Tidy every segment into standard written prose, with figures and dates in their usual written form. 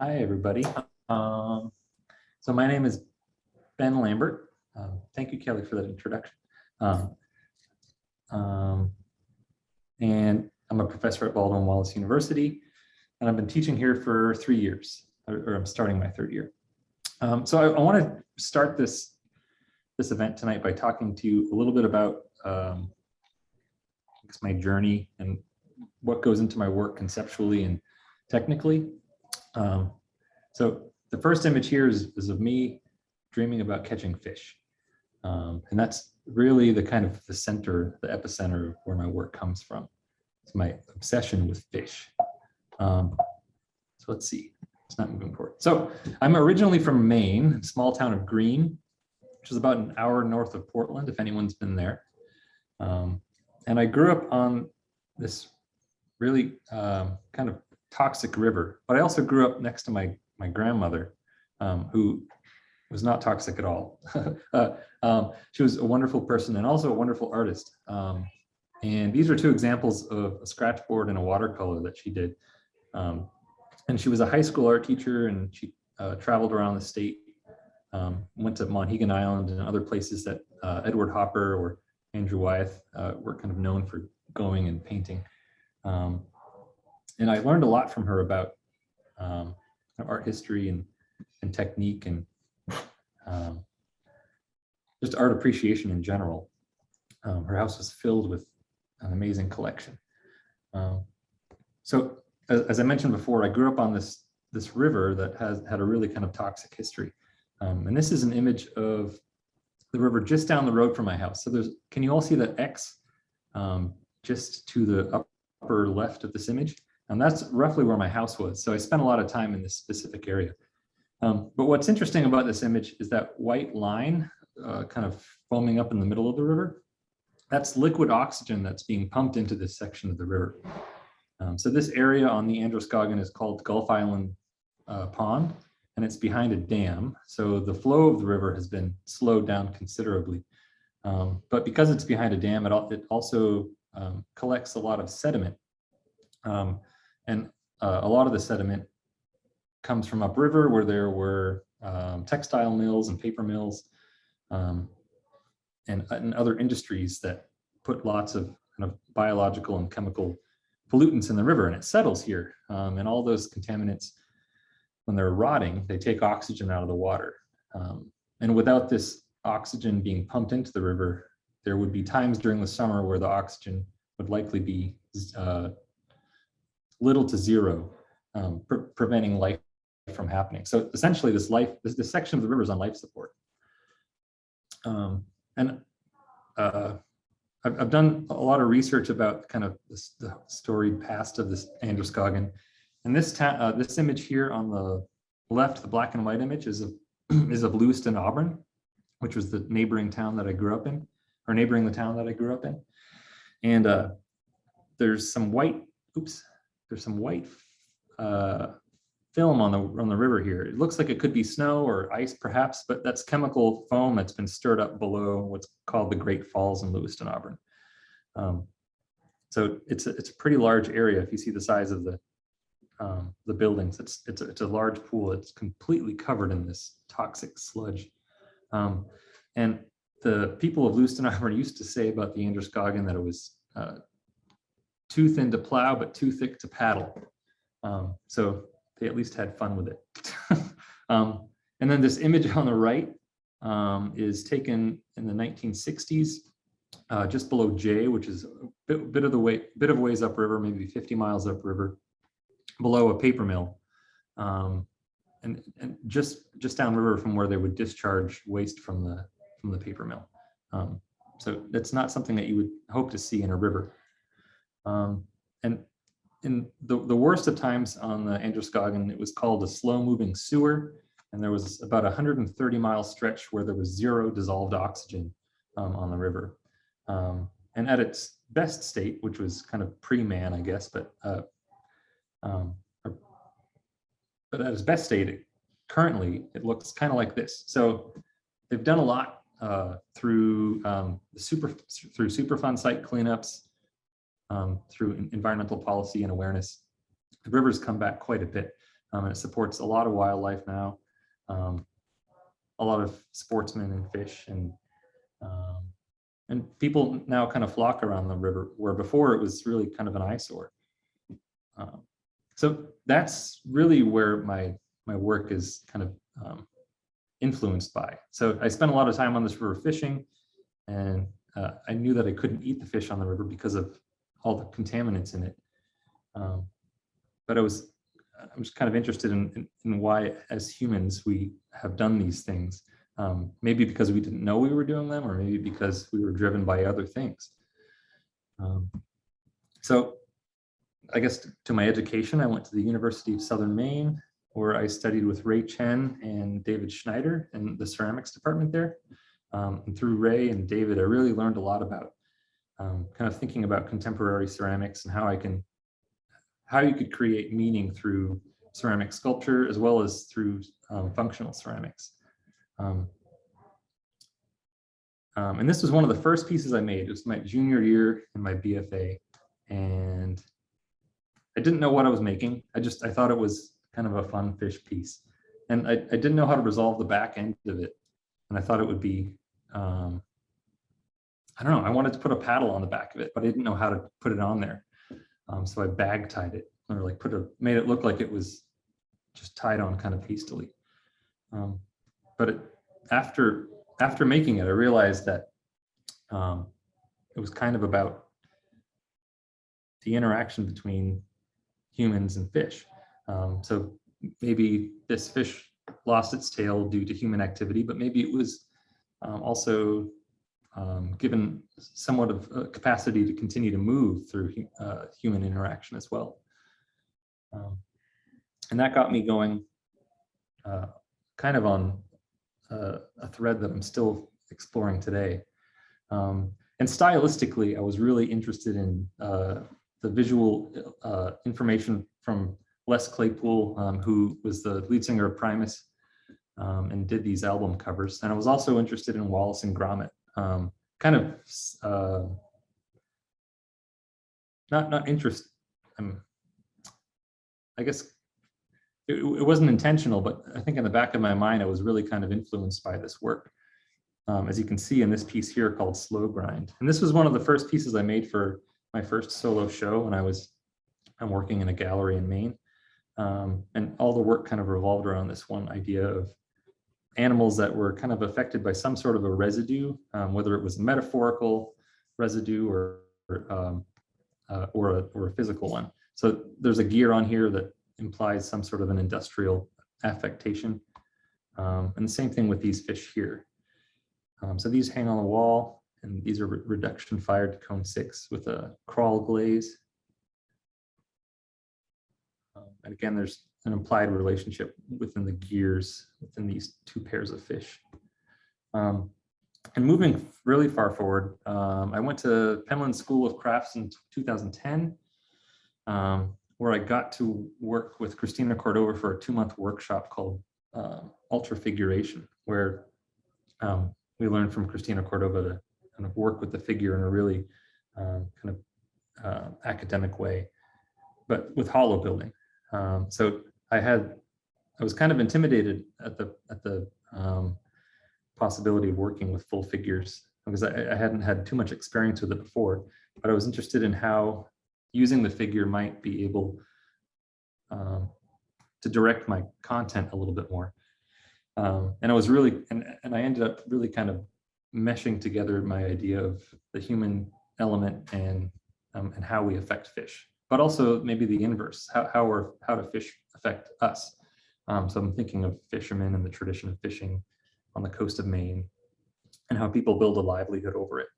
Hi, everybody. So my name is Ben Lambert. Thank you, Kelly, for that introduction. And I'm a professor at Baldwin Wallace University, and I've been teaching here for 3 years, or I'm starting my third year. So I want to start this event tonight by talking to you a little bit about my journey and what goes into my work conceptually and technically. So the first image here is of me dreaming about catching fish. And that's really the kind of the center, the epicenter of where my work comes from. It's my obsession with fish. So let's see, it's not moving forward. So I'm originally from Maine, small town of Greene, which is about an hour north of Portland, if anyone's been there. And I grew up on this really kind of toxic river, but I also grew up next to my grandmother, who was not toxic at all. She was a wonderful person and also a wonderful artist. And these are two examples of a scratchboard and a watercolor that she did. And she was a high school art teacher, and she traveled around the state, went to Monhegan Island and other places that Edward Hopper or Andrew Wyeth were kind of known for going and painting. And I learned a lot from her about art history and technique and just art appreciation in general. Her house was filled with an amazing collection. So as I mentioned before, I grew up on this river that had a really kind of toxic history. And this is an image of the river just down the road from my house. So can you all see that X just to the upper left of this image? And that's roughly where my house was. So I spent a lot of time in this specific area. But what's interesting about this image is that white line kind of foaming up in the middle of the river. That's liquid oxygen that's being pumped into this section of the river. So this area on the Androscoggin is called Gulf Island Pond, and it's behind a dam. So the flow of the river has been slowed down considerably. But because it's behind a dam, it also collects a lot of sediment. And a lot of the sediment comes from upriver, where there were textile mills and paper mills and other industries that put lots of kind of biological and chemical pollutants in the river, and it settles here. And all those contaminants, when they're rotting, they take oxygen out of the water. And without this oxygen being pumped into the river, there would be times during the summer where the oxygen would likely be little to zero, preventing life from happening. So essentially this section of the river is on life support. I've done a lot of research about kind of the storied past of this Androscoggin. And this image here on the left, the black and white image, is of Lewiston, Auburn, which was the neighboring town that I grew up in, or neighboring the town that I grew up in. And there's some white film on the river here. It looks like it could be snow or ice perhaps, but that's chemical foam that's been stirred up below what's called the Great Falls in Lewiston, Auburn. So it's a pretty large area. If you see the size of the buildings, it's a large pool. It's completely covered in this toxic sludge. And the people of Lewiston, Auburn used to say about the Androscoggin that it was too thin to plow, but too thick to paddle. So they at least had fun with it. And then this image on the right is taken in the 1960s, just below J, which is a bit of ways upriver, maybe 50 miles upriver, below a paper mill, and just downriver from where they would discharge waste from the paper mill. So that's not something that you would hope to see in a river. And in the worst of times on the Androscoggin, it was called a slow-moving sewer, and there was about a 130-mile stretch where there was zero dissolved oxygen on the river. And at its best state, which was kind of pre-man, I guess, but at its best state, currently it looks kind of like this. So they've done a lot through Superfund site cleanups, through environmental policy and awareness. The river's come back quite a bit. and it supports a lot of wildlife now, a lot of sportsmen and fish, and people now kind of flock around the river, where before it was really kind of an eyesore. So that's really where my work is kind of influenced by. So I spent a lot of time on this river fishing, and I knew that I couldn't eat the fish on the river because of all the contaminants in it. But I was kind of interested in why, as humans, we have done these things. Maybe because we didn't know we were doing them, or maybe because we were driven by other things. So I guess to my education, I went to the University of Southern Maine, where I studied with Ray Chen and David Schneider in the ceramics department there. And through Ray and David, I really learned a lot about kind of thinking about contemporary ceramics and how you could create meaning through ceramic sculpture as well as through functional ceramics. And this was one of the first pieces I made. It was my junior year in my BFA, and I didn't know what I was making. I thought it was kind of a fun fish piece, and I didn't know how to resolve the back end of it, and I thought it would be I don't know, I wanted to put a paddle on the back of it, but I didn't know how to put it on there. So I bag tied it, or like made it look like it was just tied on kind of hastily. But after making it, I realized that it was kind of about the interaction between humans and fish. So maybe this fish lost its tail due to human activity, but maybe it was also given somewhat of a capacity to continue to move through human interaction as well. And that got me going kind of on a thread that I'm still exploring today. And stylistically, I was really interested in the visual information from Les Claypool, who was the lead singer of Primus and did these album covers. And I was also interested in Wallace and Gromit. Kind of not interest. I guess it wasn't intentional, but I think in the back of my mind, I was really kind of influenced by this work. As you can see in this piece here called Slow Grind. And this was one of the first pieces I made for my first solo show when I'm working in a gallery in Maine. And all the work kind of revolved around this one idea of animals that were kind of affected by some sort of a residue, whether it was a metaphorical residue or a physical one. So there's a gear on here that implies some sort of an industrial affectation. And the same thing with these fish here. So these hang on the wall, and these are reduction fired to cone 6 with a crawl glaze. And again, there's an implied relationship within the gears within these two pairs of fish. And moving really far forward, I went to Penland School of Crafts in 2010, where I got to work with Christina Cordova for a 2-month workshop called Ultrafiguration, where we learned from Christina Cordova to kind of work with the figure in a really kind of academic way, but with hollow building. So I was kind of intimidated at the possibility of working with full figures, because I hadn't had too much experience with it before, but I was interested in how using the figure might be able to direct my content a little bit more. And I was really, and I ended up really kind of meshing together my idea of the human element and how we affect fish, but also maybe the inverse, how do fish affect us? So I'm thinking of fishermen and the tradition of fishing on the coast of Maine and how people build a livelihood over it.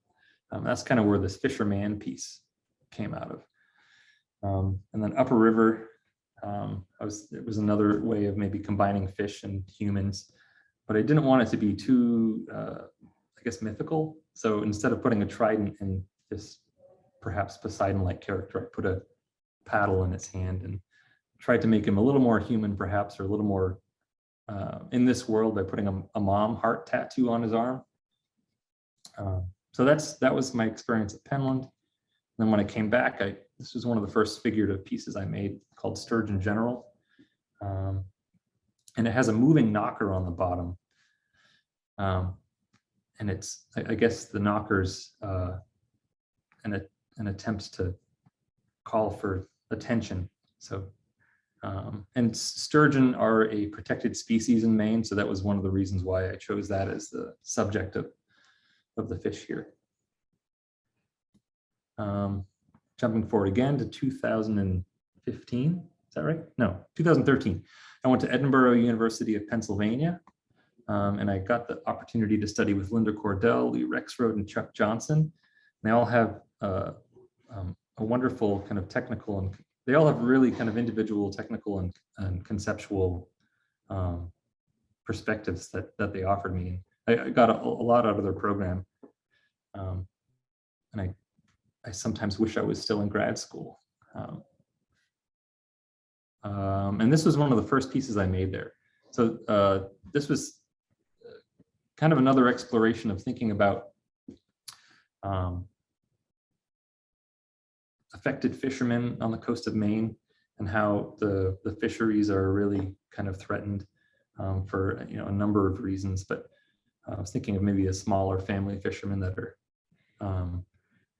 That's kind of where this fisherman piece came out of. And then Upper River, it was another way of maybe combining fish and humans, but I didn't want it to be too, I guess, mythical. So instead of putting a trident in this perhaps Poseidon-like character, I put a paddle in its hand and tried to make him a little more human, perhaps, or a little more in this world by putting a mom heart tattoo on his arm. So that was my experience at Penland. And then when I came back, this was one of the first figurative pieces I made called Sturgeon General. And it has a moving knocker on the bottom. And it's, I guess the knocker's an attempt to call for attention. So, and sturgeon are a protected species in Maine, so that was one of the reasons why I chose that as the subject of the fish here. Jumping forward again to 2015, is that right? No, 2013. I went to Edinburgh University of Pennsylvania, and I got the opportunity to study with Linda Cordell, Lee Rexroad, and Chuck Johnson. And they all have a wonderful kind of technical, and they all have really kind of individual technical and conceptual perspectives that they offered me. I got a lot out of their program. And I sometimes wish I was still in grad school. And this was one of the first pieces I made there. So this was kind of another exploration of thinking about affected fishermen on the coast of Maine and how the fisheries are really kind of threatened for a number of reasons. But I was thinking of maybe a smaller family fisherman that are, and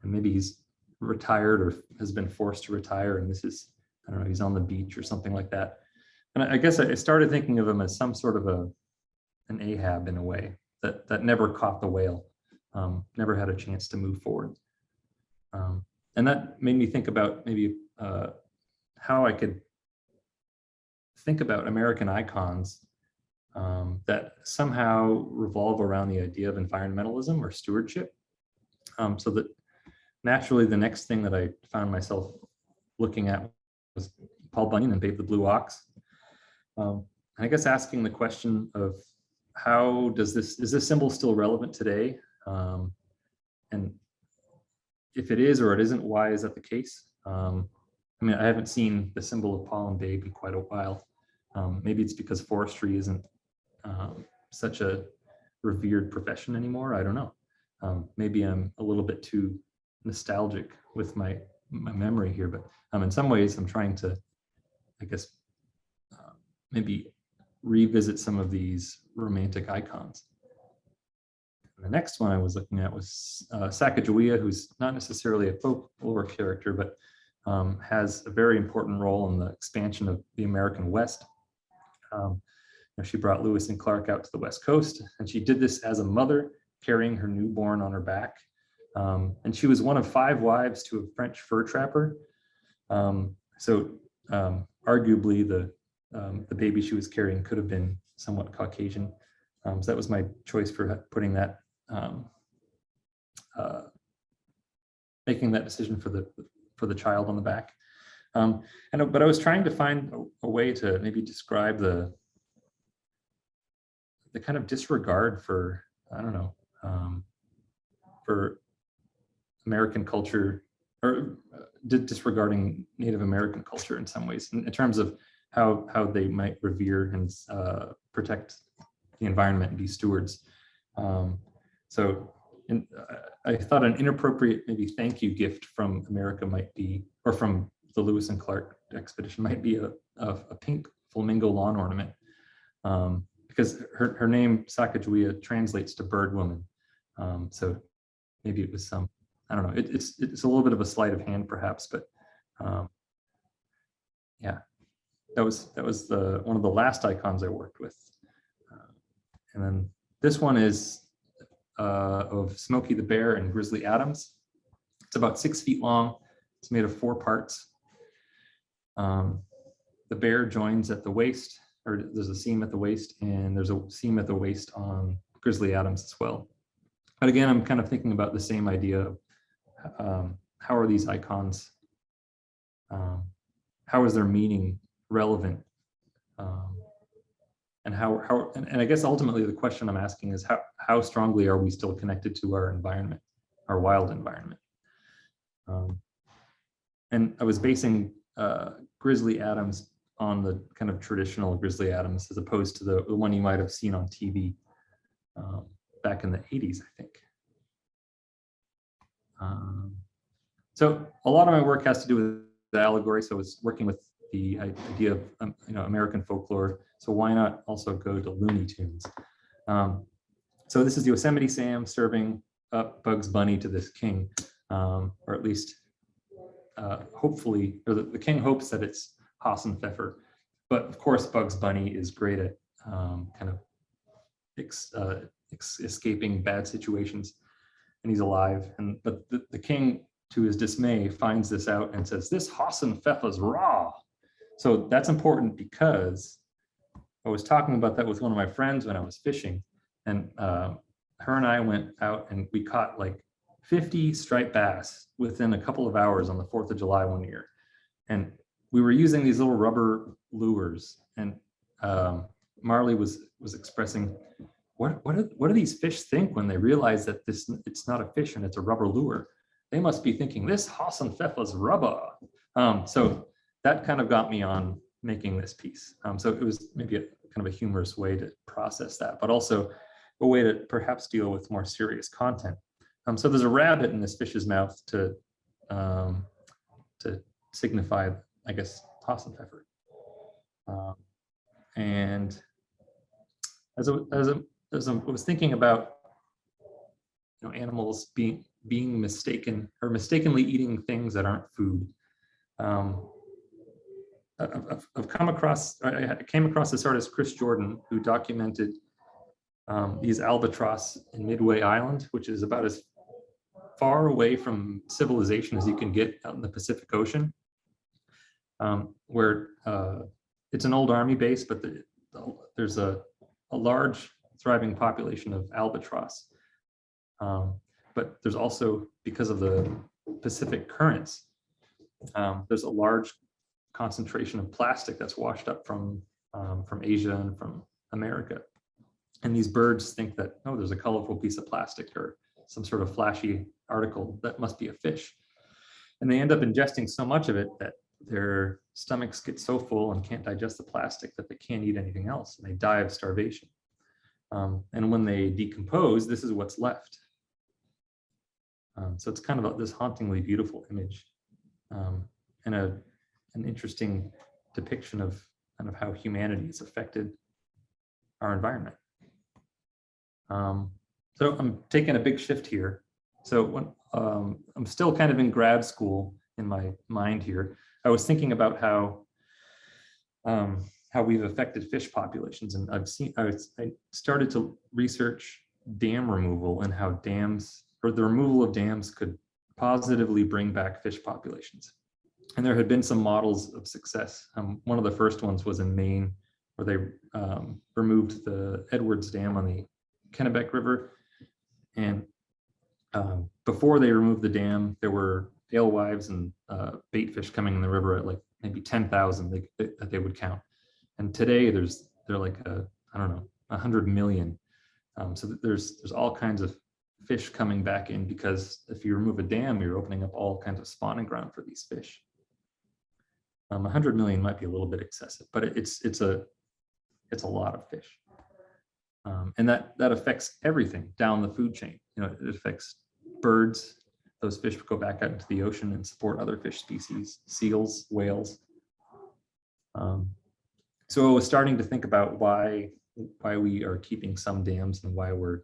maybe he's retired or has been forced to retire, and this is, I don't know, he's on the beach or something like that. And I guess I started thinking of him as some sort of an Ahab in a way that never caught the whale, never had a chance to move forward. And that made me think about maybe how I could think about American icons that somehow revolve around the idea of environmentalism or stewardship. So that naturally the next thing that I found myself looking at was Paul Bunyan and Babe the Blue Ox. And I guess asking the question of how is this symbol still relevant today? And if it is or it isn't, why is that the case? I mean, I haven't seen the symbol of Paul and Babe in quite a while. Maybe it's because forestry isn't such a revered profession anymore. I don't know. Maybe I'm a little bit too nostalgic with my memory here, but in some ways I'm trying to, I guess, maybe revisit some of these romantic icons. The next one I was looking at was Sacagawea, who's not necessarily a folklore character, but has a very important role in the expansion of the American West. She brought Lewis and Clark out to the West Coast, and she did this as a mother, carrying her newborn on her back. And she was one of 5 wives to a French fur trapper. So arguably the baby she was carrying could have been somewhat Caucasian. So that was my choice for putting that, making that decision for the child on the back. But I was trying to find a way to maybe describe the kind of disregard for, I don't know, for American culture, or disregarding Native American culture in some ways, in terms of how they might revere and protect the environment and be stewards. So I thought an inappropriate maybe thank you gift from America might be, or from the Lewis and Clark expedition, might be a pink flamingo lawn ornament, because her name Sacagawea translates to bird woman. So maybe it was some, I don't know, it's a little bit of a sleight of hand perhaps, but yeah, that was one of the last icons I worked with. And then this one is of Smokey the bear and Grizzly Adams. It's about 6 feet long. It's made of 4 parts. The bear joins at the waist, or there's a seam at the waist, and there's a seam at the waist on Grizzly Adams as well. But again, I'm kind of thinking about the same idea of how are these icons, how is their meaning relevant? And and I guess ultimately the question I'm asking is how strongly are we still connected to our environment, our wild environment? And I was basing Grizzly Adams on the kind of traditional Grizzly Adams, as opposed to the one you might have seen on TV back in the 80s, I think. So a lot of my work has to do with the allegory. So I was working with the idea of American folklore. So why not also go to Looney Tunes? So this is Yosemite Sam serving up Bugs Bunny to this king, or at least hopefully, or the king hopes that it's Hassan Pfeffer. But of course, Bugs Bunny is great at kind of escaping bad situations, and he's alive. But the king, to his dismay, finds this out and says, "This Hassan Pfeffer's raw." So that's important because I was talking about that with one of my friends when I was fishing, and her and I went out and we caught like 50 striped bass within a couple of hours on the 4th of July one year. And we were using these little rubber lures, and Marley was expressing, what do these fish think when they realize that it's not a fish and it's a rubber lure? They must be thinking, this Hassan Pfeffer's rubber. So that kind of got me on making this piece. So it was maybe a kind of a humorous way to process that, but also a way to perhaps deal with more serious content. So there's a rabbit in this fish's mouth to signify, I guess, Hassan Pfeffer. And as I was thinking about animals being mistaken or mistakenly eating things that aren't food, I came across this artist, Chris Jordan, who documented these albatross in Midway Island, which is about as far away from civilization as you can get out in the Pacific Ocean, where it's an old army base, but there's a large thriving population of albatross. But there's also, because of the Pacific currents, there's a large concentration of plastic that's washed up from Asia and from America. And these birds think that, oh, there's a colorful piece of plastic or some sort of flashy article that must be a fish. And they end up ingesting so much of it that their stomachs get so full and can't digest the plastic that they can't eat anything else, and they die of starvation. And when they decompose, this is what's left. So it's kind of this hauntingly beautiful image, and an interesting depiction of kind of how humanity has affected our environment. So I'm taking a big shift here. So when I'm still kind of in grad school in my mind here, I was thinking about how we've affected fish populations, and I started to research dam removal and how dams, or the removal of dams, could positively bring back fish populations. And there had been some models of success. One of the first ones was in Maine, where they removed the Edwards Dam on the Kennebec River. And before they removed the dam, there were alewives and bait fish coming in the river at like maybe 10,000 that they would count. And today they're like I don't know, 100 million. So that there's all kinds of fish coming back in, because if you remove a dam, you're opening up all kinds of spawning ground for these fish. 100 million might be a little bit excessive, but it's a lot of fish. And that affects everything down the food chain. It affects birds. Those fish go back out into the ocean and support other fish species, seals, whales. So I was starting to think about why we are keeping some dams and why we're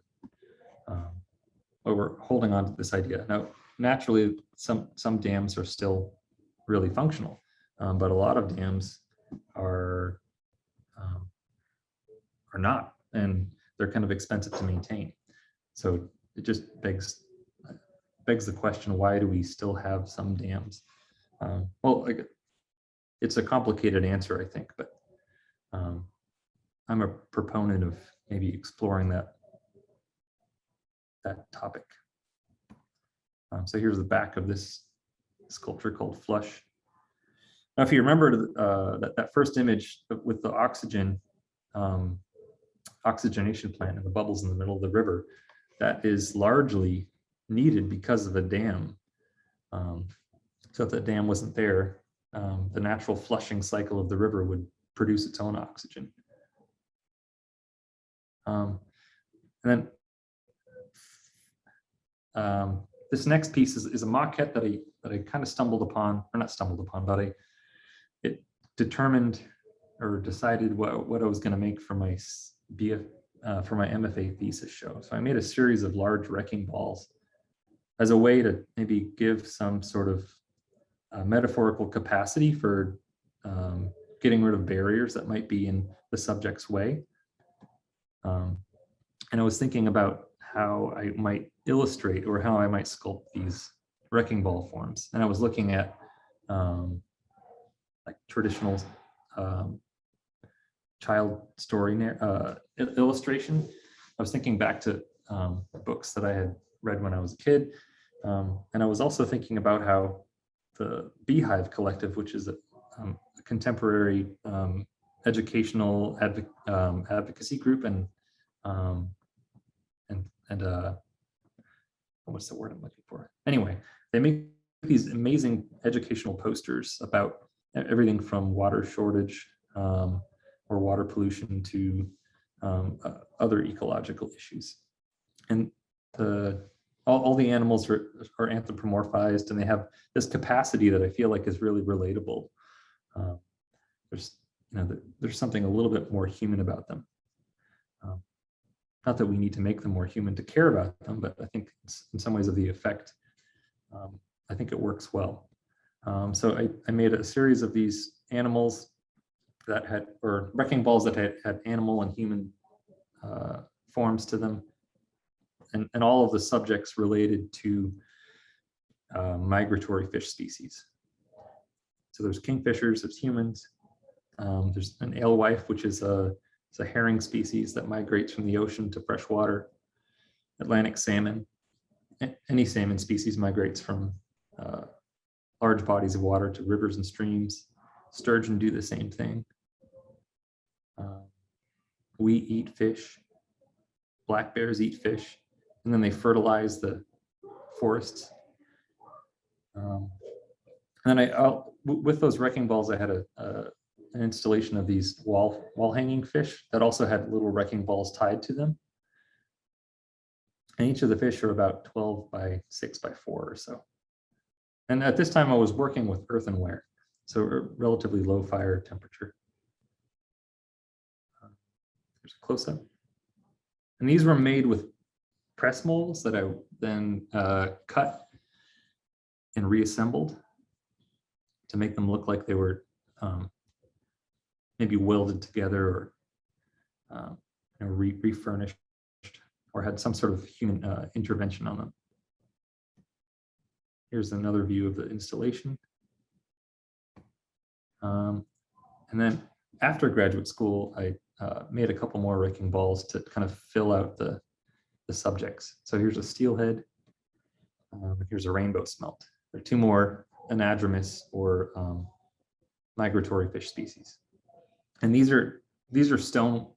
holding on to this idea. Now, naturally, some dams are still really functional, but a lot of dams are not, and they're kind of expensive to maintain. So it just begs the question, why do we still have some dams? Well, it's a complicated answer, I think, but I'm a proponent of maybe exploring that topic. So here's the back of this sculpture called Flush. Now, if you remember that first image with the oxygenation plant and the bubbles in the middle of the river, that is largely needed because of a dam. So if the dam wasn't there, the natural flushing cycle of the river would produce its own oxygen. And then this next piece is a maquette that I kind of stumbled upon, or not stumbled upon, but it determined or decided what I was going to make for my for my MFA thesis show. So I made a series of large wrecking balls as a way to maybe give some sort of metaphorical capacity for getting rid of barriers that might be in the subject's way. And I was thinking about how I might illustrate or how I might sculpt these wrecking ball forms. And I was looking at like traditional child story illustration. I was thinking back to books that I had read when I was a kid. And I was also thinking about how the Beehive Collective, which is a contemporary educational advocacy group, and what's the word I'm looking for? Anyway, they make these amazing educational posters about everything from water shortage or water pollution to other ecological issues. And all the animals are anthropomorphized, and they have this capacity that I feel like is really relatable. There's something a little bit more human about them. Not that we need to make them more human to care about them, but I think in some ways of the effect, I think it works well. So I made a series of these animals that had, or wrecking balls that had animal and human forms to them, and all of the subjects related to migratory fish species. So there's kingfishers, there's humans, there's an alewife, which is it's a herring species that migrates from the ocean to freshwater. Atlantic salmon, any salmon species migrates from large bodies of water to rivers and streams. Sturgeon do the same thing. We eat fish. Black bears eat fish, and then they fertilize the forests. And with those wrecking balls, I had an installation of these wall hanging fish that also had little wrecking balls tied to them. And each of the fish are about 12 by 6 by 4 or so. And at this time I was working with earthenware, so a relatively low fire temperature. Here's a close-up. And these were made with press molds that I then cut and reassembled to make them look like they were maybe welded together or refurnished or had some sort of human intervention on them. Here's another view of the installation. And then after graduate school, I made a couple more wrecking balls to kind of fill out the subjects. So here's a steelhead. Here's a rainbow smelt. There are two more anadromous or migratory fish species. And these are stone.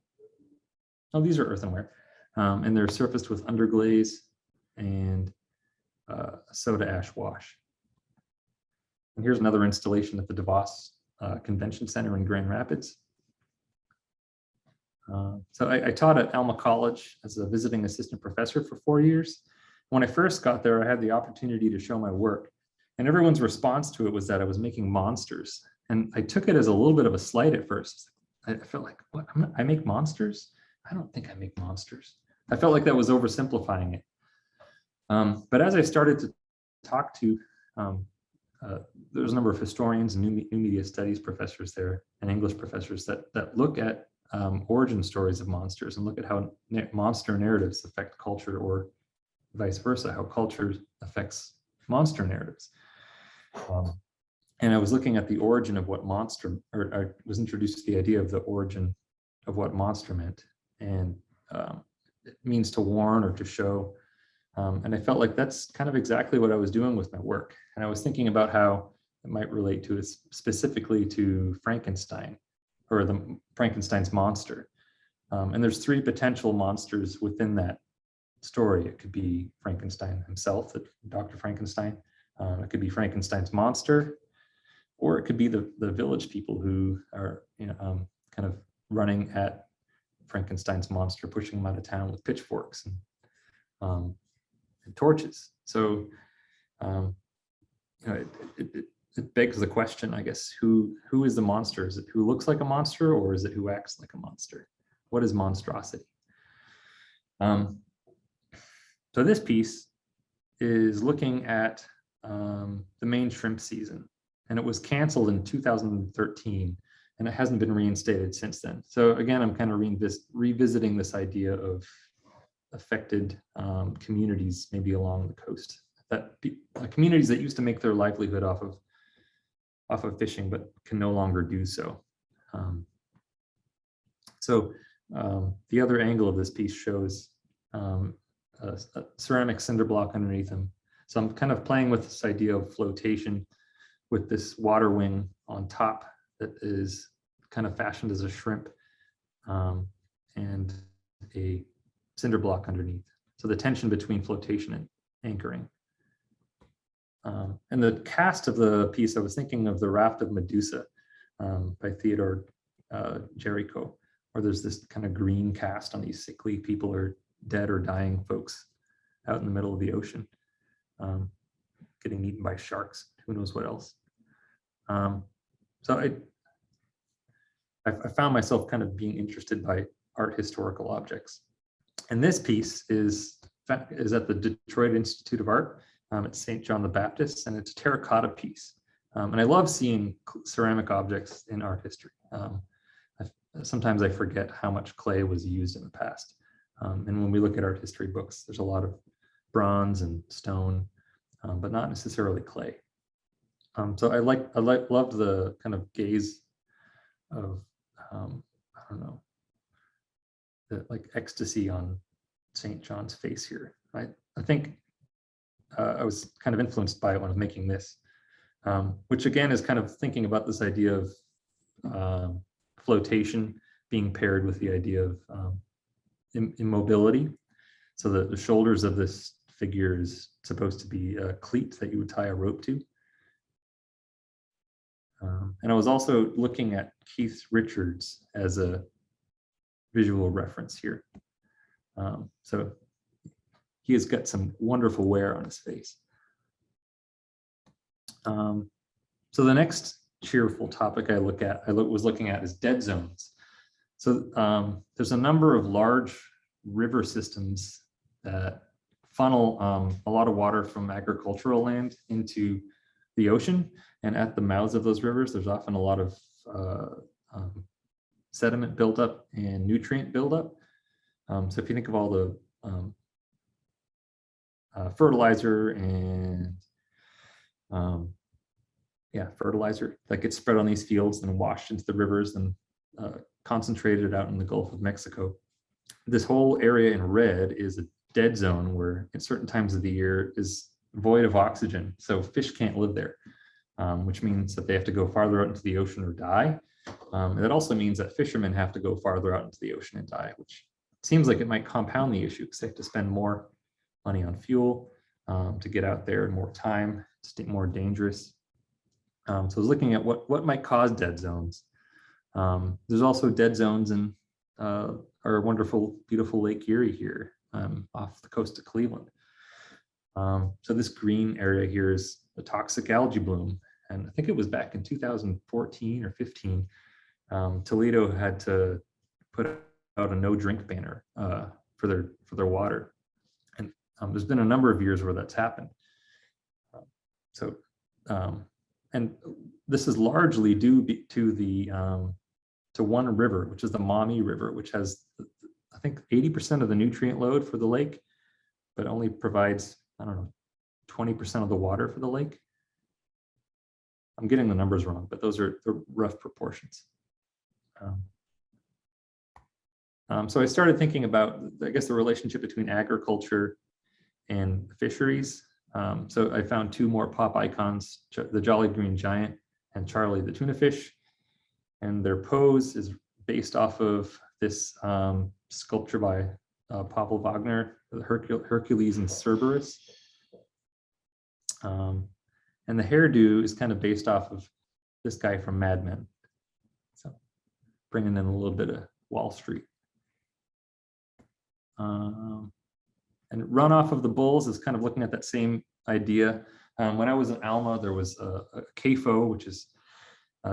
Oh, these are earthenware, and they're surfaced with underglaze and a soda ash wash. And here's another installation at the DeVos Convention Center in Grand Rapids. So I taught at Alma College as a visiting assistant professor for 4 years. When I first got there, I had the opportunity to show my work, and everyone's response to it was that I was making monsters. And I took it as a little bit of a slight at first. I felt like, what? I make monsters? I don't think I make monsters. I felt like that was oversimplifying it. But as I started to talk to, there's a number of historians and new media studies professors there and English professors that look at origin stories of monsters and look at how monster narratives affect culture, or vice versa, how culture affects monster narratives. And I was looking at the origin of what monster, or I was introduced to the idea of the origin of what monster meant. And it means to warn or to show. And I felt like that's kind of exactly what I was doing with my work. And I was thinking about how it might relate to specifically to Frankenstein, or Frankenstein's monster. And there's 3 potential monsters within that story. It could be Frankenstein himself, Dr. Frankenstein. It could be Frankenstein's monster, or it could be the village people who are kind of running at Frankenstein's monster, pushing him out of town with pitchforks and torches. So it it begs the question, I guess, who is the monster? Is it who looks like a monster, or is it who acts like a monster? What is monstrosity? So this piece is looking at the main shrimp season, and it was canceled in 2013, and it hasn't been reinstated since then. So again, I'm kind of revisiting this idea of affected communities, maybe along the coast, that communities that used to make their livelihood off of fishing, but can no longer do so. The other angle of this piece shows a ceramic cinder block underneath them. So I'm kind of playing with this idea of flotation with this water wing on top that is kind of fashioned as a shrimp, and a cinder block underneath. So the tension between flotation and anchoring. And the cast of the piece, I was thinking of The Raft of Medusa by Theodore Jericho, where there's this kind of green cast on these sickly people or dead or dying folks out in the middle of the ocean, getting eaten by sharks, who knows what else. So I found myself kind of being interested by art historical objects. And this piece is at the Detroit Institute of Art. It's St. John the Baptist, and it's a terracotta piece. And I love seeing ceramic objects in art history. Sometimes I forget how much clay was used in the past. And when we look at art history books, there's a lot of bronze and stone, but not necessarily clay. So I loved the kind of gaze of, I don't know, the like ecstasy on St. John's face here. I think I was kind of influenced by it when I was making this, which again is kind of thinking about this idea of flotation being paired with the idea of immobility. So the shoulders of this figure is supposed to be a cleat that you would tie a rope to. And I was also looking at Keith Richards as a visual reference here. So he has got some wonderful wear on his face. So the next cheerful topic I was looking at is dead zones. So there's a number of large river systems that funnel a lot of water from agricultural land into the ocean, and at the mouths of those rivers, there's often a lot of sediment buildup and nutrient buildup. So if you think of all the fertilizer and fertilizer that gets spread on these fields and washed into the rivers and concentrated out in the Gulf of Mexico. This whole area in red is a dead zone where at certain times of the year is void of oxygen. So fish can't live there, which means that they have to go farther out into the ocean or die. And that also means that fishermen have to go farther out into the ocean and die, which seems like it might compound the issue because they have to spend more money on fuel to get out there and more time. It's more dangerous. So I was looking at what might cause dead zones. There's also dead zones in our wonderful, beautiful Lake Erie here off the coast of Cleveland. So this green area here is a toxic algae bloom. And I think it was back in 2014 or 15, Toledo had to put out a no drink banner for their water. And there's been a number of years where that's happened. And this is largely due to one river, which is the Maumee River, which has, I think, 80% of the nutrient load for the lake, but only provides, 20% of the water for the lake. I'm getting the numbers wrong, but those are the rough proportions. So I started thinking about, I guess, the relationship between agriculture and fisheries. So I found two more pop icons, the Jolly Green Giant and Charlie the tuna fish. And their pose is based off of this sculpture by Pavel Wagner, the Hercules and Cerberus. And the hairdo is kind of based off of this guy from Mad Men. So bringing in a little bit of Wall Street. And Runoff of the Bulls is kind of looking at that same idea When I was in Alma, there was a CAFO, which is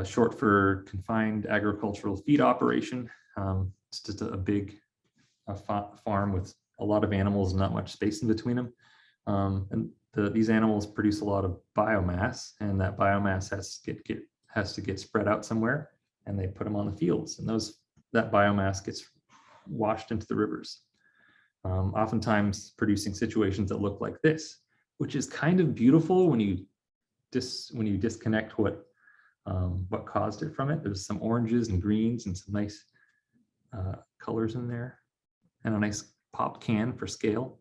short for Confined Agricultural Feed Operation. It's just a big farm with a lot of animals, not much space in between them. And these animals produce a lot of biomass, and that biomass has to get spread out somewhere, and they put them on the fields, and that biomass gets washed into the rivers, oftentimes producing situations that look like this, which is kind of beautiful when you disconnect what caused it from it. There's some oranges and greens and some nice colors in there, and a nice pop can for scale.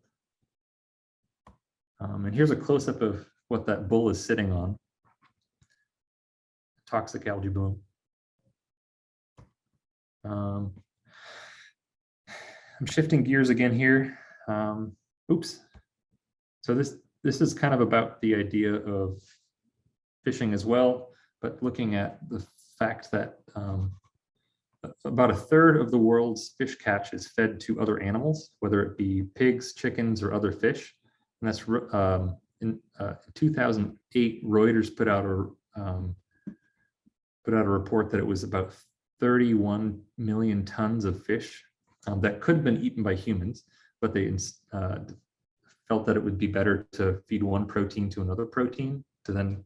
And here's a close-up of what that bull is sitting on. Toxic algae bloom. I'm shifting gears again here. Oops. So this is kind of about the idea of fishing as well, but looking at the fact that about a third of the world's fish catch is fed to other animals, whether it be pigs, chickens, or other fish. And that's in 2008, Reuters put out a report that it was about 31 million tons of fish that could have been eaten by humans, but they felt that it would be better to feed one protein to another protein to then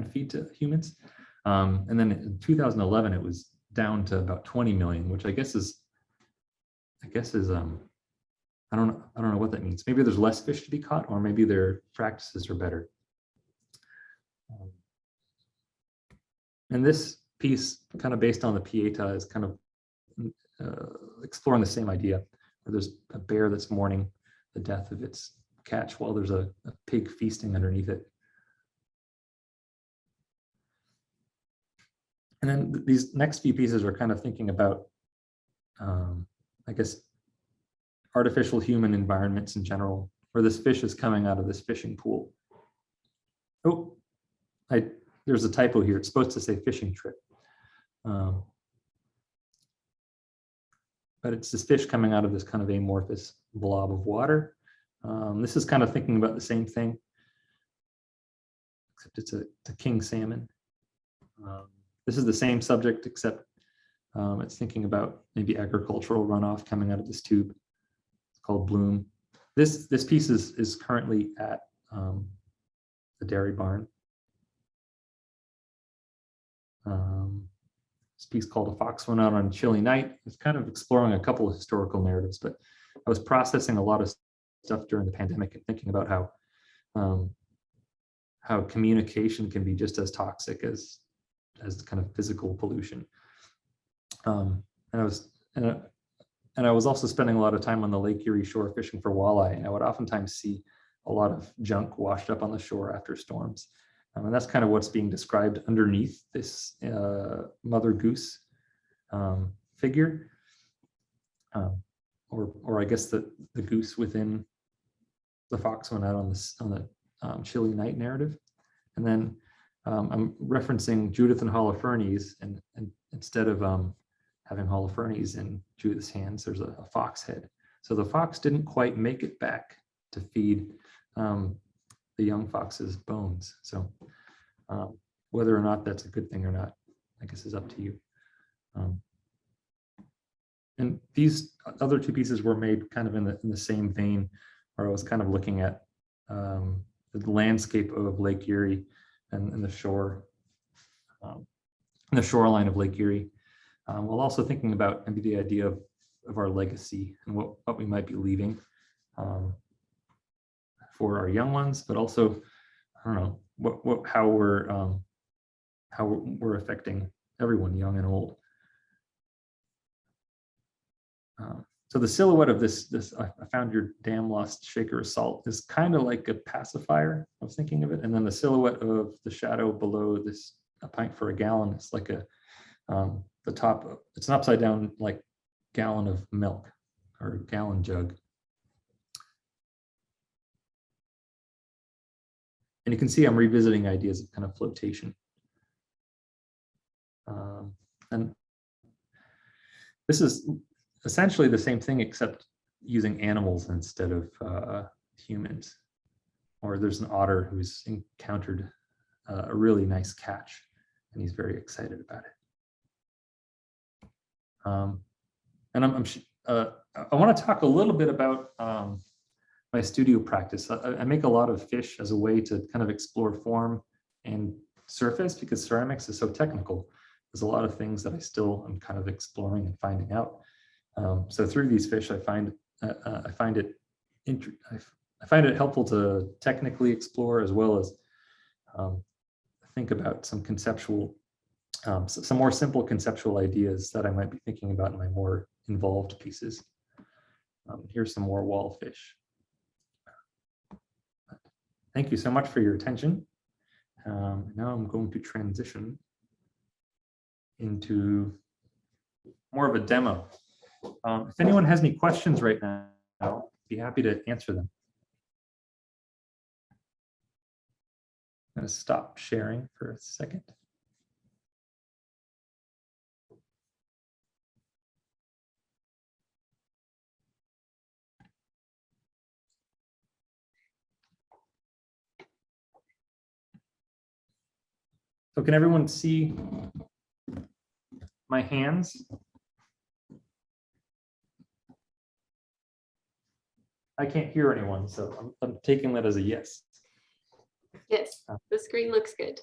feed to humans. And then in 2011, it was down to about 20 million, which I guess is I don't know what that means. Maybe there's less fish to be caught, or maybe their practices are better. And this piece, kind of based on the Pieta, is kind of exploring the same idea, where there's a bear that's mourning the death of its catch while there's a pig feasting underneath it. And then these next few pieces are kind of thinking about, I guess, artificial human environments in general, where this fish is coming out of this fishing pool. Oh, there's a typo here. It's supposed to say fishing trip. But it's this fish coming out of this kind of amorphous blob of water. This is kind of thinking about the same thing, except it's a king salmon. This is the same subject, except it's thinking about maybe agricultural runoff coming out of this tube. It's called bloom. This piece is currently at the dairy barn. This piece called A Fox Went Out on a Chilly Night. It's kind of exploring a couple of historical narratives, but I was processing a lot of stuff during the pandemic and thinking about how communication can be just as toxic as kind of physical pollution. And I was also spending a lot of time on the Lake Erie shore fishing for walleye, and I would oftentimes see a lot of junk washed up on the shore after storms. And that's kind of what's being described underneath this mother goose figure, or I guess the goose within the fox went out on the chilly night narrative. And then I'm referencing Judith and Holofernes, and instead of having Holofernes in Judith's hands, there's a fox head. So the fox didn't quite make it back to feed the young fox's bones. So whether or not that's a good thing or not, I guess is up to you. And these other two pieces were made kind of in the same vein, where I was kind of looking at the landscape of Lake Erie and the shore, the shoreline of Lake Erie, while also thinking about maybe the idea of our legacy and what we might be leaving for our young ones, but also, I don't know, how we're affecting everyone, young and old. So the silhouette of this I found your damn lost shaker of salt is kind of like a pacifier. I was thinking of it, and then the silhouette of the shadow below this, a pint for a gallon, is like the top. It's an upside down like gallon of milk or gallon jug. And you can see I'm revisiting ideas of kind of flotation. And this is essentially the same thing, except using animals instead of humans. or there's an otter who's encountered a really nice catch, and he's very excited about it. And I want to talk a little bit about my studio practice. I make a lot of fish as a way to kind of explore form and surface, because ceramics is so technical. There's a lot of things that I still am kind of exploring and finding out. So through these fish, I find it helpful to technically explore, as well as think about some conceptual, some more simple conceptual ideas that I might be thinking about in my more involved pieces. Here's some more wall fish. Thank you so much for your attention. Now I'm going to transition into more of a demo. If anyone has any questions right now, I'll be happy to answer them. I'm going to stop sharing for a second. So can everyone see my hands? I can't hear anyone, so I'm taking that as a yes. Yes, the screen looks good.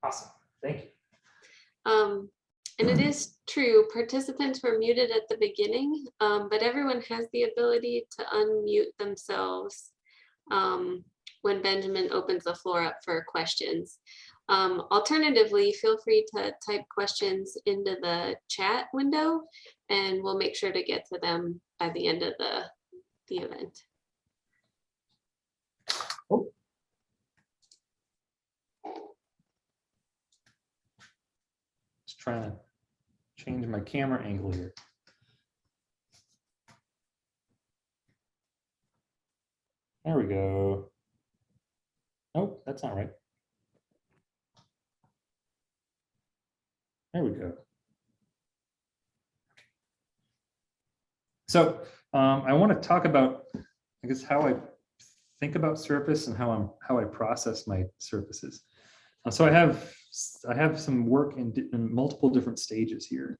Awesome, thank you. And it is true, participants were muted at the beginning, but everyone has the ability to unmute themselves when Benjamin opens the floor up for questions. Alternatively, feel free to type questions into the chat window, and we'll make sure to get to them by the end of the event. Oh. Just trying to change my camera angle here. There we go. Nope, that's not right. There we go. So I want to talk about, I guess, how I think about surface and how I process my surfaces. So I have some work in multiple different stages here.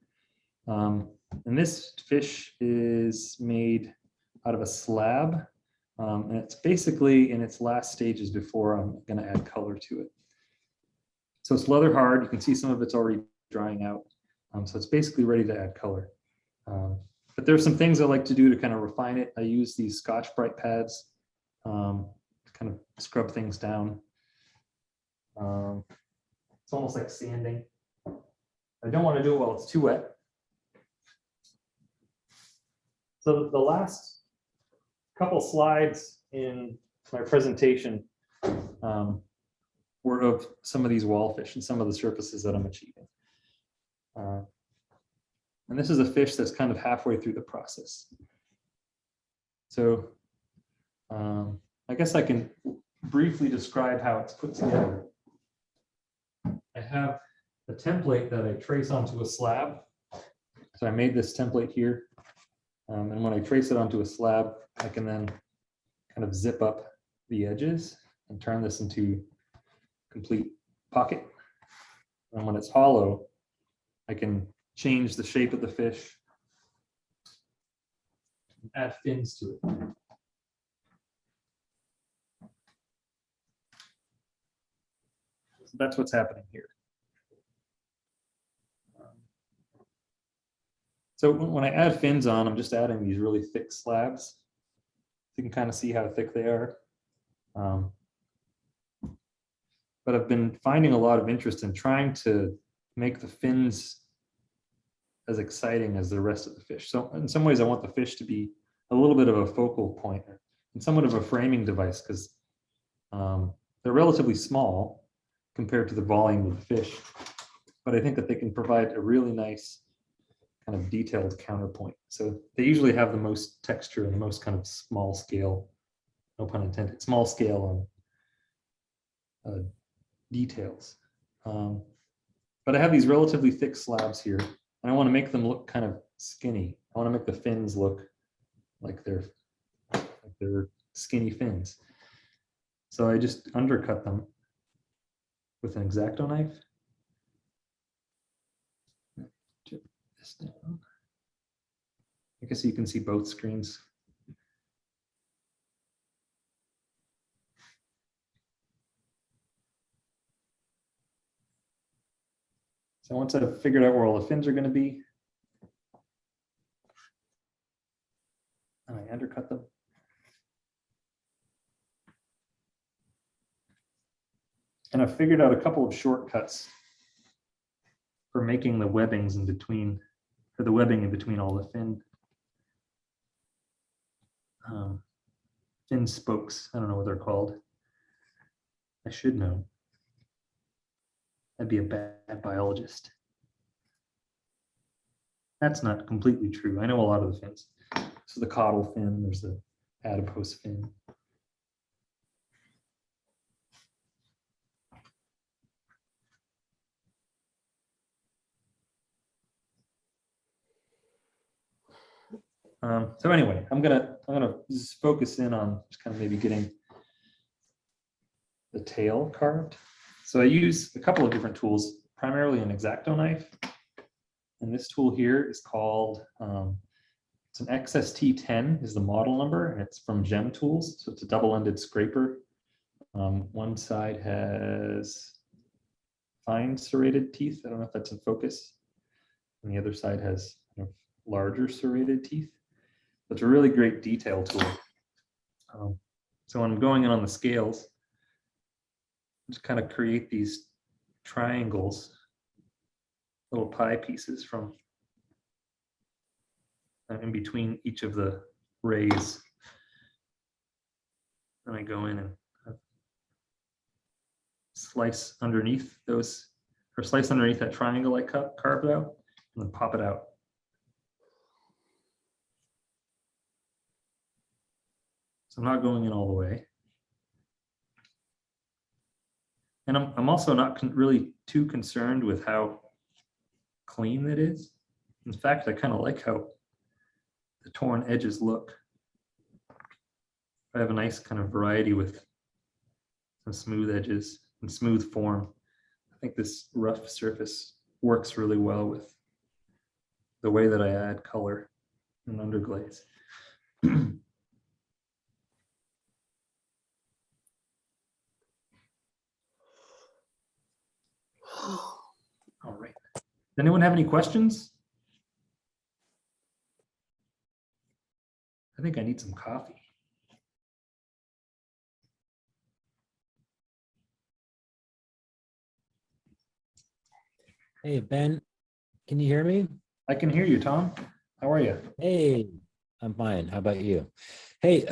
And this fish is made out of a slab, and it's basically in its last stages before I'm going to add color to it. So it's leather hard. You can see some of it's already drying out. So it's basically ready to add color. But there's some things I like to do to kind of refine it. I use these Scotch-Brite pads to kind of scrub things down. It's almost like sanding. I don't want to do it while it's too wet. So the last couple slides in my presentation were of some of these wall fish and some of the surfaces that I'm achieving. And this is a fish that's kind of halfway through the process. So I guess I can briefly describe how it's put together. I have a template that I trace onto a slab. So I made this template here. And when I trace it onto a slab, I can then kind of zip up the edges and turn this into a complete pocket. And when it's hollow, I can change the shape of the fish, add fins to it. So that's what's happening here. So when I add fins on, I'm just adding these really thick slabs. You can kind of see how thick they are. But I've been finding a lot of interest in trying to make the fins as exciting as the rest of the fish. So in some ways, I want the fish to be a little bit of a focal point and somewhat of a framing device, because they're relatively small compared to the volume of the fish. But I think that they can provide a really nice kind of detailed counterpoint. So they usually have the most texture and the most kind of small scale, no pun intended, small scale on details. But I have these relatively thick slabs here, and I want to make them look kind of skinny. I want to make the fins look like they're skinny fins. So I just undercut them with an X-Acto knife. Chip this down. I guess you can see both screens. So once I've figured out where all the fins are going to be, and I undercut them. And I've figured out a couple of shortcuts for making the webbings in between, for the webbing in between all the fin spokes. I don't know what they're called. I should know. I'd be a bad biologist. That's not completely true. I know a lot of the fins. So the caudal fin, there's the adipose fin. So anyway, I'm gonna just focus in on just kind of maybe getting the tail carved. So I use a couple of different tools, primarily an X-Acto knife. And this tool here is called, it's an XST10 is the model number, and it's from Gem Tools. So it's a double-ended scraper. One side has fine serrated teeth. I don't know if that's in focus. And the other side has kind of larger serrated teeth. It's a really great detail tool. So when I'm going in on the scales, just kind of create these triangles, little pie pieces from in between each of the rays. And I go in and slice underneath those, or slice underneath that triangle I carved out, and then pop it out. So I'm not going in all the way. And I'm also not really too concerned with how clean it is. In fact, I kind of like how the torn edges look. I have a nice kind of variety with some smooth edges and smooth form. I think this rough surface works really well with the way that I add color and underglaze. All right. Does anyone have any questions? I think I need some coffee. Hey, Ben, can you hear me? I can hear you, Tom. How are you? Hey, I'm fine. How about you? Hey,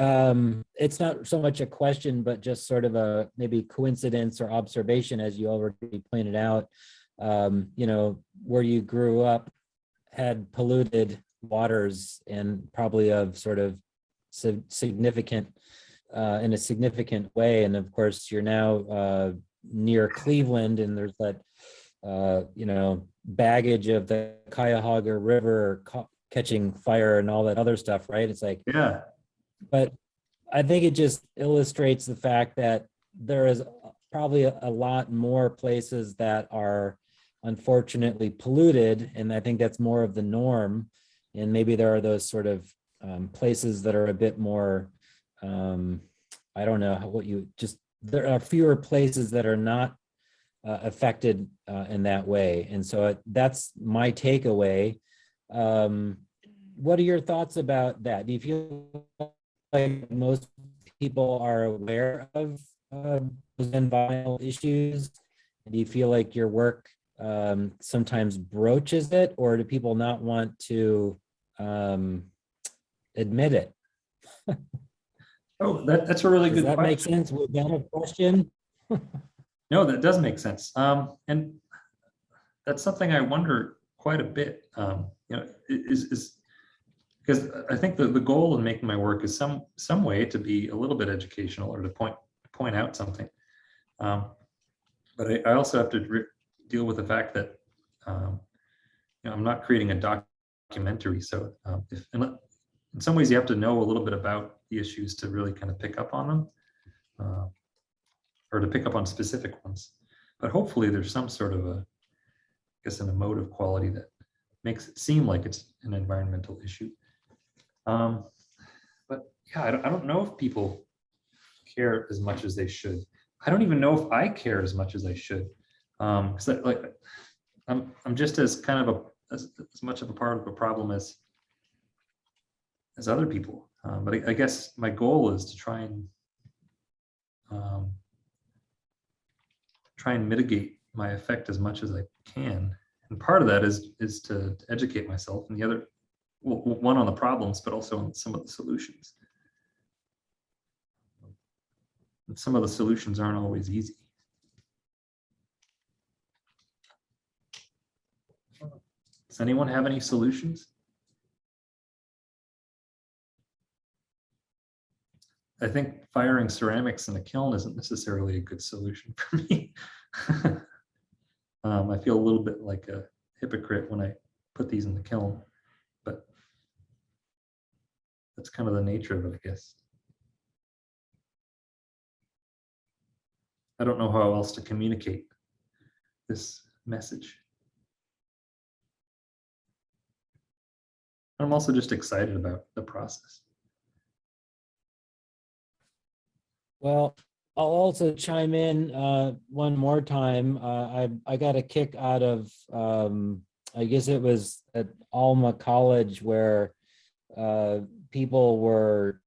it's not so much a question, but just sort of a maybe coincidence or observation, as you already pointed out. You know, where you grew up had polluted waters and probably of sort of significant, in a significant way. And of course, you're now near Cleveland, and there's that, you know, baggage of the Cuyahoga River catching fire and all that other stuff, right? It's like, Yeah. but I think it just illustrates the fact that there is probably a lot more places that are unfortunately polluted, and I think that's more of the norm. And maybe there are those sort of places that are a bit more, I don't know what you just, there are fewer places that are not affected in that way. And so that's my takeaway. What are your thoughts about that? Do you feel like most people are aware of those environmental issues? Do you feel like your work sometimes broaches it, or do people not want to admit it? Oh, that's a really good Does that make question. sense? Was that a question? No, that does make sense. And that's something I wonder quite a bit. You know, is because I think the goal in making my work is some way to be a little bit educational or to point out something. But I also have to deal with the fact that you know, I'm not creating a documentary. So in some ways you have to know a little bit about the issues to really kind of pick up on them. or to pick up on specific ones. But hopefully there's some sort of a, I guess, an emotive quality that makes it seem like it's an environmental issue. But yeah, I don't know if people care as much as they should. I don't even know if I care as much as I should. Because I'm just as kind of as much of a part of the problem as other people. But I guess my goal is to try and mitigate my effect as much as I can. And part of that is to educate myself, and the other, one on the problems, but also on some of the solutions. And some of the solutions aren't always easy. Does anyone have any solutions? I think firing ceramics in a kiln isn't necessarily a good solution for me. I feel a little bit like a hypocrite when I put these in the kiln, but that's kind of the nature of it, I guess. I don't know how else to communicate this message. I'm also just excited about the process. Well, I'll also chime in one more time. I got a kick out of, I guess it was at Alma College, where people were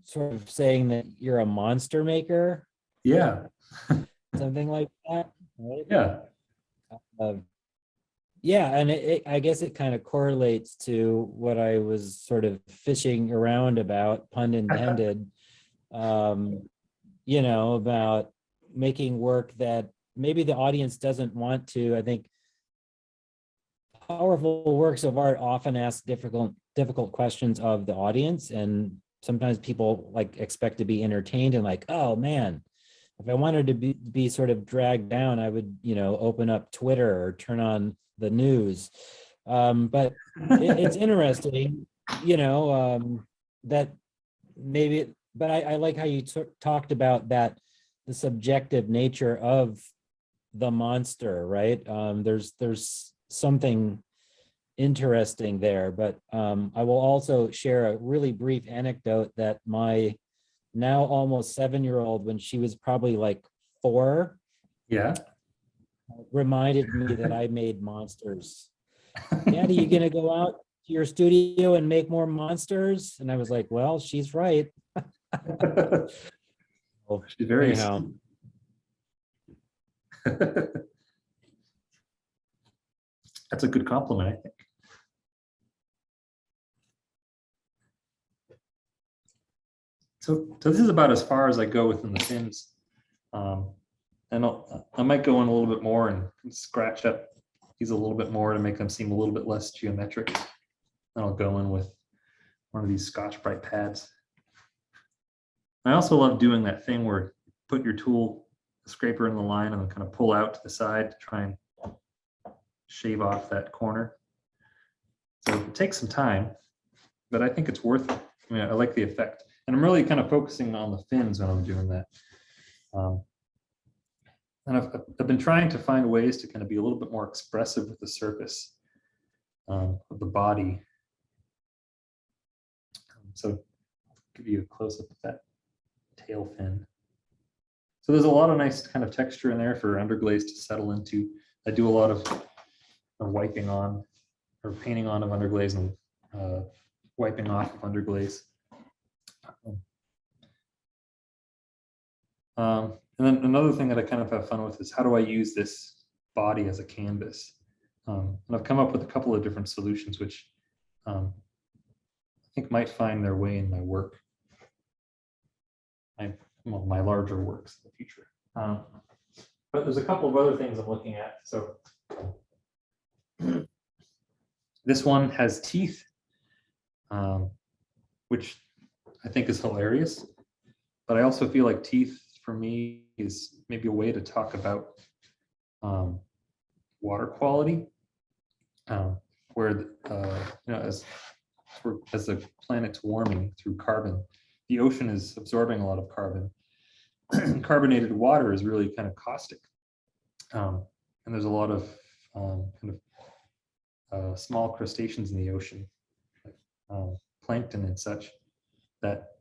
sort of saying that you're a monster maker. Yeah. Something like that. Right? Yeah. Yeah, and I guess it kind of correlates to what I was sort of fishing around about, pun intended. You know, about making work that maybe the audience doesn't want to. I think powerful works of art often ask difficult questions of the audience, and sometimes people like expect to be entertained and like, oh man, if I wanted to be sort of dragged down, I would, you know, open up Twitter or turn on the news. But it's interesting, you know, that maybe. But I like how you talked about that, the subjective nature of the monster, right? There's something interesting there, but I will also share a really brief anecdote that my now almost 7-year-old, when she was probably like 4, Yeah. reminded me that I made monsters. Daddy, you gonna go out to your studio and make more monsters? And I was like, well, she's right. Well, She's very anyhow. That's a good compliment, I think. So this is about as far as I go within the fins. And I might go in a little bit more and scratch up these a little bit more to make them seem a little bit less geometric. Then I'll go in with one of these Scotch-Brite pads. I also love doing that thing where you put your tool, the scraper in the line, and then kind of pull out to the side to try and shave off that corner. So it takes some time, but I think it's worth it. I mean, I like the effect. And I'm really kind of focusing on the fins when I'm doing that. And I've been trying to find ways to kind of be a little bit more expressive with the surface of the body. So I'll give you a close-up of that tail fin. So there's a lot of nice kind of texture in there for underglaze to settle into. I do a lot of wiping on or painting on of underglaze and wiping off of underglaze. And then another thing that I kind of have fun with is how do I use this body as a canvas? And I've come up with a couple of different solutions, which I think might find their way in my work, my larger works in the future. But there's a couple of other things I'm looking at. So this one has teeth, which I think is hilarious. But I also feel like teeth for me is maybe a way to talk about water quality, where you know, as the planet's warming through carbon, the ocean is absorbing a lot of carbon, carbonated water is really kind of caustic. And there's a lot of small crustaceans in the ocean, plankton and such, that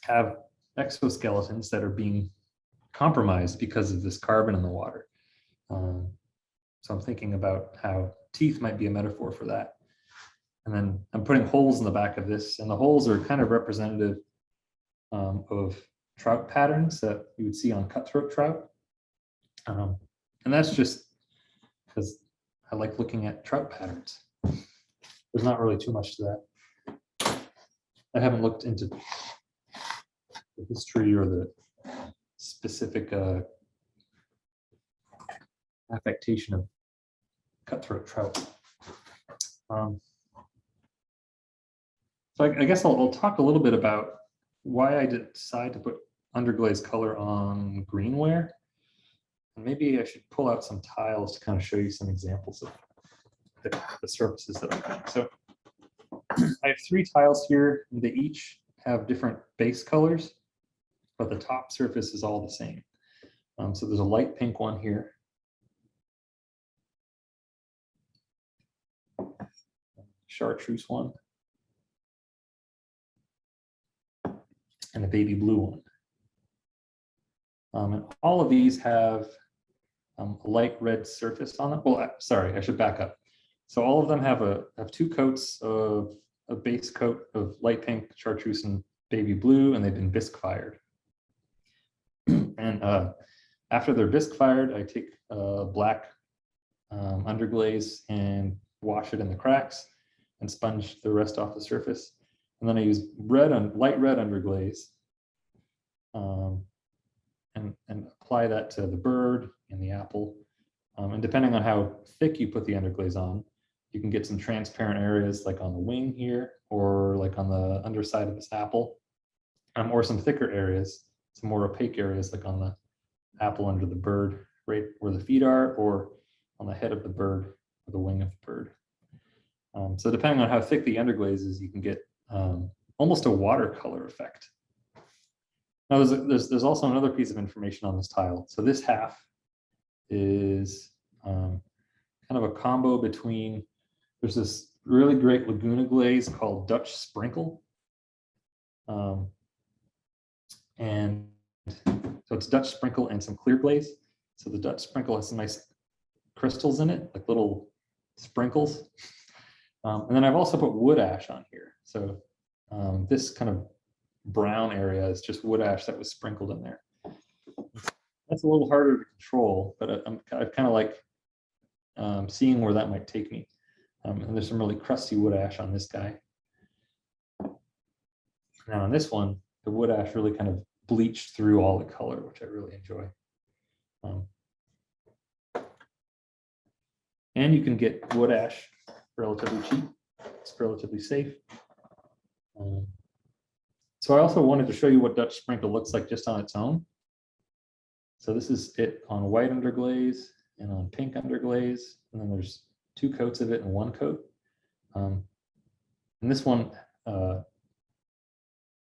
have exoskeletons that are being compromised because of this carbon in the water. So I'm thinking about how teeth might be a metaphor for that. And then I'm putting holes in the back of this, and the holes are kind of representative of trout patterns that you would see on cutthroat trout. And that's just because I like looking at trout patterns. There's not really too much to that. I haven't looked into the history or the specific affectation of cutthroat trout. So I guess I'll talk a little bit about why I decide to put underglaze color on greenware. And maybe I should pull out some tiles to kind of show you some examples of the surfaces that I've done. So I have 3 tiles here. They each have different base colors, but the top surface is all the same. So there's a light pink one here. Chartreuse one. And a baby blue one. And all of these have a light red surface on them. Well, sorry, I should back up. So all of them have 2 coats of a base coat of light pink, chartreuse, and baby blue, and they've been bisque fired. And after they're bisque fired, I take black underglaze and wash it in the cracks and sponge the rest off the surface. And then I use light red underglaze and apply that to the bird and the apple. And depending on how thick you put the underglaze on, you can get some transparent areas like on the wing here, or like on the underside of this apple, or some thicker areas, some more opaque areas like on the apple under the bird, right where the feet are, or on the head of the bird or the wing of the bird. So depending on how thick the underglaze is, you can get almost a watercolor effect. Now there's also another piece of information on this tile. So this half is kind of a combo between, there's this really great Laguna glaze called Dutch Sprinkle. And so it's Dutch Sprinkle and some clear glaze. So the Dutch Sprinkle has some nice crystals in it, like little sprinkles. And then I've also put wood ash on here. So this kind of brown area is just wood ash that was sprinkled in there. That's a little harder to control, but I kind of like seeing where that might take me. And there's some really crusty wood ash on this guy. Now on this one, the wood ash really kind of bleached through all the color, which I really enjoy. And you can get wood ash relatively cheap. It's relatively safe. So I also wanted to show you what Dutch Sprinkle looks like just on its own. So this is it on white underglaze and on pink underglaze, and then there's 2 coats of it in 1 coat. And this one, you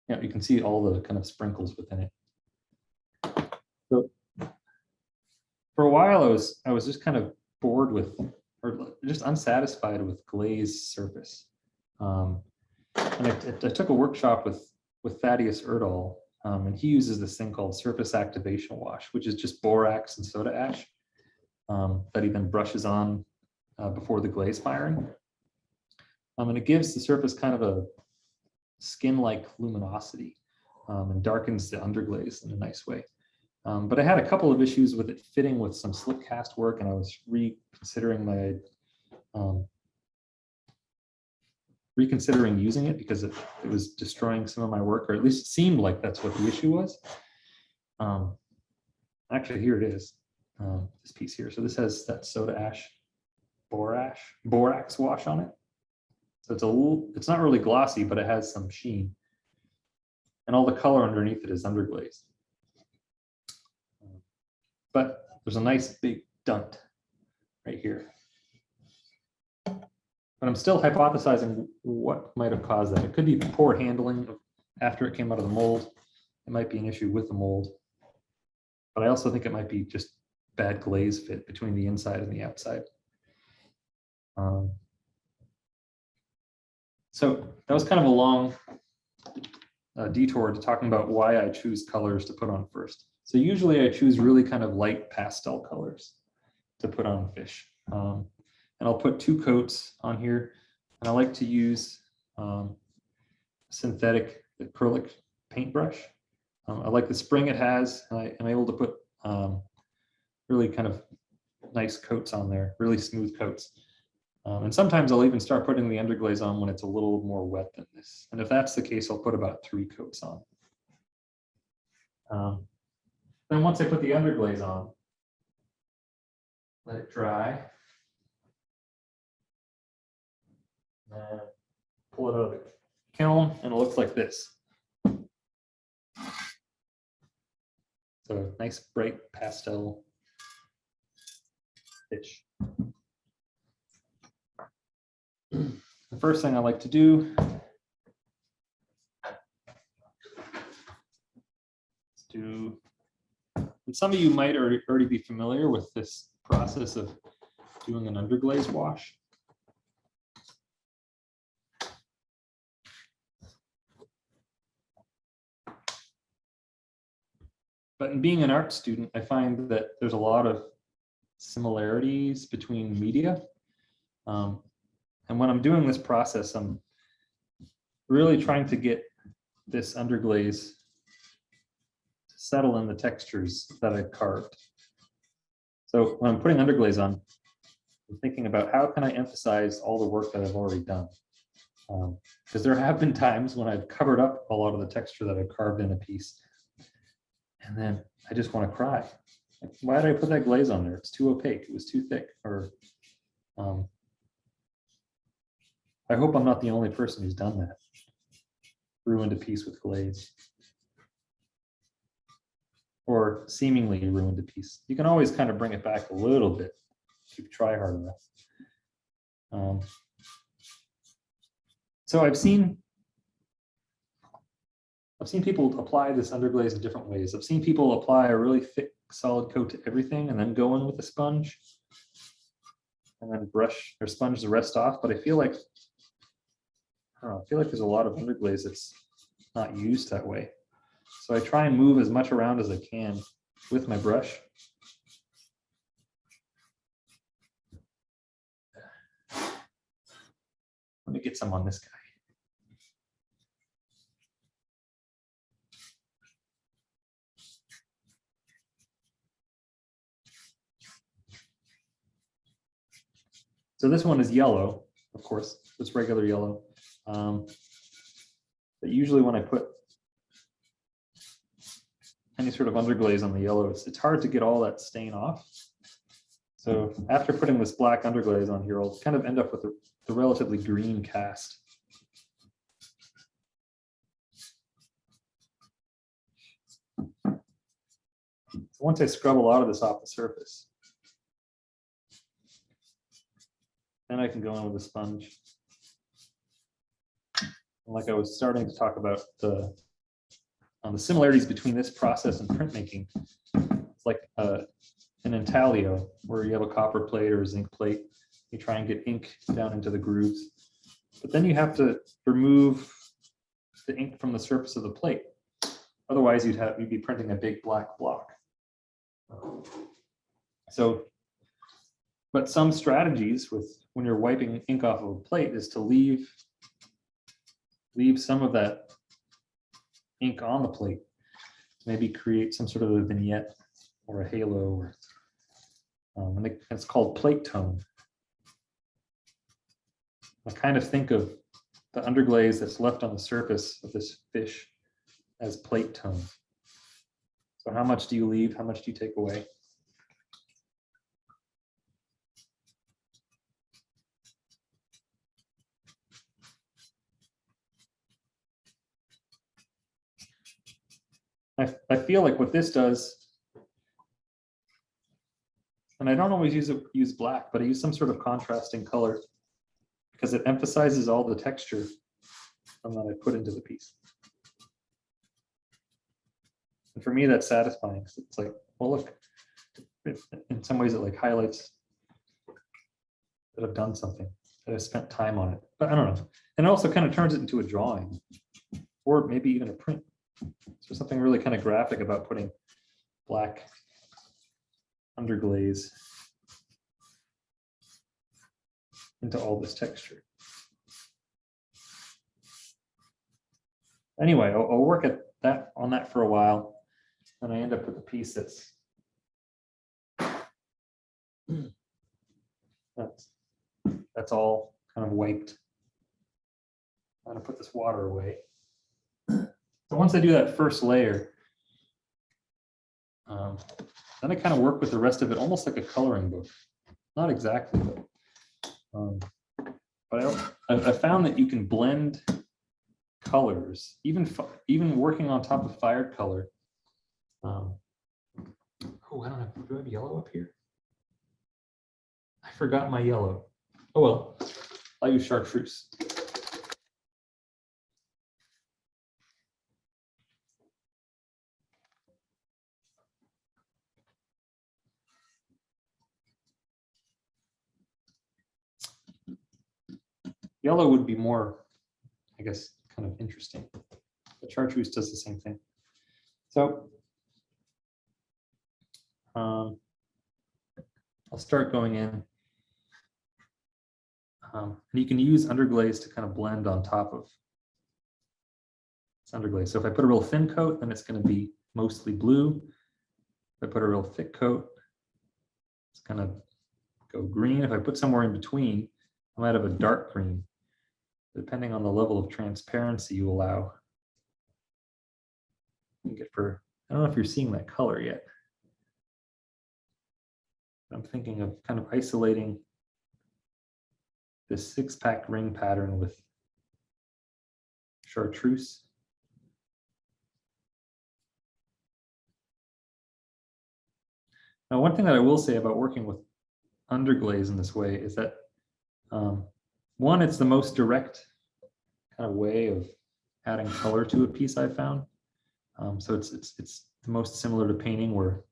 can see all the kind of sprinkles within it. So for a while, I was just kind of bored with, or just unsatisfied with glazed surface. And I took a workshop with Thaddeus Erdahl, and he uses this thing called surface activation wash, which is just borax and soda ash that he then brushes on before the glaze firing. And it gives the surface kind of a skin-like luminosity and darkens the underglaze in a nice way. But I had a couple of issues with it fitting with some slip cast work, and I was reconsidering using it because it was destroying some of my work, or at least it seemed like that's what the issue was. Actually, here it is, this piece here. So this has that soda ash, borax wash on it. So it's not really glossy, but it has some sheen. And all the color underneath it is underglaze. But there's a nice big dunt right here. But I'm still hypothesizing what might have caused that. It could be poor handling after it came out of the mold. It might be an issue with the mold. but I also think it might be just bad glaze fit between the inside and the outside. So that was kind of a long detour to talking about why I choose colors to put on first. So usually I choose really kind of light pastel colors to put on fish. And I'll put 2 coats on here. And I like to use synthetic acrylic paintbrush. I like the spring it has, and I'm able to put really kind of nice coats on there, really smooth coats. And sometimes I'll even start putting the underglaze on when it's a little more wet than this. And if that's the case, I'll put about 3 coats on. Then once I put the underglaze on, let it dry. And pull it out of the kiln, and it looks like this. So nice bright pastel fish. The first thing I like to do is do, and some of you might already be familiar with this process of doing an underglaze wash. But in being an art student, I find that there's a lot of similarities between media. And when I'm doing this process, I'm really trying to get this underglaze to settle in the textures that I've carved. So when I'm putting underglaze on, I'm thinking about how can I emphasize all the work that I've already done. Because there have been times when I've covered up a lot of the texture that I've carved in a piece. And then I just want to cry. Like, why did I put that glaze on there? It's too opaque. It was too thick. Or I hope I'm not the only person who's done that. Ruined a piece with glaze. Or seemingly ruined a piece. You can always kind of bring it back a little bit if you try hard enough. So I've seen people apply this underglaze in different ways. I've seen people apply a really thick, solid coat to everything and then go in with a sponge and then brush or sponge the rest off. But I feel like, I feel like there's a lot of underglaze that's not used that way. So I try and move as much around as I can with my brush. Let me get some on this guy. So this one is yellow, of course, it's regular yellow. But usually when I put any sort of underglaze on the yellow, it's hard to get all that stain off. So after putting this black underglaze on here, I'll kind of end up with the relatively green cast. So once I scrub a lot of this off the surface, then I can go in with a sponge. Like I was starting to talk about the similarities between this process and printmaking. It's like an intaglio, where you have a copper plate or a zinc plate. You try and get ink down into the grooves, but then you have to remove the ink from the surface of the plate. Otherwise, you'd be printing a big black block. So, but some strategies when you're wiping ink off of a plate is to leave some of that ink on the plate. Maybe create some sort of a vignette or a halo, or and it's called plate tone. I kind of think of the underglaze that's left on the surface of this fish as plate tone. So how much do you leave? How much do you take away? I feel like what this does, and I don't always use black, but I use some sort of contrasting color because it emphasizes all the texture that I put into the piece. And for me, that's satisfying. It's like well, look, in some ways it like highlights that I've done something, that I spent time on it, but I don't know. And it also kind of turns it into a drawing or maybe even a print. So something really kind of graphic about putting black underglaze into all this texture. Anyway, I'll work at that on that for a while, and I end up with a piece that's all kind of wiped. I'm gonna put this water away. So once I do that first layer, then I kind of work with the rest of it almost like a coloring book. Not exactly, but I found that you can blend colors, even working on top of fired color. Oh, I don't have, do I have yellow up here? I forgot my yellow. Oh well, I'll use chartreuse. Yellow would be more, I guess, kind of interesting. But chartreuse does the same thing. So I'll start going in. And you can use underglaze to kind of blend on top of this underglaze. So if I put a real thin coat, then it's going to be mostly blue. If I put a real thick coat, it's going to go green. If I put somewhere in between, I might have a dark green, depending on the level of transparency you allow. You get for, I don't know if you're seeing that color yet. I'm thinking of kind of isolating this 6-pack ring pattern with chartreuse. Now, one thing that I will say about working with underglaze in this way is that one, it's the most direct kind of way of adding color to a piece I've found. So it's the most similar to painting, where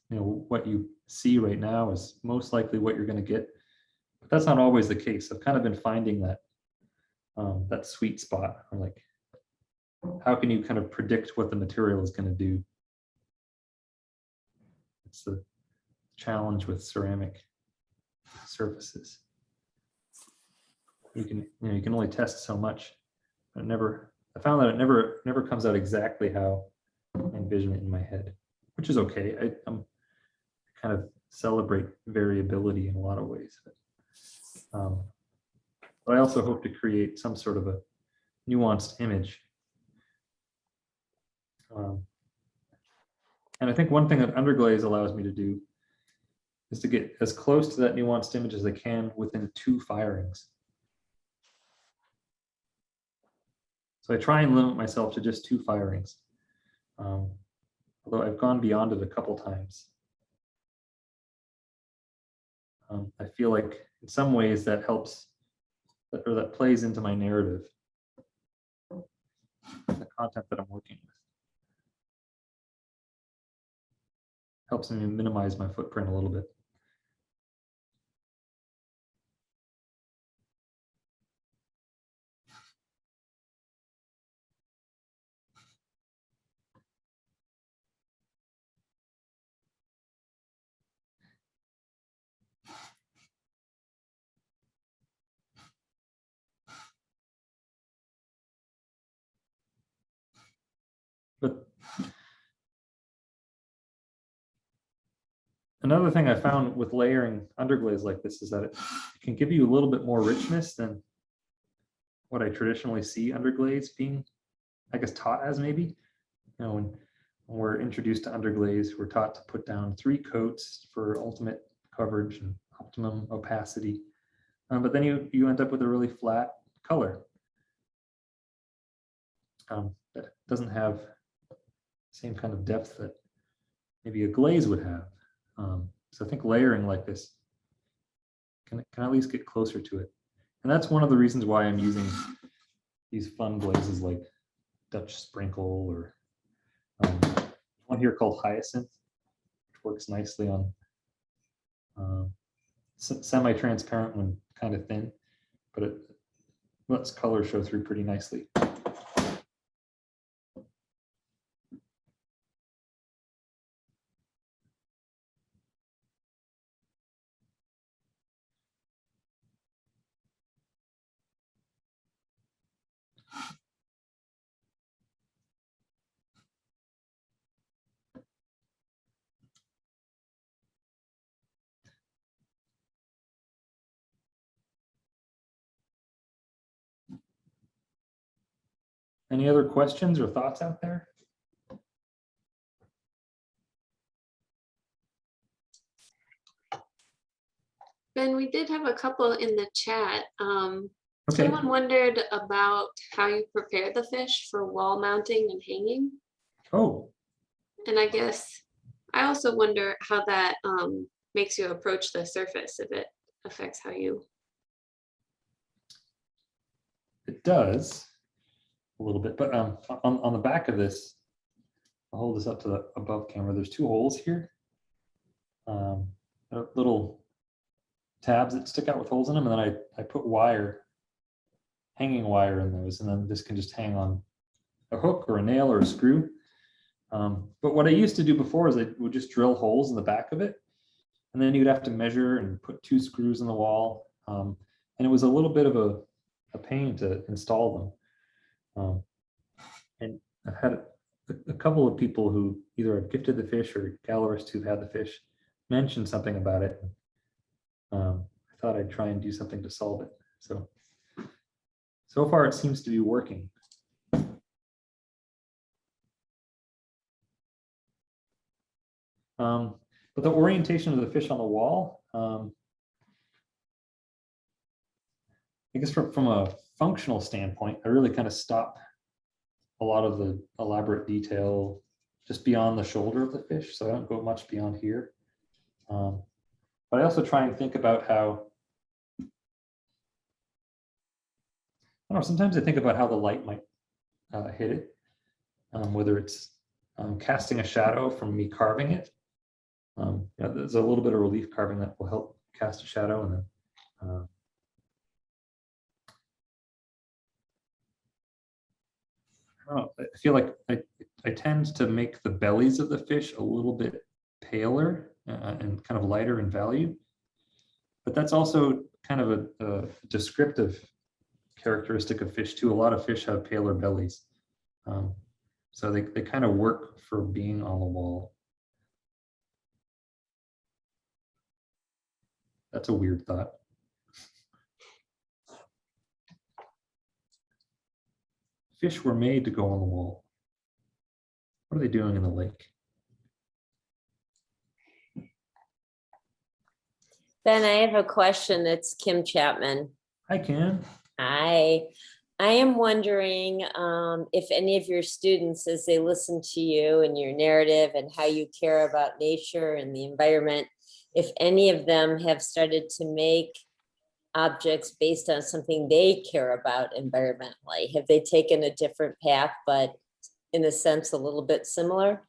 what you see right now is most likely what you're going to get, but that's not always the case. I've kind of been finding that that sweet spot, or like, how can you kind of predict what the material is going to do? It's the challenge with ceramic surfaces. You can only test so much. I found that it never comes out exactly how I envision it in my head, which is okay. I'm kind of celebrate variability in a lot of ways. But I also hope to create some sort of a nuanced image. And I think one thing that underglaze allows me to do is to get as close to that nuanced image as I can within 2 firings. So I try and limit myself to just 2 firings, although I've gone beyond it a couple times. I feel like in some ways that helps, or that plays into my narrative, the content that I'm working with. Helps me minimize my footprint a little bit. But another thing I found with layering underglaze like this is that it can give you a little bit more richness than what I traditionally see underglaze being, I guess, taught as. Maybe, when we're introduced to underglaze, we're taught to put down 3 coats for ultimate coverage and optimum opacity, but then you end up with a really flat color that doesn't have the same kind of depth that maybe a glaze would have. So I think layering like this can at least get closer to it. And that's one of the reasons why I'm using these fun glazes like Dutch Sprinkle, or one here called Hyacinth. works nicely on semi-transparent when kind of thin, but it lets color show through pretty nicely. Any other questions or thoughts out there? Ben, we did have a couple in the chat. Okay. Someone wondered about how you prepare the fish for wall mounting and hanging. Oh, And I guess I also wonder how that makes you approach the surface, if it affects how you. it does a little bit, but on the back of this, I'll hold this up to the above camera. There's two holes here, little tabs that stick out with holes in them, and then I put wire, hanging wire in those, and then this can just hang on a hook or a nail or a screw. But what I used to do before is I would just drill holes in the back of it, and then you'd have to measure and put 2 screws in the wall, and it was a little bit of a pain to install them. And I've had a couple of people who either have gifted the fish or gallerists who've had the fish mention something about it. I thought I'd try and do something to solve it. So far it seems to be working. But the orientation of the fish on the wall, I guess from a functional standpoint, I really kind of stop a lot of the elaborate detail just beyond the shoulder of the fish. So I don't go much beyond here. But I also try and think about how, I don't know, sometimes I think about how the light might hit it, whether it's casting a shadow from me carving it. There's a little bit of relief carving that will help cast a shadow, and then I don't know, I feel like I tend to make the bellies of the fish a little bit paler and kind of lighter in value, but that's also kind of a descriptive characteristic of fish too. A lot of fish have paler bellies, so they kind of work for being on the wall. That's a weird thought. Fish were made to go on the wall. What are they doing in the lake? Ben, I have a question. It's Kim Chapman. Hi, Kim. Hi. I am wondering if any of your students, as they listen to you and your narrative and how you care about nature and the environment, if any of them have started to make objects based on something they care about environmentally. Have they taken a different path, but in a sense, a little bit similar?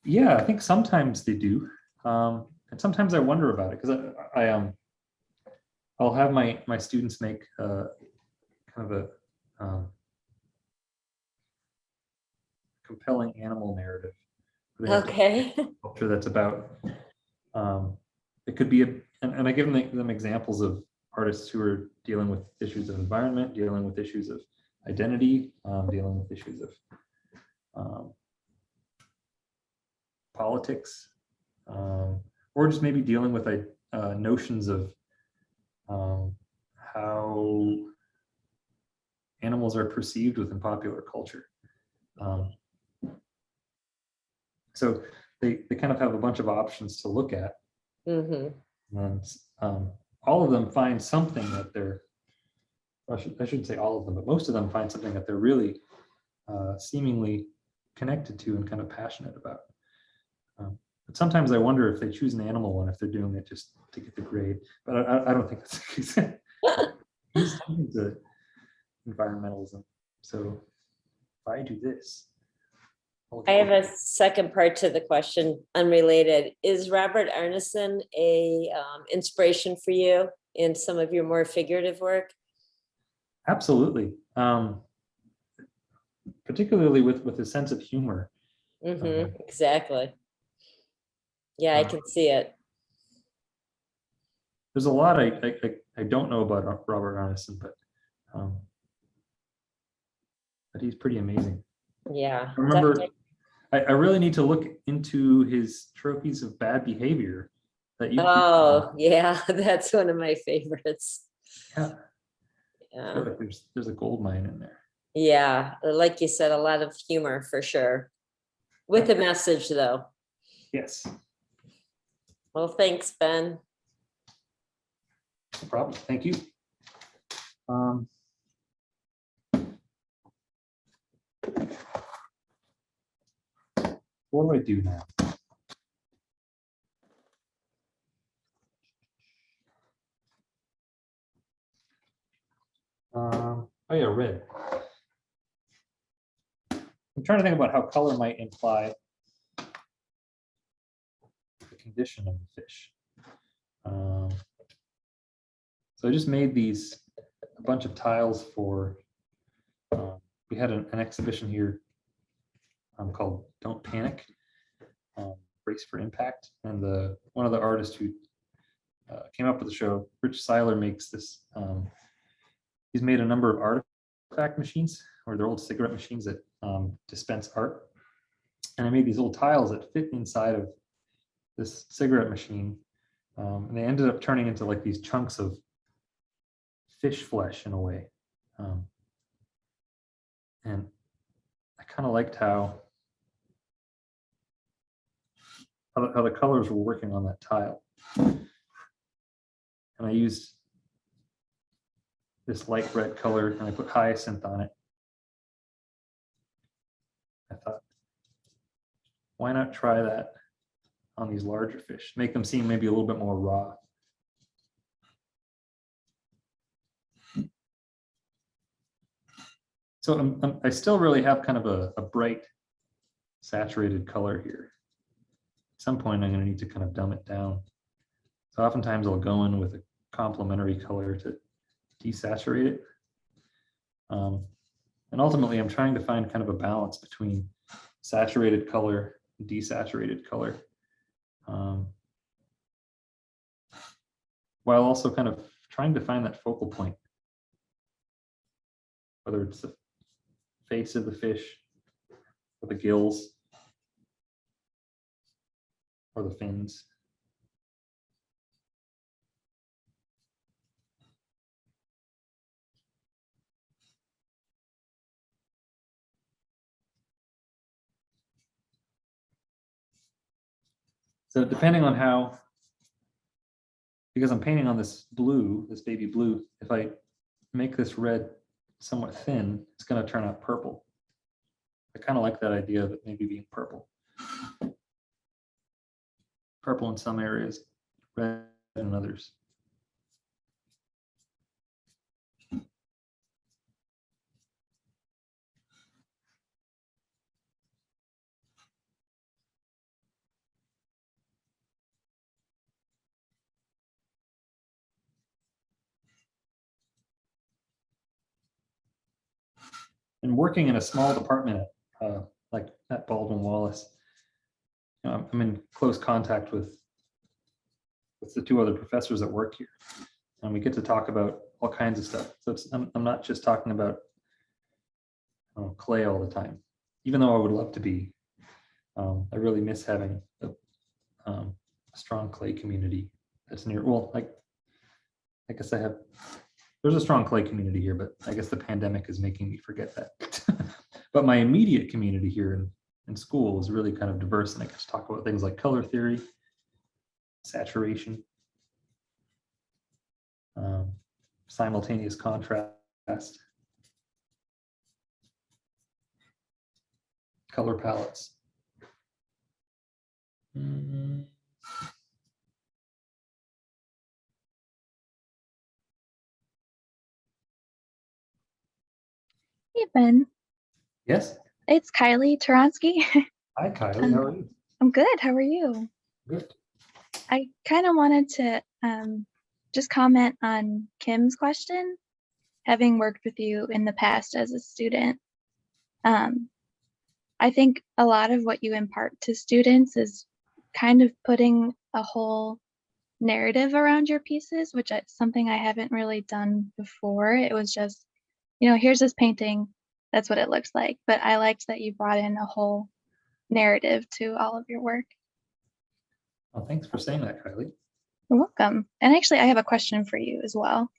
Yeah, I think sometimes they do. And sometimes I wonder about it, because I'll have my students make kind of a compelling animal narrative. Okay. Culture that's about, it could be and I give them examples of artists who are dealing with issues of environment, dealing with issues of identity, dealing with issues of politics, or just maybe dealing with notions of how animals are perceived within popular culture. So they kind of have a bunch of options to look at. Mm-hmm. And all of them find something that they're, I shouldn't say all of them, but most of them find something that they're really seemingly connected to and kind of passionate about. But sometimes I wonder if they choose an animal one, if they're doing it just to get the grade. But I don't think that's the case. He's into environmentalism. So if I do this, I have a second part to the question, unrelated. Is Robert Arneson a inspiration for you in some of your more figurative work? Absolutely. Particularly with his sense of humor. Exactly. Yeah, I can see it. There's a lot I don't know about Robert Arneson, but he's pretty amazing. Yeah. I remember, I really need to look into his trophies of bad behavior that you. Oh, yeah, that's one of my favorites. Yeah. I Yeah. feel like there's a gold mine in there. Yeah, like you said, a lot of humor for sure. With a message, though. Yes. Well, thanks, Ben. No problem. Thank you. What do I do now? Oh yeah, red. I'm trying to think about how color might imply the condition of the fish. So I just made a bunch of tiles for, we had an exhibition here called Don't Panic, Brace for Impact. And one of the artists who came up with the show, Rich Seiler, makes this, he's made a number of artifact machines, or they're old cigarette machines that dispense art. And I made these little tiles that fit inside of this cigarette machine. And they ended up turning into like these chunks of fish flesh in a way. And I kind of liked how the colors were working on that tile. And I used this light red color and I put hyacinth on it. I thought, why not try that on these larger fish? Make them seem maybe a little bit more raw. So I still really have kind of a bright saturated color here. At some point, I'm going to need to kind of dumb it down. So oftentimes I'll go in with a complementary color to desaturate it. And ultimately, I'm trying to find kind of a balance between saturated color and desaturated color, while also kind of trying to find that focal point, whether it's the face of the fish, or the gills, or the fins. So depending on how, because I'm painting on this blue, this baby blue, if I make this red somewhat thin, it's going to turn out purple. I kind of like that idea of it maybe being purple. Purple in some areas, red in others. And working in a small department like at Baldwin Wallace, I'm in close contact with the two other professors that work here, and we get to talk about all kinds of stuff. So I'm not just talking about clay all the time, even though I would love to be. I really miss having a strong clay community that's near. Well, I guess there's a strong clay community here, but I guess the pandemic is making me forget that. But my immediate community here in school is really kind of diverse, and I get to talk about things like color theory, saturation, simultaneous contrast, color palettes. Hey, Ben. Yes. It's Kylie Taronsky. Hi, Kylie. How are you? I'm good. How are you? Good. I kind of wanted to just comment on Kim's question, having worked with you in the past as a student. I think a lot of what you impart to students is kind of putting a whole narrative around your pieces, which is something I haven't really done before. It was just, here's this painting, that's what it looks like. But I liked that you brought in a whole narrative to all of your work. Well, thanks for saying that, Kylie. You're welcome. And actually, I have a question for you as well.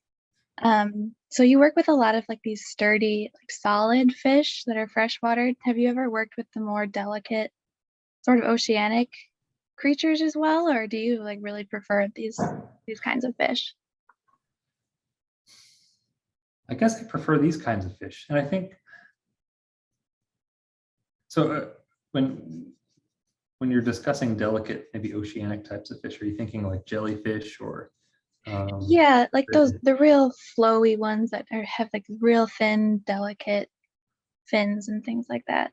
So you work with a lot of like these sturdy, like solid fish that are freshwater. Have you ever worked with the more delicate sort of oceanic creatures as well, or do you like really prefer these kinds of fish? I guess I prefer these kinds of fish, and I think so. When you're discussing delicate, maybe oceanic types of fish, are you thinking like jellyfish or? Yeah, like the real flowy ones that have like real thin, delicate fins and things like that.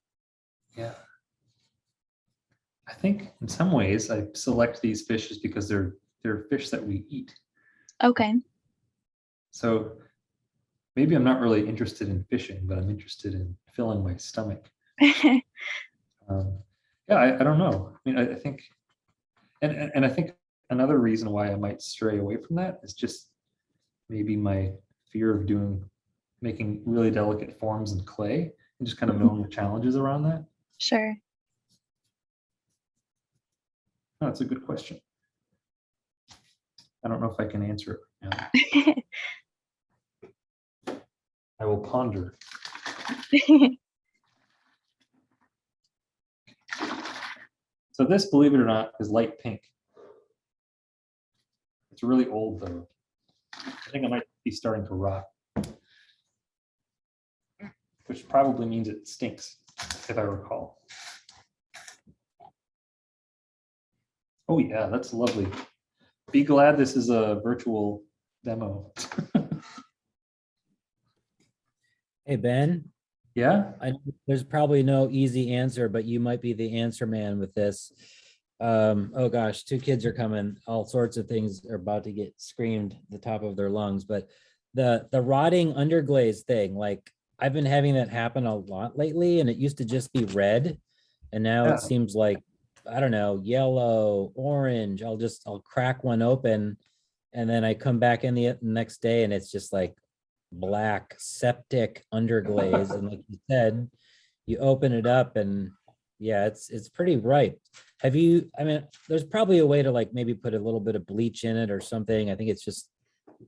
Yeah. I think in some ways I select these fishes because they're fish that we eat. Okay. So maybe I'm not really interested in fishing, but I'm interested in filling my stomach. Yeah, I don't know. I mean, I think, and I think another reason why I might stray away from that is just maybe my fear of making really delicate forms in clay and just kind of knowing the challenges around that. Sure. Oh, that's a good question. I don't know if I can answer it right now. I will ponder. So this, believe it or not, is light pink. It's really old though. I think it might be starting to rot, which probably means it stinks, if I recall. Oh yeah, that's lovely. Be glad this is a virtual demo. Hey, Ben, Yeah? there's probably no easy answer, but you might be the answer man with this. Oh gosh, two kids are coming. All sorts of things are about to get screamed at the top of their lungs. But the rotting underglaze thing, like I've been having that happen a lot lately, and it used to just be red, and now Yeah. it seems like, I don't know, yellow, orange. I'll crack one open, and then I come back in the next day, and it's just like black septic underglaze. And like you said, you open it up, and yeah, it's pretty ripe. I mean, there's probably a way to like maybe put a little bit of bleach in it or something. I think it's just,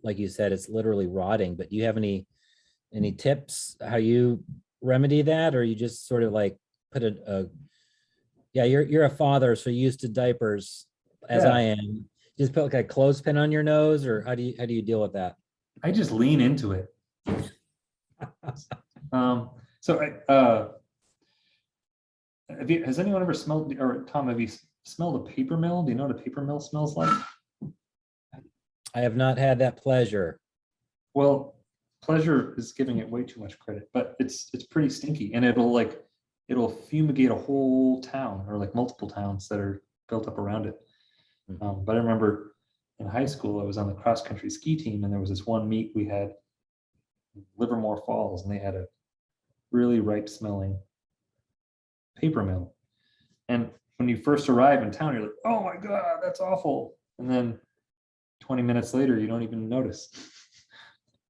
like you said, it's literally rotting. But do you have any tips how you remedy that, or you just sort of like put yeah, you're a father, so you're used to diapers as Yeah. I am. Just put like a clothespin on your nose, or how do you deal with that? I just lean into it. Has anyone ever smelled, or Tom, have you smelled a paper mill? Do you know what a paper mill smells like? I have not had that pleasure. Well, pleasure is giving it way too much credit, but it's pretty stinky, and it'll fumigate a whole town or like multiple towns that are built up around it. But I remember in high school, I was on the cross country ski team, and there was this one meet we had in Livermore Falls, and they had a really ripe smelling paper mill. And when you first arrive in town, you're like, oh my God, that's awful. And then 20 minutes later, you don't even notice.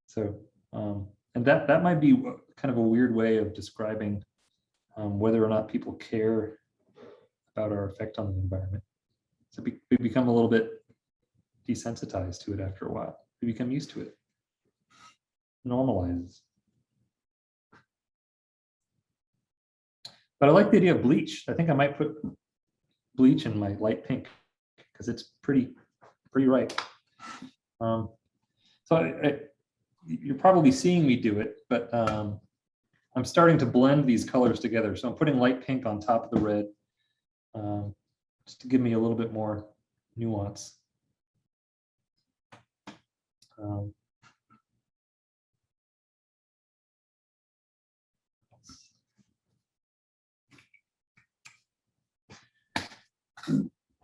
So, and that might be kind of a weird way of describing whether or not people care about our effect on the environment. So we become a little bit desensitized to it after a while. We become used to it. Normalizes. But I like the idea of bleach. I think I might put bleach in my light pink because it's pretty ripe. So you're probably seeing me do it, but I'm starting to blend these colors together. So I'm putting light pink on top of the red, just to give me a little bit more nuance.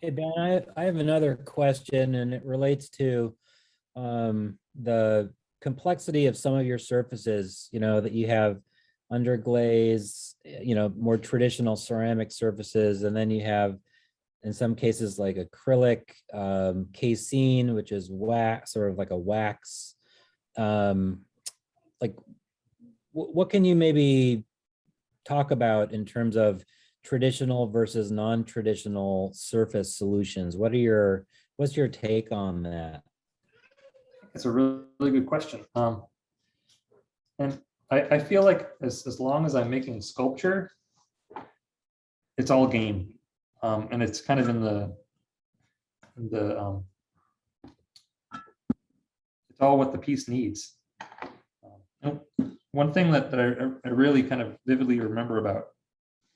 Hey, Ben, I have another question, and it relates to the complexity of some of your surfaces, that you have underglaze, more traditional ceramic surfaces, and then you have, in some cases, like acrylic, casein, which is wax, sort of like a wax. Like, what can you maybe talk about in terms of traditional versus non-traditional surface solutions? What's your take on that? It's a really, really good question. And I feel like as long as I'm making sculpture, it's all game. And it's kind of in the it's all what the piece needs. One thing that I really kind of vividly remember about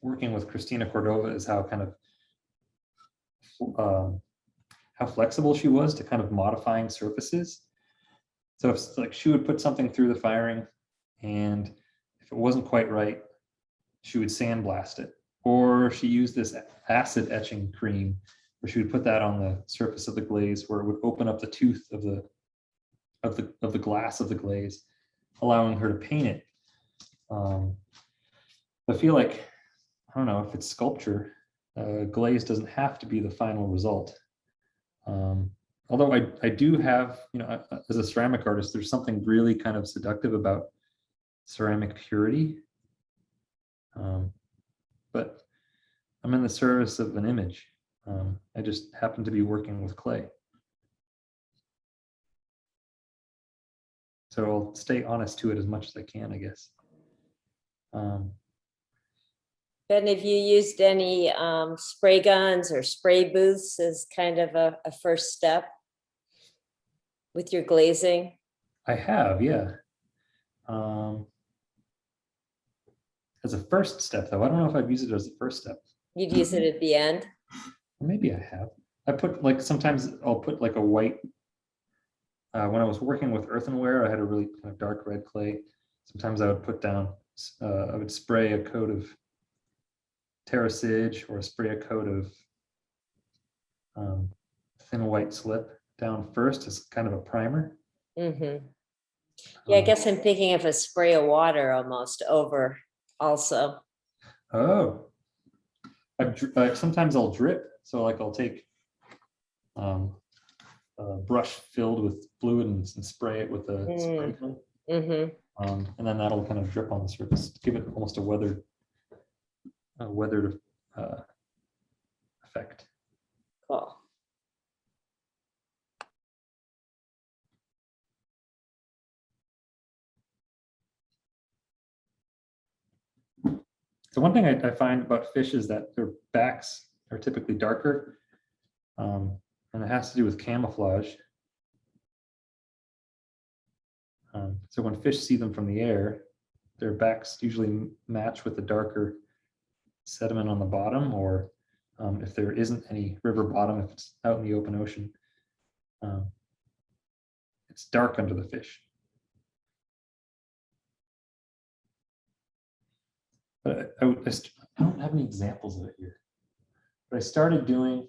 working with Christina Cordova is how kind of how flexible she was to kind of modifying surfaces. So if like she would put something through the firing, and if it wasn't quite right, she would sandblast it. Or she used this acid etching cream where she would put that on the surface of the glaze where it would open up the tooth of the glass of the glaze, allowing her to paint it. I feel like, I don't know, if it's sculpture, glaze doesn't have to be the final result. Although I do have, as a ceramic artist, there's something really kind of seductive about ceramic purity. But I'm in the service of an image. I just happen to be working with clay. So I'll stay honest to it as much as I can, I guess. Ben, have you used any spray guns or spray booths as kind of a first step with your glazing? I have, yeah. As a first step, though, I don't know if I've used it as a first step. You'd use it at the end? Maybe I have. I put like, sometimes I'll put like a white, when I was working with earthenware, I had a really kind of dark red clay. Sometimes I would put down, I would spray a coat of terracige or spray a coat of thin white slip down first as kind of a primer. Mm-hmm. Yeah, I guess I'm thinking of a spray of water almost over also. Oh, sometimes I'll drip. So like I'll take a brush filled with fluid and spray it with a sprinkler. Mm-hmm. And then that'll kind of drip on the surface, give it almost a weathered effect. Cool. So one thing I find about fish is that their backs are typically darker, and it has to do with camouflage. So when fish see them from the air, their backs usually match with the darker sediment on the bottom, or if there isn't any river bottom, if it's out in the open ocean, it's dark under the fish. But I don't have any examples of it here. But I started doing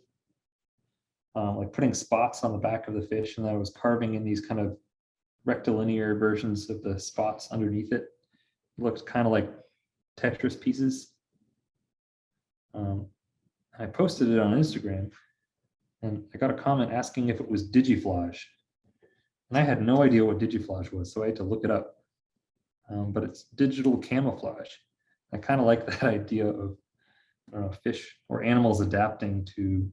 like putting spots on the back of the fish, and then I was carving in these kind of rectilinear versions of the spots underneath it. It looked kind of like Tetris pieces. I posted it on Instagram, and I got a comment asking if it was digiflage. And I had no idea what digiflage was, so I had to look it up. But it's digital camouflage. I kind of like that idea of, I don't know, fish or animals adapting to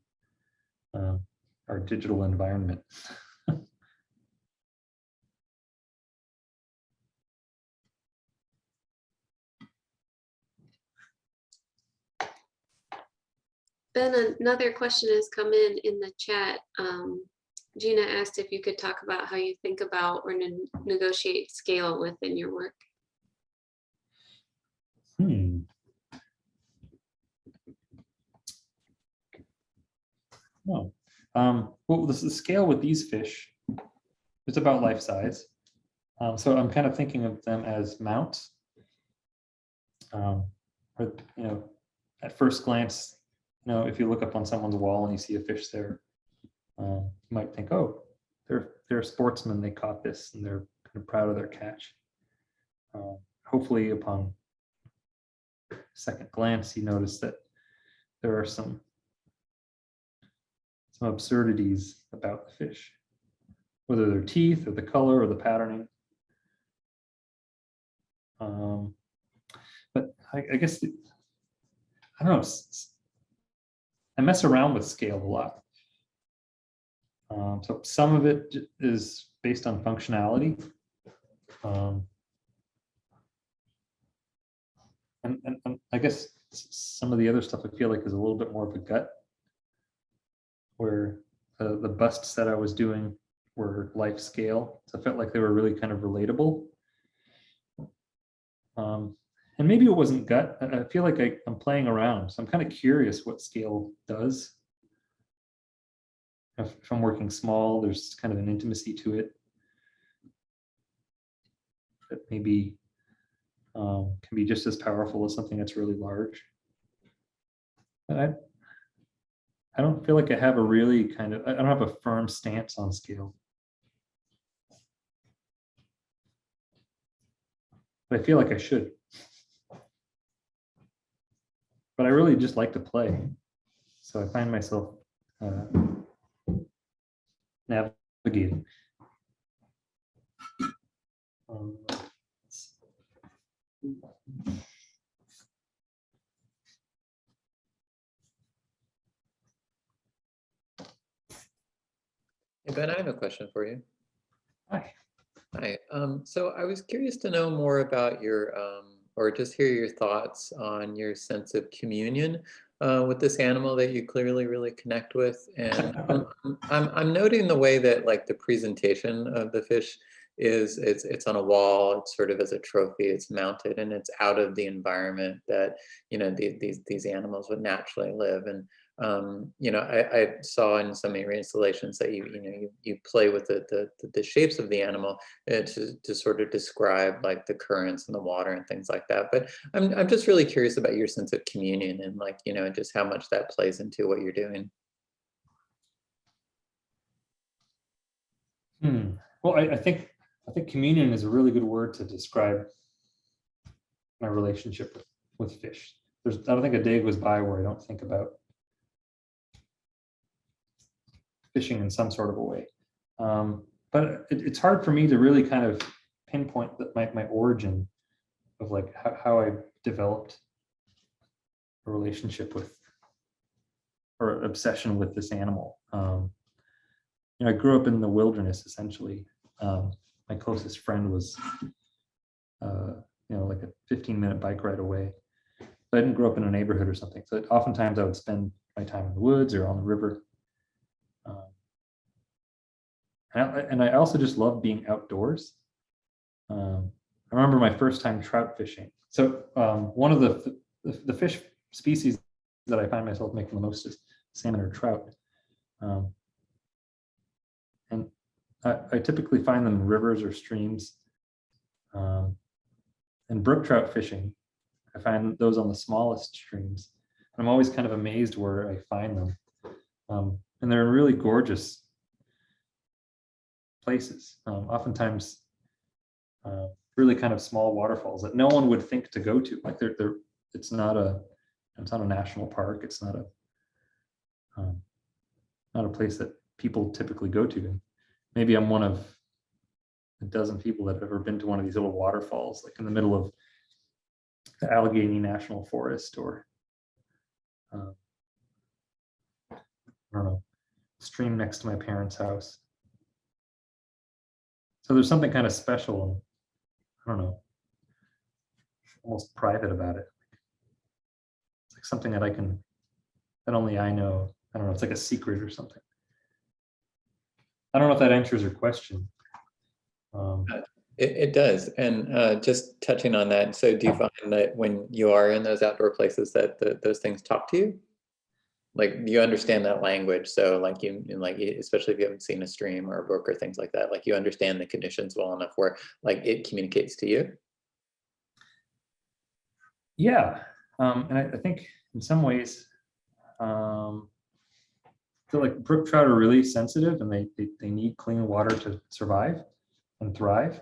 our digital environment. Ben, another question has come in the chat. Gina asked if you could talk about how you think about or negotiate scale within your work. Oh, well, the scale with these fish, it's about life size. So I'm kind of thinking of them as mounts. Or, at first glance, You know, if you look up on someone's wall and you see a fish there, you might think, oh, they're sportsmen, they caught this and they're kind of proud of their catch. Hopefully upon second glance, you notice that there are some absurdities about the fish, whether their teeth or the color or the patterning. But I guess, I don't know, I mess around with scale a lot. So some of it is based on functionality. And I guess some of the other stuff I feel like is a little bit more of a gut, where the busts that I was doing were life scale. So I felt like they were really kind of relatable. And maybe it wasn't gut. I feel like I'm playing around. So I'm kind of curious what scale does. If I'm working small, there's kind of an intimacy to it that maybe can be just as powerful as something that's really large. But I don't feel like I have a really kind of, I don't have a firm stance on scale. But I feel like I should. But I really just like to play. So I find myself navigating. Hey Ben, I have a question for you. Hi. Hi. So I was curious to know more about your, or just hear your thoughts on your sense of communion with this animal that you clearly really connect with. And I'm noting the way that like the presentation of the fish is, it's on a wall, it's sort of as a trophy, it's mounted, and it's out of the environment that, you know, these animals would naturally live. And you know, I saw in some of your installations that you play with the shapes of the animal to sort of describe like the currents in the water and things like that. But I'm just really curious about your sense of communion and like, you know, just how much that plays into what you're doing. Well, I think communion is a really good word to describe my relationship with fish. I don't think a day goes by where I don't think about fishing in some sort of a way. But it's hard for me to really kind of pinpoint that my origin of like how I developed a relationship with or obsession with this animal. You know, I grew up in the wilderness essentially. My closest friend was, you know, like a 15-minute bike ride away. But I didn't grow up in a neighborhood or something. So oftentimes I would spend my time in the woods or on the river. And I also just love being outdoors. I remember my first time trout fishing. So one of the fish species that I find myself making the most is salmon or trout. And I typically find them in rivers or streams. And brook trout fishing, I find those on the smallest streams. I'm always kind of amazed where I find them. And they're really gorgeous places, oftentimes really kind of small waterfalls that no one would think to go to. Like it's not a national park. It's not a place that people typically go to. And maybe I'm one of a dozen people that have ever been to one of these little waterfalls, like in the middle of the Algae National Forest, or I don't know, stream next to my parents' house. So there's something kind of special and, I don't know, almost private about it. It's like something that only I know. I don't know, it's like a secret or something. I don't know if that answers your question. It does. And just touching on that, so do you find that when you are in those outdoor places that those things talk to you? Like you understand that language, so like especially if you haven't seen a stream or a brook or things like that, like you understand the conditions well enough where like it communicates to you. Yeah, and I think in some ways feel like brook trout are really sensitive and they need clean water to survive and thrive.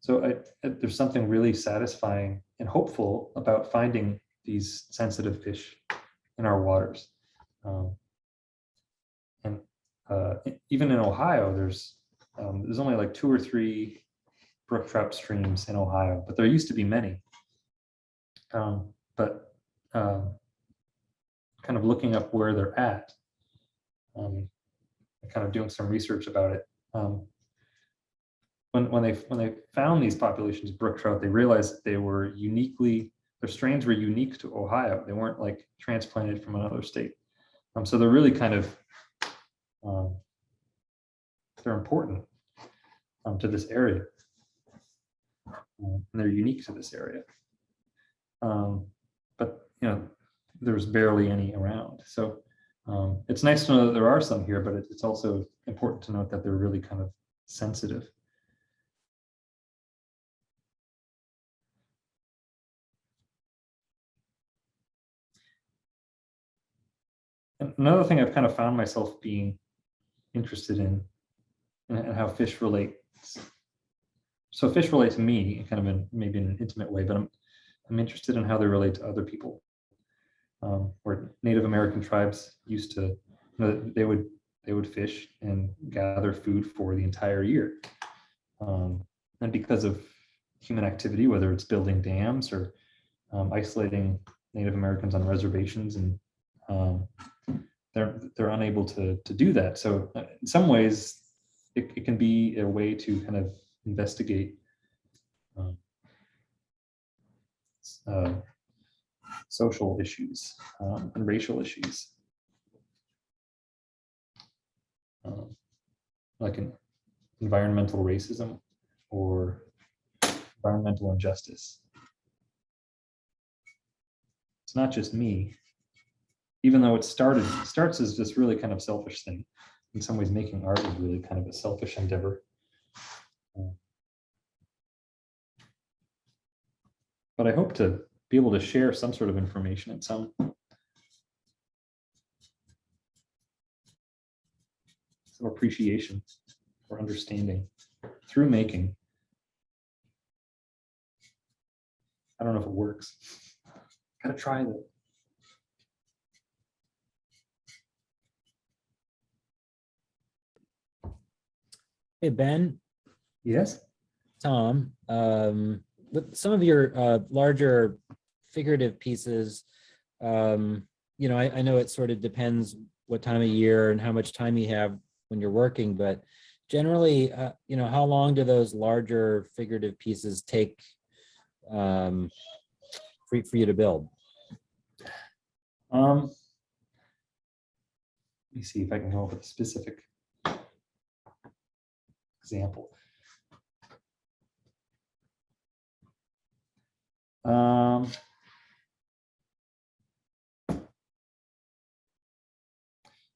So there's something really satisfying and hopeful about finding these sensitive fish in our waters. And even in Ohio, there's only like 2 or 3 brook trout streams in Ohio, but there used to be many. But kind of looking up where they're at, kind of doing some research about it. When they found these populations of brook trout, they realized that their strains were unique to Ohio. They weren't like transplanted from another state. So they're really kind of they're important to this area, and they're unique to this area. But there's barely any around. So it's nice to know that there are some here, but it's also important to note that they're really kind of sensitive. And another thing I've kind of found myself being interested in and how fish relate. So fish relate to me kind of maybe in an intimate way, but I'm interested in how they relate to other people. Where Native American tribes used to, they would fish and gather food for the entire year. And because of human activity, whether it's building dams or isolating Native Americans on reservations, and they're unable to do that. So in some ways, it can be a way to kind of investigate social issues and racial issues, like environmental racism or environmental injustice. It's not just me, even though it starts as this really kind of selfish thing. In some ways, making art is really kind of a selfish endeavor. But I hope to be able to share some sort of information and some appreciation or understanding through making. I don't know if it works. Gotta try that. Hey, Ben. Yes. Tom, with some of your larger figurative pieces, I know it sort of depends what time of year and how much time you have when you're working, but generally, how long do those larger figurative pieces take for you to build? Let me see if I can come up with a specific example.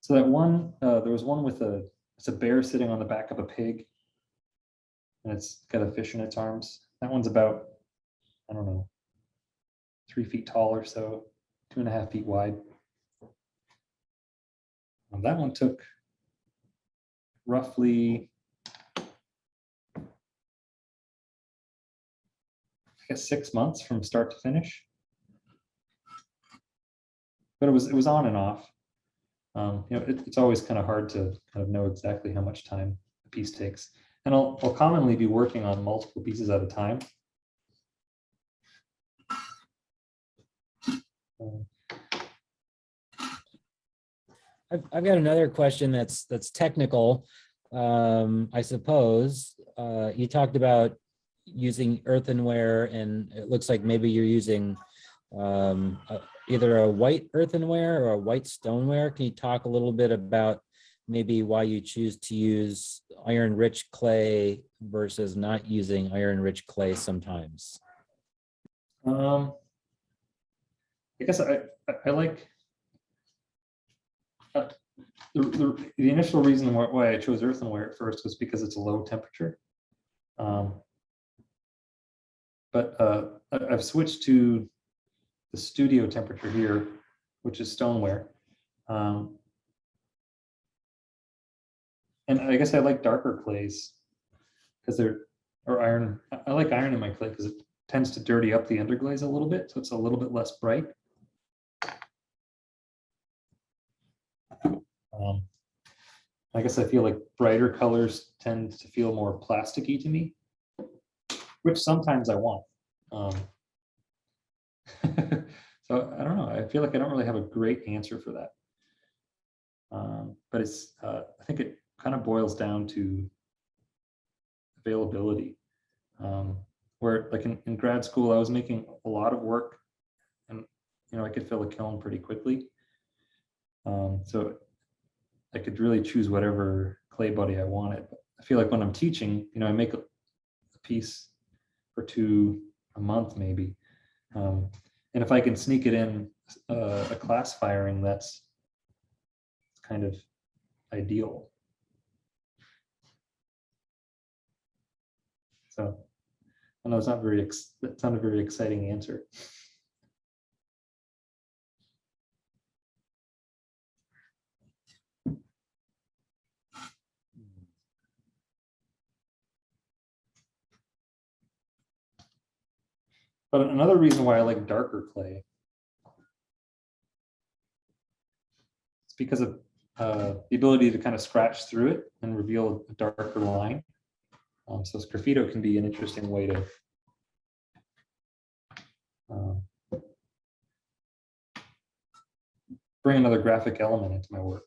So that one, there was one with it's a bear sitting on the back of a pig, and it's got a fish in its arms. That one's about, I don't know, 3 feet tall or so, 2.5 feet wide. That one took roughly, I guess, 6 months from start to finish. But it was on and off. It's always kind of hard to kind of know exactly how much time a piece takes. And I'll commonly be working on multiple pieces at a time. I've got another question that's technical, I suppose. You talked about using earthenware, and it looks like maybe you're using either a white earthenware or a white stoneware. Can you talk a little bit about maybe why you choose to use iron-rich clay versus not using iron-rich clay sometimes? I guess I like the initial reason why I chose earthenware at first was because it's a low temperature. But I've switched to the studio temperature here, which is stoneware. And I guess I like darker clays because or iron. I like iron in my clay because it tends to dirty up the underglaze a little bit, so it's a little bit less bright. I guess I feel like brighter colors tend to feel more plasticky to me, which sometimes I want. So I don't know. I feel like I don't really have a great answer for that. But it's I think it kind of boils down to availability. Where like in grad school, I was making a lot of work, and I could fill a kiln pretty quickly. So I could really choose whatever clay body I wanted. But I feel like when I'm teaching, I make a piece or two a month maybe. And if I can sneak it in a class firing, that's kind of ideal. So I know it's not that's not a very exciting answer. But another reason why I like darker clay is because of the ability to kind of scratch through it and reveal a darker line. So sgraffito can be an interesting way to bring another graphic element into my work.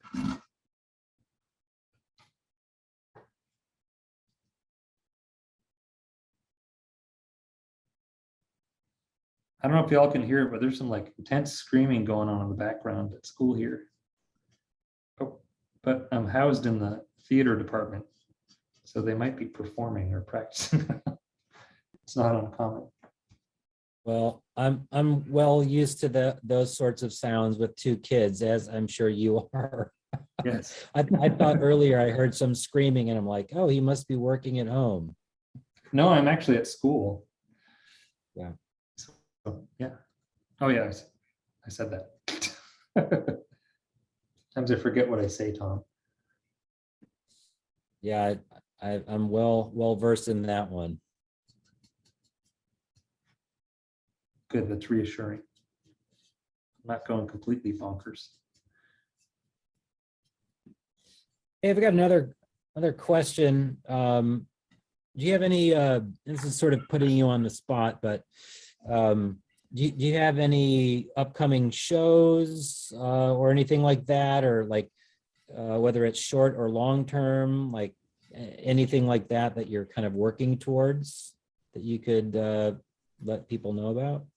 I don't know if y'all can hear it, but there's some like intense screaming going on in the background at school here. Oh, but I'm housed in the theater department, so they might be performing or practicing. It's not uncommon. Well, I'm well used to those sorts of sounds with two kids, as I'm sure you are. Yes. I thought earlier I heard some screaming, and I'm like, oh, he must be working at home. No, I'm actually at school. Yeah. So, yeah. Oh yeah, I said that. Sometimes I forget what I say, Tom. Yeah, I'm well versed in that one. Good, that's reassuring. I'm not going completely bonkers. Hey, I've got another question. Do you have any? This is sort of putting you on the spot, but do you have any upcoming shows or anything like that, or like whether it's short or long term, like anything like that you're kind of working towards that you could let people know about?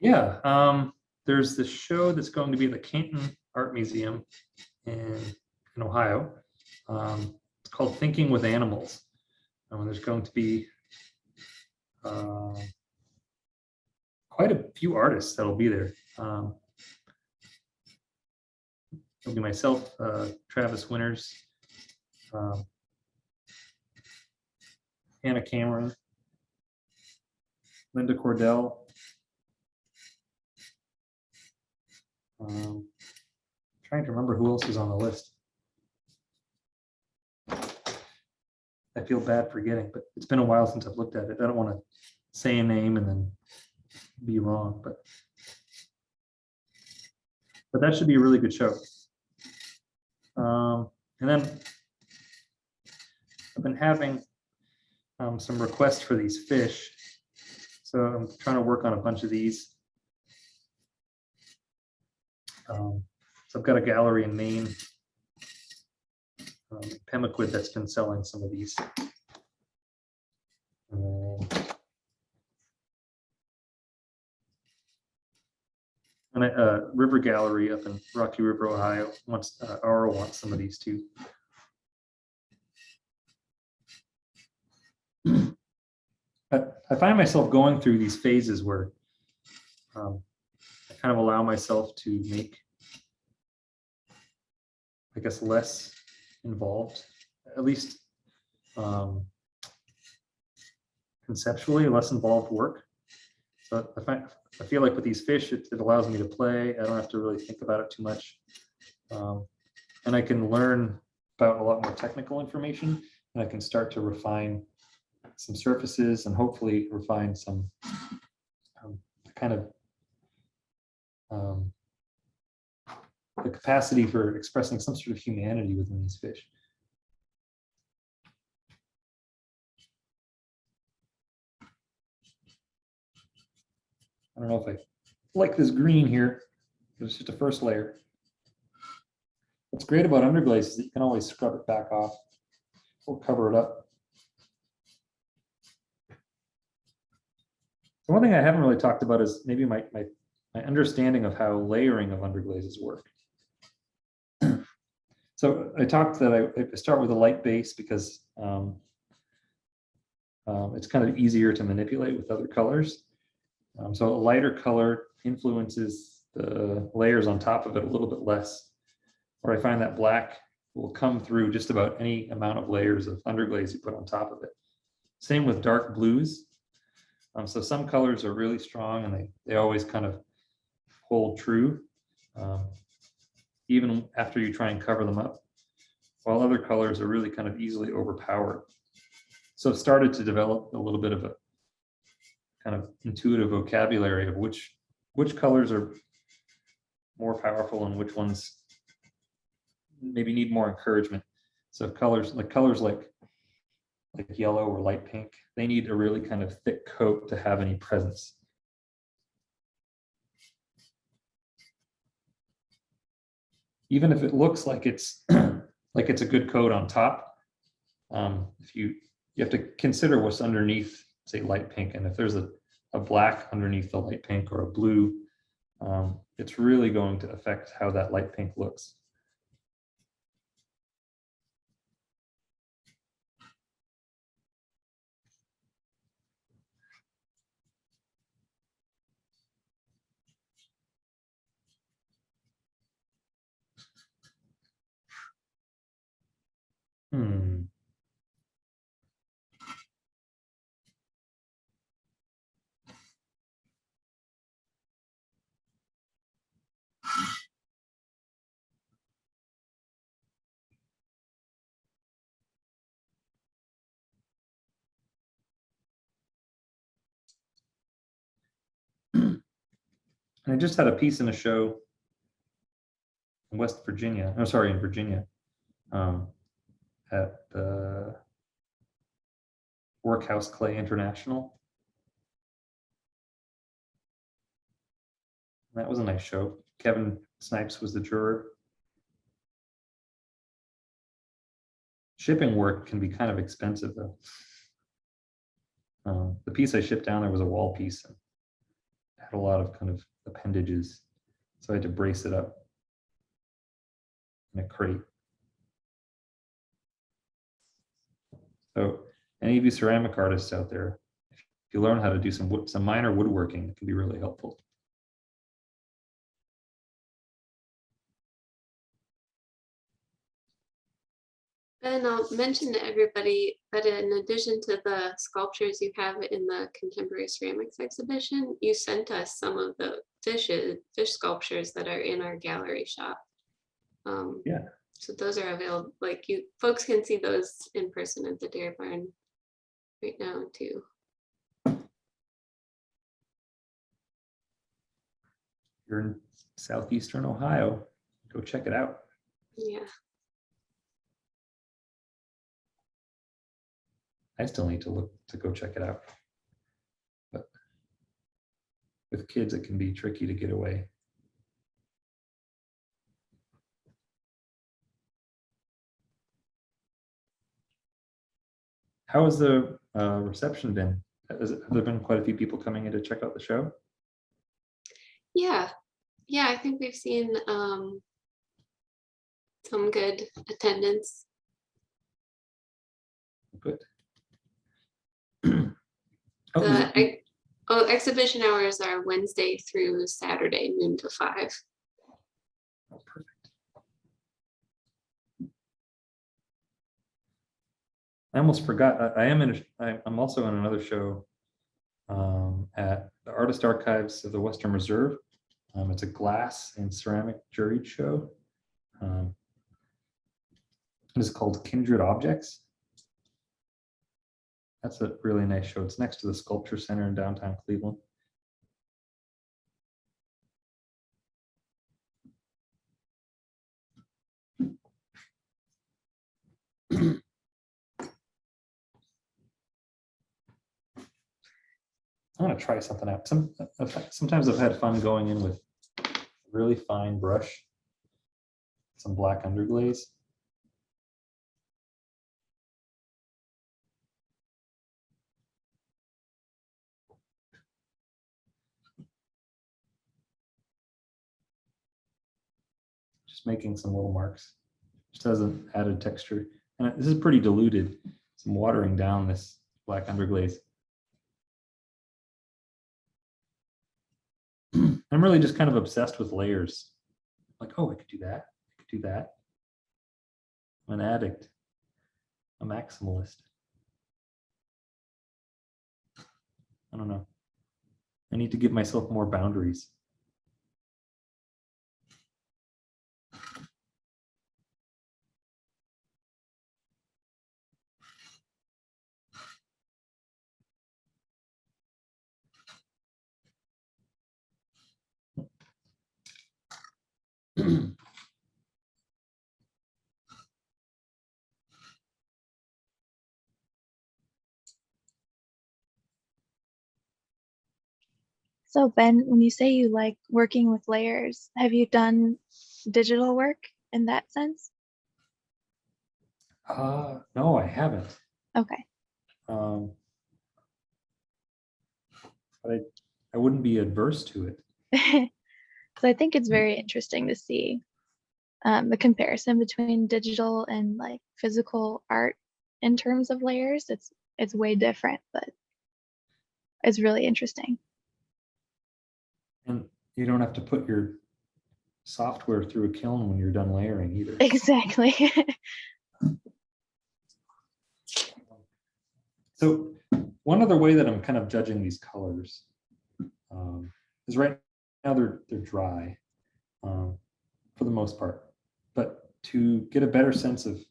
Yeah, there's this show that's going to be at the Canton Art Museum in Ohio. It's called Thinking with Animals. There's going to be quite a few artists that'll be there. It'll be myself, Travis Winters, Hannah Cameron, Linda Cordell, trying to remember who else is on the list. I feel bad forgetting, but it's been a while since I've looked at it. I don't want to say a name and then be wrong, but that should be a really good show. And then I've been having some requests for these fish, so I'm trying to work on a bunch of these. So I've got a gallery in Maine, Pemaquid, that's been selling some of these. And a river gallery up in Rocky River, Ohio wants some of these too. I find myself going through these phases where I kind of allow myself to make, I guess, less involved, at least conceptually, less involved work. So I feel like with these fish, it allows me to play. I don't have to really think about it too much. And I can learn about a lot more technical information, and I can start to refine some surfaces and hopefully refine some kind of the capacity for expressing some sort of humanity within these fish. I don't know if I like this green here, but it's just a first layer. What's great about underglaze is that you can always scrub it back off or cover it up. So one thing I haven't really talked about is maybe my understanding of how layering of underglazes work. So I talked that I start with a light base because it's kind of easier to manipulate with other colors. So a lighter color influences the layers on top of it a little bit less. Or I find that black will come through just about any amount of layers of underglaze you put on top of it. Same with dark blues. So some colors are really strong and they always kind of hold true, even after you try and cover them up, while other colors are really kind of easily overpowered. So I've started to develop a little bit of a kind of intuitive vocabulary of which colors are more powerful and which ones maybe need more encouragement. So colors like yellow or light pink, they need a really kind of thick coat to have any presence. Even if it looks like it's like it's a good coat on top, if you have to consider what's underneath, say light pink, and if there's a black underneath the light pink or a blue, it's really going to affect how that light pink looks. And I just had a piece in a show in West Virginia, oh, sorry, in Virginia, at the Workhouse Clay International. That was a nice show. Kevin Snipes was the juror. Shipping work can be kind of expensive though. The piece I shipped down there was a wall piece and had a lot of kind of appendages. So I had to brace it up in a crate. So any of you ceramic artists out there, if you learn how to do some minor woodworking, it can be really helpful. And I'll mention to everybody that in addition to the sculptures you have in the Contemporary Ceramics exhibition, you sent us some of the fish sculptures that are in our gallery shop. Yeah. So those are available, like you folks can see those in person at the Dairy Barn right now too. You're in southeastern Ohio, go check it out. Yeah. I still need to go check it out. But with kids, it can be tricky to get away. How has the reception been? Have there been quite a few people coming in to check out the show? Yeah. Yeah, I think we've seen some good attendance. Good. Exhibition hours are Wednesday through Saturday, noon to 5. Oh, perfect. I almost forgot. I'm also in another show at the Artist Archives of the Western Reserve. It's a glass and ceramic juried show. It's called Kindred Objects. That's a really nice show. It's next to the Sculpture Center in downtown Cleveland. I'm gonna try something out. Sometimes I've had fun going in with a really fine brush, some black underglaze. Just making some little marks. Just has an added texture. And this is pretty diluted. So I'm watering down this black underglaze. I'm really just kind of obsessed with layers. Like, oh, I could do that. I could do that. I'm an addict, a maximalist. I don't know. I need to give myself more boundaries. So Ben, when you say you like working with layers, have you done digital work in that sense? No, I haven't. Okay. But I wouldn't be adverse to it. So I think it's very interesting to see the comparison between digital and like physical art in terms of layers. It's way different, but it's really interesting. And you don't have to put your software through a kiln when you're done layering either. Exactly. So one other way that I'm kind of judging these colors is right now they're dry for the most part. But to get a better sense of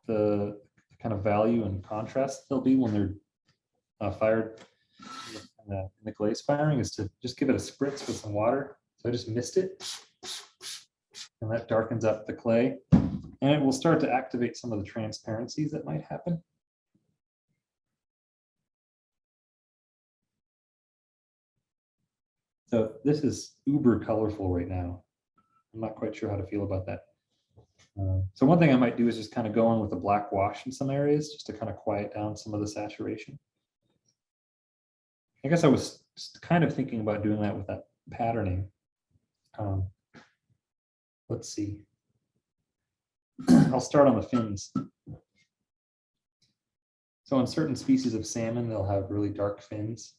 the kind of value and contrast they'll be when they're fired in the glaze firing is to just give it a spritz with some water. So I just mist it, and that darkens up the clay, and it will start to activate some of the transparencies that might happen. So this is uber colorful right now. I'm not quite sure how to feel about that. So one thing I might do is just kind of go in with a black wash in some areas just to kind of quiet down some of the saturation. I guess I was kind of thinking about doing that with that patterning. Let's see. I'll start on the fins. So on certain species of salmon, they'll have really dark fins.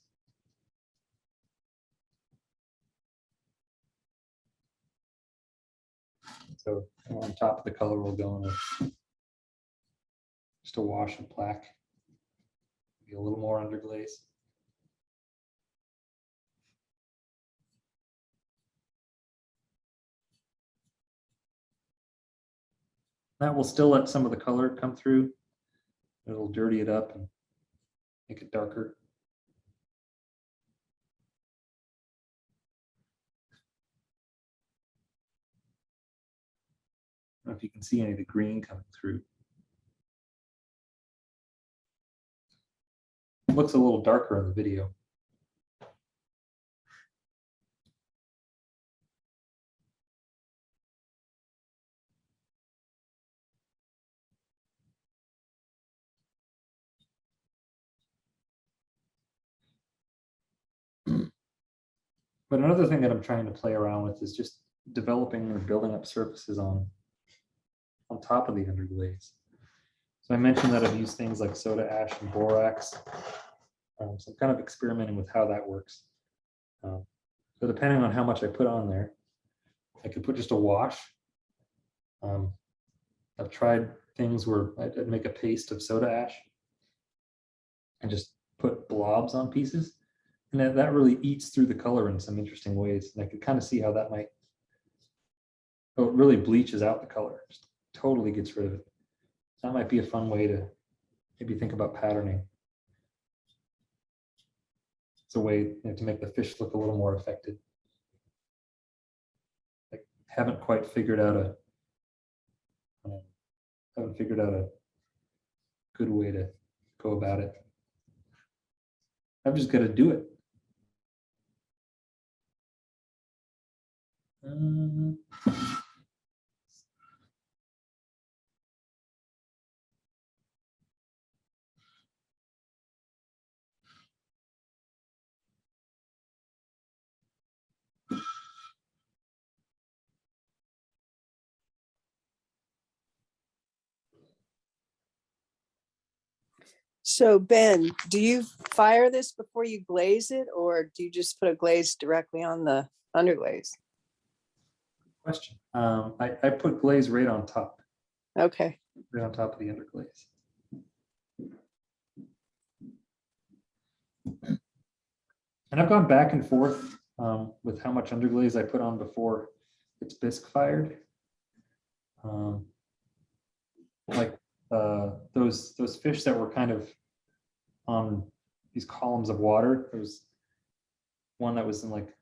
So on top of the color, we'll go in with just a wash of black, maybe a little more underglaze. That will still let some of the color come through. It'll dirty it up and make it darker. I don't know if you can see any of the green coming through. It looks a little darker in the video. But another thing that I'm trying to play around with is just developing or building up surfaces on top of the underglaze. So I mentioned that I've used things like soda ash and borax. So I'm kind of experimenting with how that works. So depending on how much I put on there, I could put just a wash. I've tried things where I'd make a paste of soda ash and just put blobs on pieces. And that really eats through the color in some interesting ways. And I could kind of see how that might oh, it really bleaches out the color, just totally gets rid of it. That might be a fun way to maybe think about patterning. It's a way, you know, to make the fish look a little more affected. I haven't quite figured out a good way to go about it. I've just got to do it. So Ben, do you fire this before you glaze it, or do you just put a glaze directly on the underglaze? Question. I put glaze right on top, Okay. right on top of the underglaze. And I've gone back and forth with how much underglaze I put on before it's bisque fired. Like those fish that were kind of on these columns of water. There was one that was in like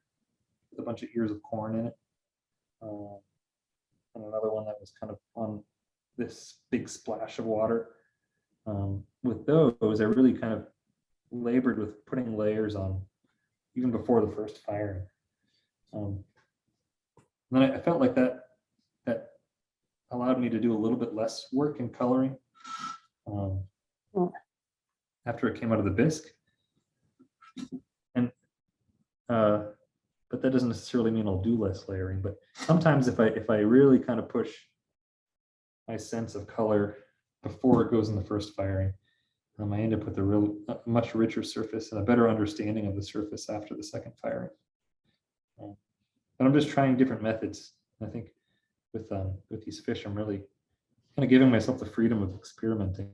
a bunch of ears of corn in it, and another one that was kind of on this big splash of water. With those, I really kind of labored with putting layers on even before the first firing. Then I felt like that allowed me to do a little bit less work in coloring after it came out of the bisque. And but that doesn't necessarily mean I'll do less layering. But sometimes if I really kind of push my sense of color before it goes in the first firing, I end up with a much richer surface and a better understanding of the surface after the second firing. But I'm just trying different methods. I think with these fish, I'm really kind of giving myself the freedom of experimenting.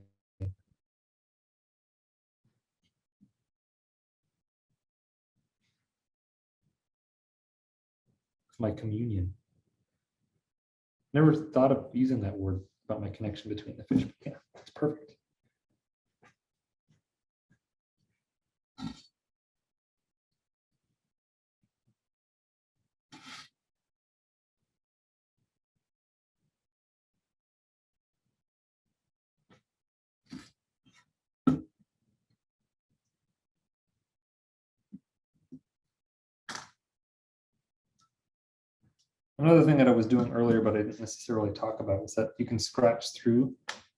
My communion. Never thought of using that word about my connection between the fish, but yeah, it's perfect. Another thing that I was doing earlier, but I didn't necessarily talk about, was that you can scratch through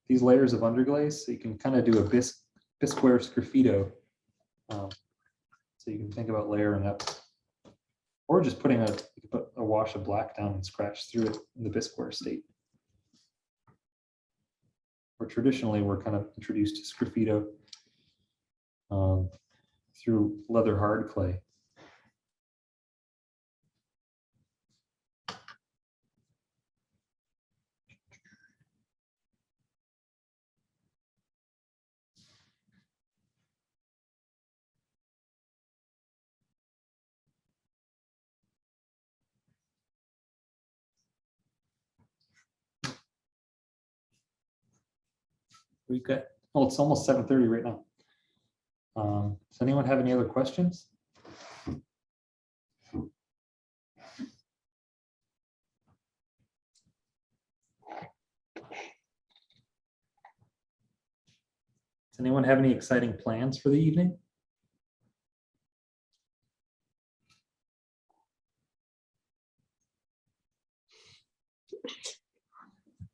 these layers of underglaze. So you can kind of do a bisqueware sgraffito. So you can think about layering up, or just putting you can put a wash of black down and scratch through it in the bisqueware state. Or traditionally, we're kind of introduced to sgraffito through leather hard clay. We've got, well, it's almost 7:30 right now. Does anyone have any other questions? Does anyone have any exciting plans for the evening?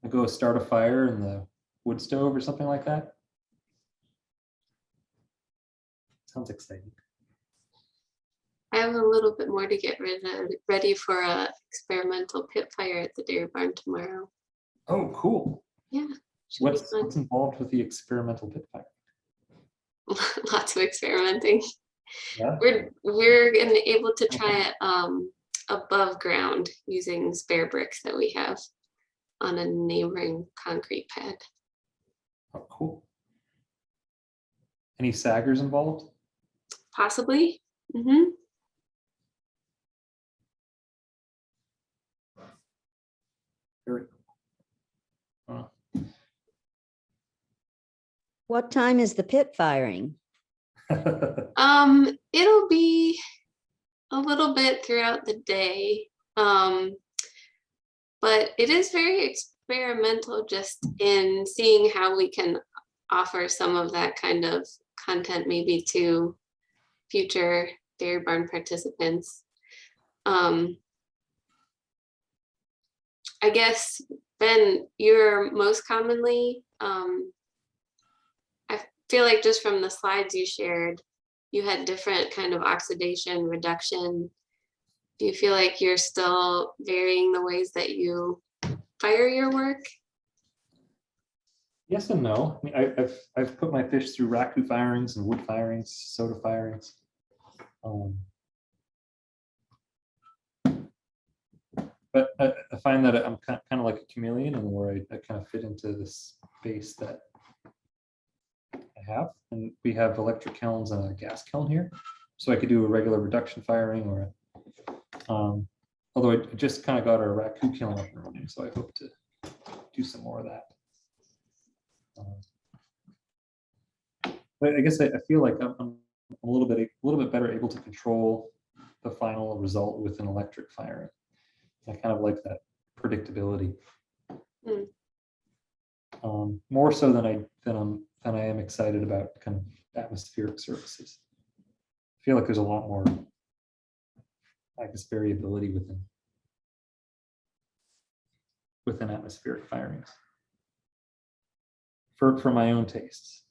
Go start a fire in the wood stove or something like that? Sounds exciting. I have a little bit more to get ready for a experimental pit fire at the dairy barn tomorrow. Oh, cool. Yeah. should be What's fun. involved with the experimental pit fire? Lots of experimenting. Yeah. We're gonna able to try it above ground using spare bricks that we have on a neighboring concrete pad. Oh, cool. Any saggers involved? Possibly. Mm-hmm. Very cool. What time is the pit firing? It'll be a little bit throughout the day. But it is very experimental just in seeing how we can offer some of that kind of content maybe to future Dairy Barn participants. I guess, Ben, you're most commonly, I feel like just from the slides you shared, you had different kind of oxidation reduction. Do you feel like you're still varying the ways that you fire your work? Yes and no. I mean, I've put my fish through raku firings and wood firings, soda firings. But I find that I'm kind of like a chameleon, and where I kind of fit into this space that I have. And we have electric kilns and a gas kiln here, so I could do a regular reduction firing, or although I just kind of got our raku kiln up and running, so I hope to do some more of that. But I guess I feel like I'm a little bit better able to control the final result with an electric firing. I kind of like that predictability. More so than I am excited about kind of atmospheric surfaces. I feel like there's a lot more, I guess, variability within atmospheric firings for my own tastes,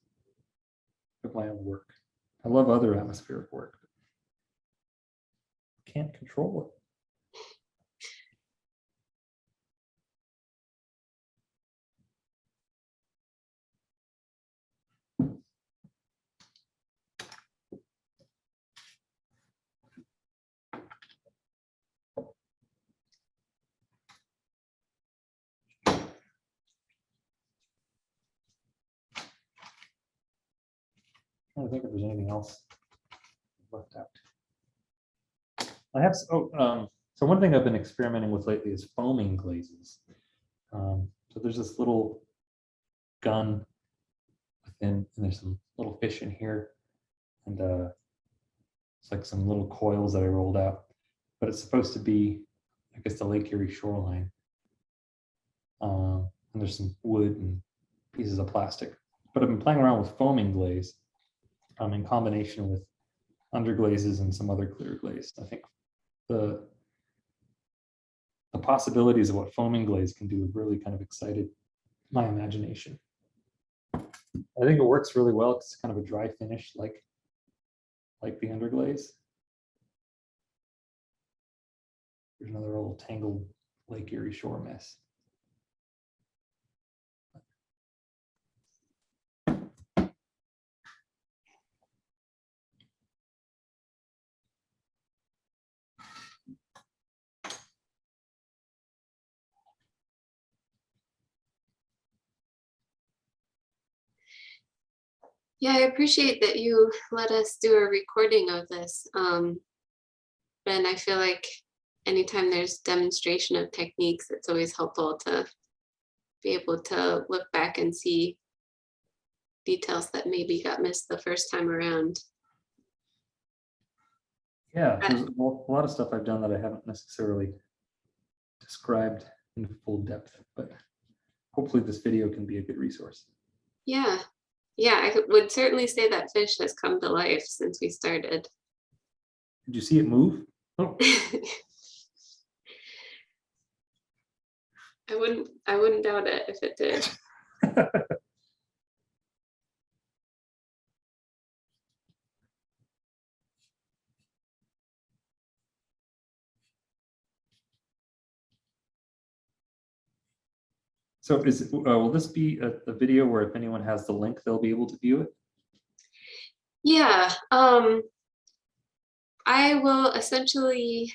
of my own work. I love other atmospheric work. Can't control it. Trying to think if there's anything else left out. I have, so one thing I've been experimenting with lately is foaming glazes. So there's this little gun within, and there's some little fish in here, and it's like some little coils that I rolled out, but it's supposed to be, I guess, the Lake Erie shoreline. And there's some wood and pieces of plastic, but I've been playing around with foaming glaze in combination with underglazes and some other clear glaze. I think the possibilities of what foaming glaze can do have really kind of excited my imagination. I think it works really well. It's kind of a dry finish, like the underglaze. There's another old tangled Lake Erie shore mess. Yeah, I appreciate that you let us do a recording of this. Ben, I feel like anytime there's demonstration of techniques, it's always helpful to be able to look back and see details that maybe got missed the first time around. Yeah, there's a lot of stuff I've done that I haven't necessarily described in full depth, but hopefully this video can be a good resource. Yeah, I would certainly say that fish has come to life since we started. Did you see it move? Oh. I wouldn't doubt it if it did. So will this be a video where if anyone has the link, they'll be able to view it? Yeah, I will essentially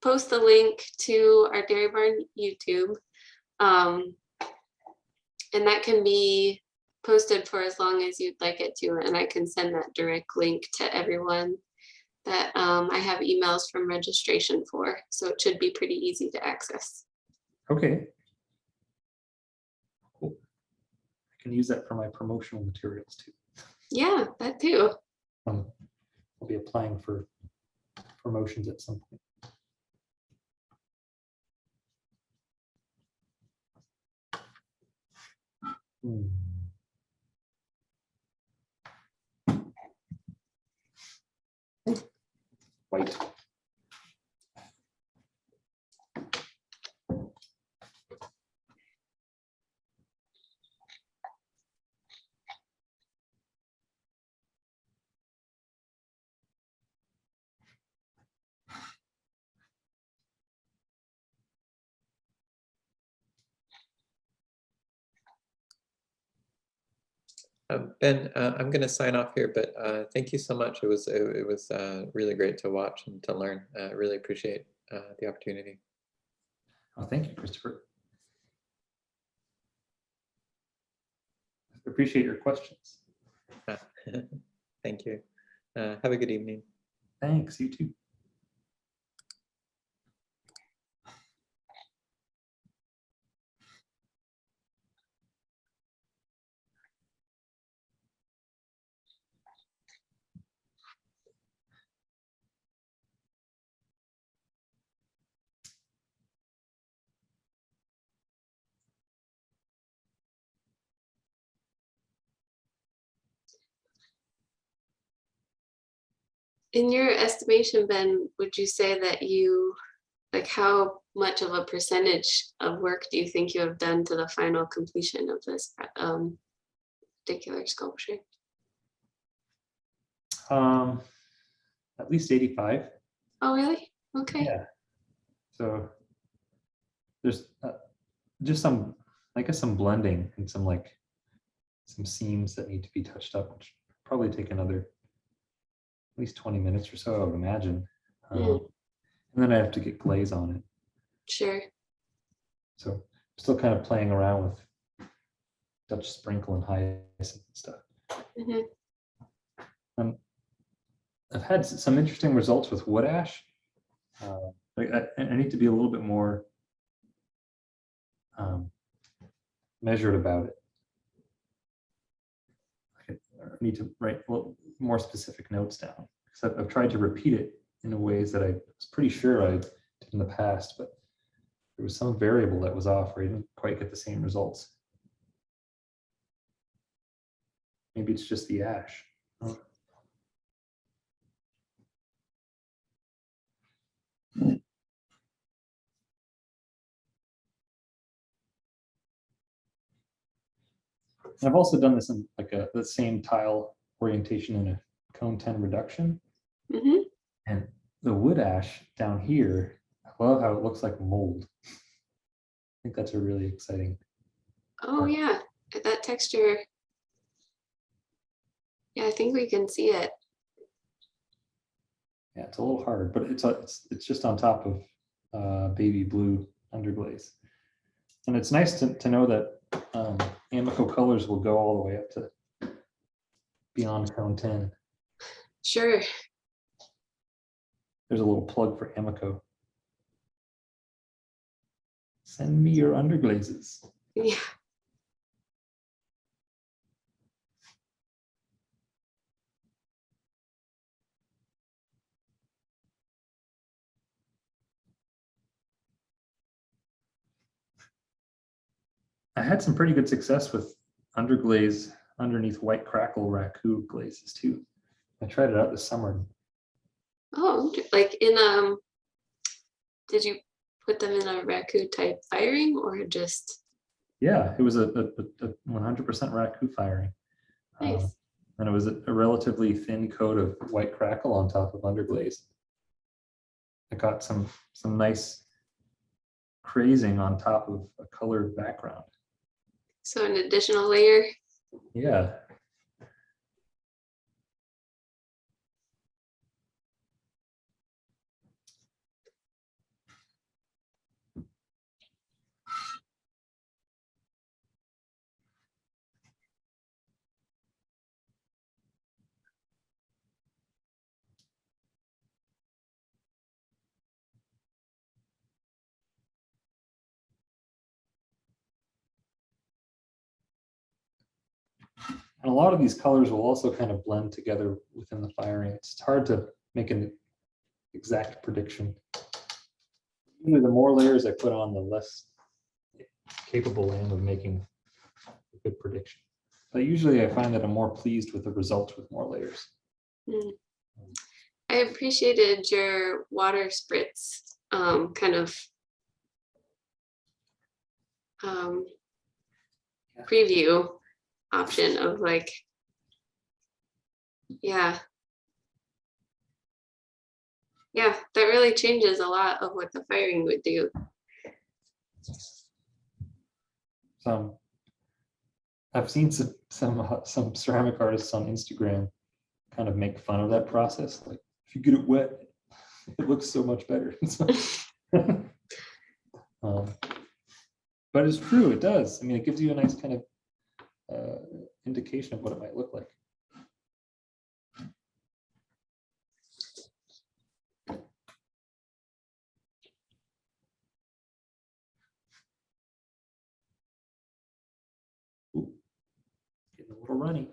post the link to our Dairy Barn YouTube, and that can be posted for as long as you'd like it to, and I can send that direct link to everyone that I have emails from registration for, so it should be pretty easy to access. Okay. Cool. I can use that for my promotional materials too. Yeah, that too. I'll be applying for promotions at some point. Hmm. White. Ben, I'm going to sign off here, but thank you so much. It was really great to watch and to learn. I really appreciate the opportunity. Oh, thank you, Christopher. I appreciate your questions. Thank you. Have a good evening. Thanks, you too. In your estimation, Ben, would you say that like how much of a percentage of work do you think you have done to the final completion of this particular sculpture? At least 85. Oh, really? Okay. Yeah. So there's just some, I guess, some blending and some seams that need to be touched up, which probably take another at least 20 minutes or so, I would imagine. And then I have to get glaze on it. Sure. So I'm still kind of playing around with Dutch sprinkle and hyacinth and stuff. I've had some interesting results with wood ash. I need to be a little bit more measured about it. I need to write more specific notes down, because I've tried to repeat it in ways that I was pretty sure I did in the past, but there was some variable that was off, or I didn't quite get the same results. Maybe it's just the ash. And I've also done this in like the same tile orientation in a cone 10 reduction. And the wood ash down here, I love how it looks like mold. I think that's a really exciting. Oh yeah, that texture. Yeah, I think we can see it. Yeah, it's a little hard, but it's just on top of baby blue underglaze. And it's nice to know that Amico colors will go all the way up to beyond cone 10. Sure. There's a little plug for Amico. Send me your underglazes. Yeah. I had some pretty good success with underglaze underneath white crackle raku glazes too. I tried it out this summer. Oh, like in did you put them in a raku type firing or just? Yeah, it was a 100% raku firing. Nice. And it was a relatively thin coat of white crackle on top of underglaze. I got some nice crazing on top of a colored background. So an additional layer. Yeah. a lot of these colors will also kind of blend together within the firing. It's hard to make an exact prediction. Usually the more layers I put on, the less capable I am of making a good prediction. But usually I find that I'm more pleased with the results with more layers. I appreciated your water spritz kind of preview option of like, yeah, that really changes a lot of what the firing would do. I've seen some ceramic artists on Instagram kind of make fun of that process. Like, if you get it wet, it looks so much better. But it's true, it does. I mean, it gives you a nice kind of indication of what it might look like. Ooh, getting a little runny.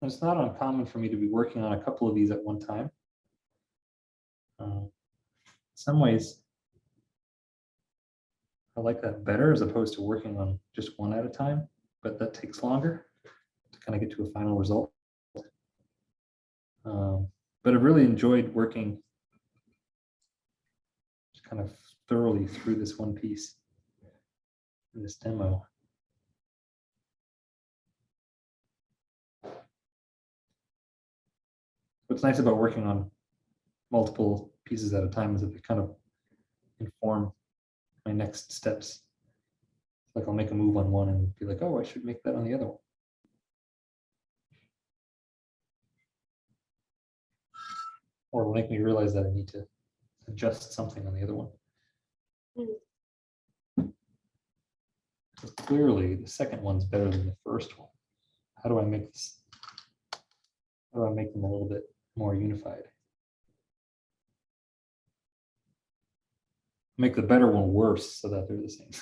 It's not uncommon for me to be working on a couple of these at one time. In some ways, I like that better as opposed to working on just one at a time, but that takes longer to kind of get to a final result. But I've really enjoyed working just kind of thoroughly through this one piece in this demo. What's nice about working on multiple pieces at a time is that they kind of inform my next steps. Like I'll make a move on one and be like, oh, I should make that on the other one. Or it'll make me realize that I need to adjust something on the other one. Because clearly the second one's better than the first one. How do I make this? How do I make them a little bit more unified? Make the better one worse so that they're the same.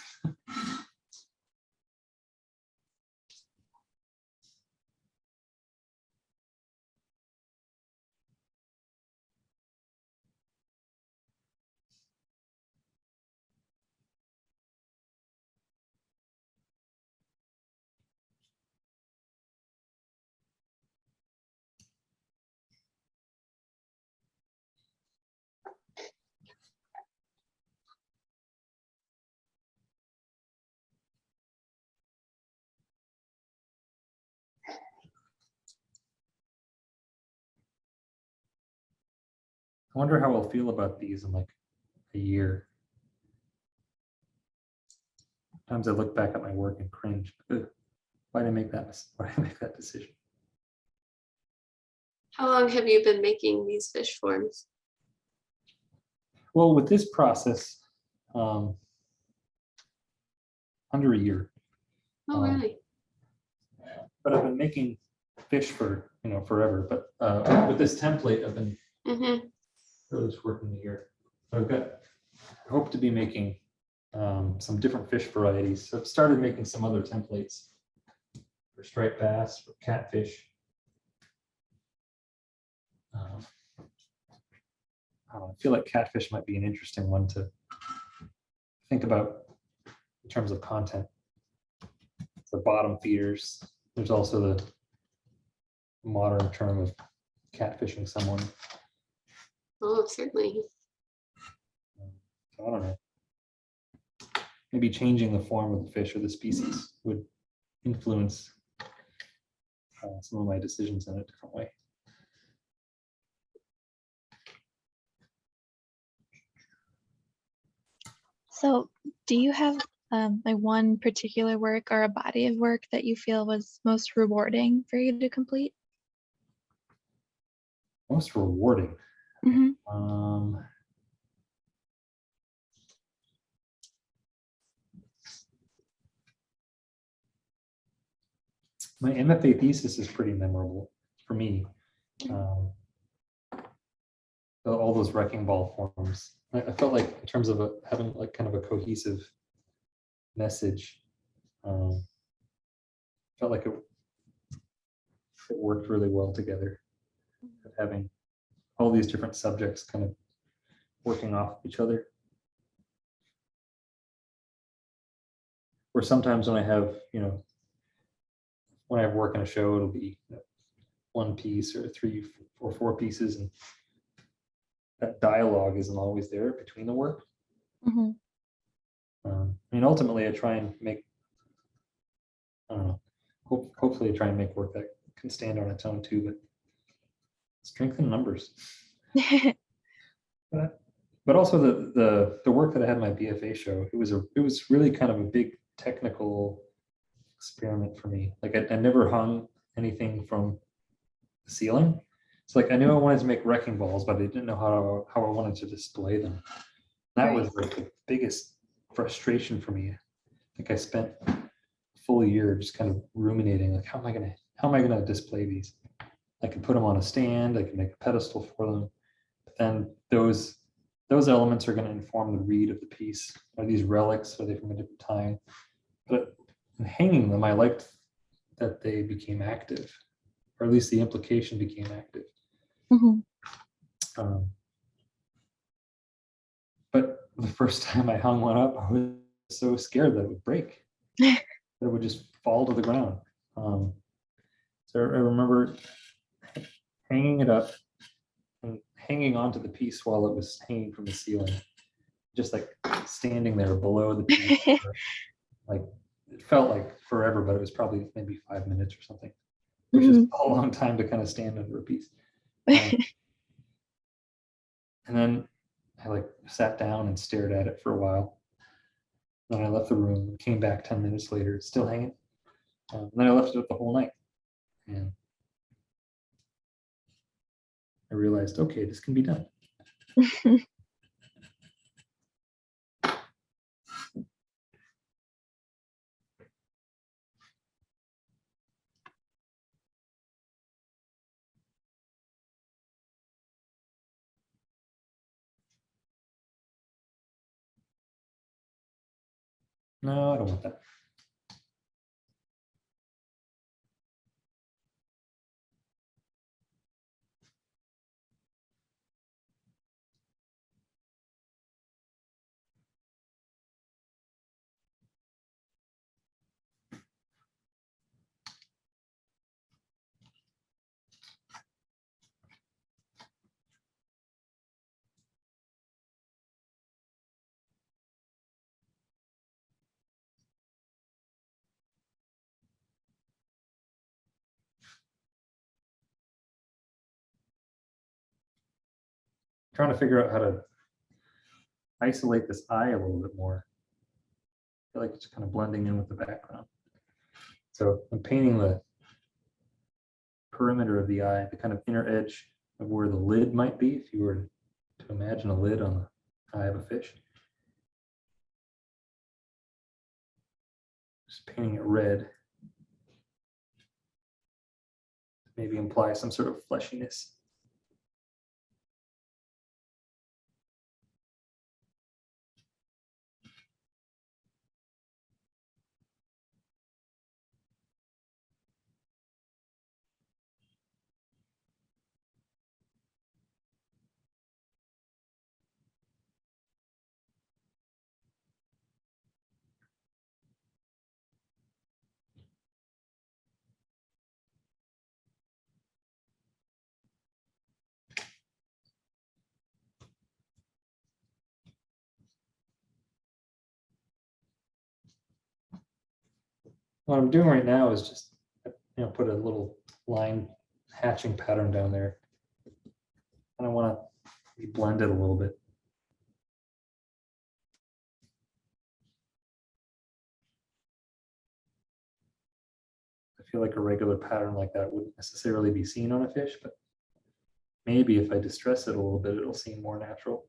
I wonder how I'll feel about these in like a year. Sometimes I look back at my work and cringe. Ugh, why did I make that? Why did I make that decision? How long have you been making these fish forms? Well, with this process, under a year. Oh, really? But I've been making fish for, forever. But with this template, I've been Mm-hmm. really just working a year. I hope to be making some different fish varieties. So I've started making some other templates for striped bass, for catfish. I feel like catfish might be an interesting one to think about in terms of content. For bottom feeders, there's also the modern term of catfishing someone. Oh, certainly. So I don't know. Maybe changing the form of the fish or the species would influence some of my decisions in a different way. So do you have like one particular work or a body of work that you feel was most rewarding for you to complete? Most rewarding. Mhm. My MFA thesis is pretty memorable for me. All those wrecking ball forms. I felt like in terms of having like kind of a cohesive message, felt like it worked really well together. Having all these different subjects kind of working off each other. Or sometimes when I have, when I have work in a show, it'll be one piece or 3 or 4 pieces, and that dialogue isn't always there between the work. Mhm. Ultimately, I try and make, I don't know, hopefully I try and make work that can stand on its own too, but strength in numbers. But also the work that I had in my BFA show, it was really kind of a big technical experiment for me. Like I never hung anything from the ceiling. So like I knew I wanted to make wrecking balls, but I didn't know how I wanted to display them. That was like the biggest frustration for me. I think I spent a full year just kind of ruminating, like how am I gonna display these? I can put them on a stand, I can make a pedestal for them, but then those elements are going to inform the read of the piece. Are these relics? Are they from a different time? But in hanging them, I liked that they became active, or at least the implication became active. Mhm. But the first time I hung one up, I was so scared that it would break, that it would just fall to the ground. So I remember hanging it up and hanging onto the piece while it was hanging from the ceiling, just like standing there below the piece. Like it felt like forever, but it was probably maybe 5 minutes or something, which is a long time to kind of stand under a piece. And then I like sat down and stared at it for a while. Then I left the room, came back 10 minutes later, it's still hanging. And then I left it up the whole night. And I realized, okay, this can be done. No, I don't want that. Trying to figure out how to isolate this eye a little bit more. I feel like it's kind of blending in with the background. So I'm painting the perimeter of the eye, the kind of inner edge of where the lid might be, if you were to imagine a lid on the eye of a fish. Just painting it red. Maybe imply some sort of fleshiness. What I'm doing right now is just, put a little line hatching pattern down there. And I want to blend it a little bit. I feel like a regular pattern like that wouldn't necessarily be seen on a fish, but maybe if I distress it a little bit, it'll seem more natural.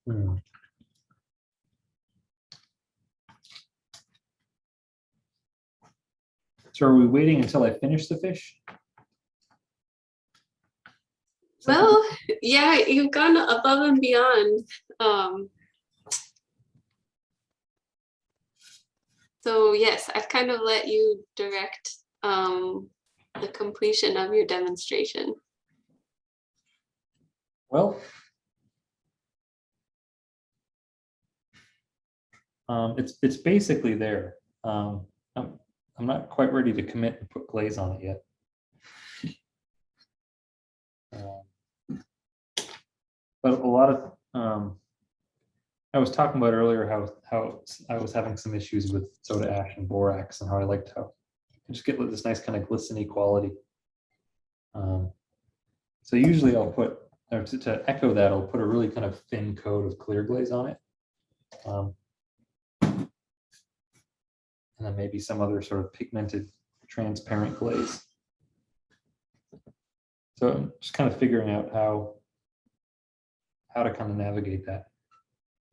Hmm. So are we waiting until I finish the fish? Well, yeah, you've gone above and beyond. So yes, I've kind of let you direct the completion of your demonstration. Well, it's basically there. I'm not quite ready to commit and put glaze on it yet. But a lot of I was talking about earlier how I was having some issues with soda ash and borax, and how I liked how I just get this nice kind of glistening quality. So usually I'll put, or to echo that, I'll put a really kind of thin coat of clear glaze on it. And then maybe some other sort of pigmented transparent glaze. So I'm just kind of figuring out how to kind of navigate that.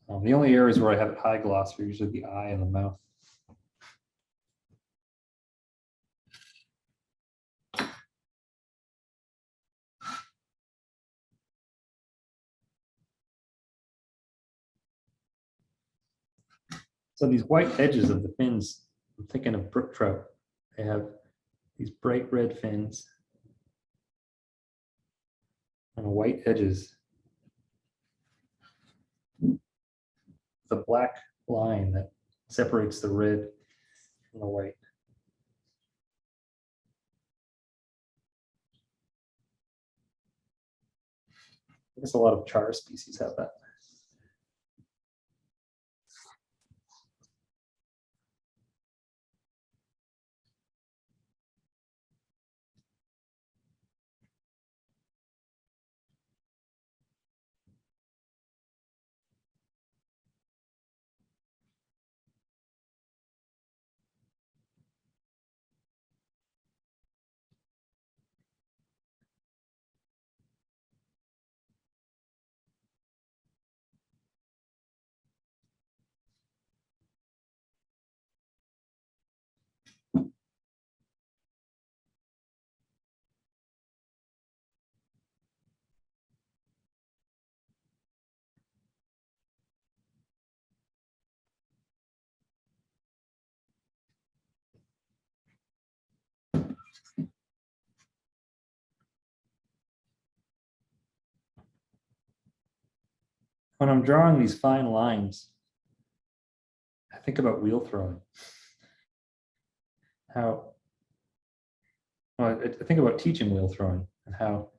The only areas where I have high gloss are usually the eye and the mouth. So these white edges of the fins, I'm thinking of brook trout. They have these bright red fins and white edges. The black line that separates the red from the white. I guess a lot of char species have that. when I'm drawing these fine lines, I think about wheel throwing. How, well, I think about teaching wheel throwing and how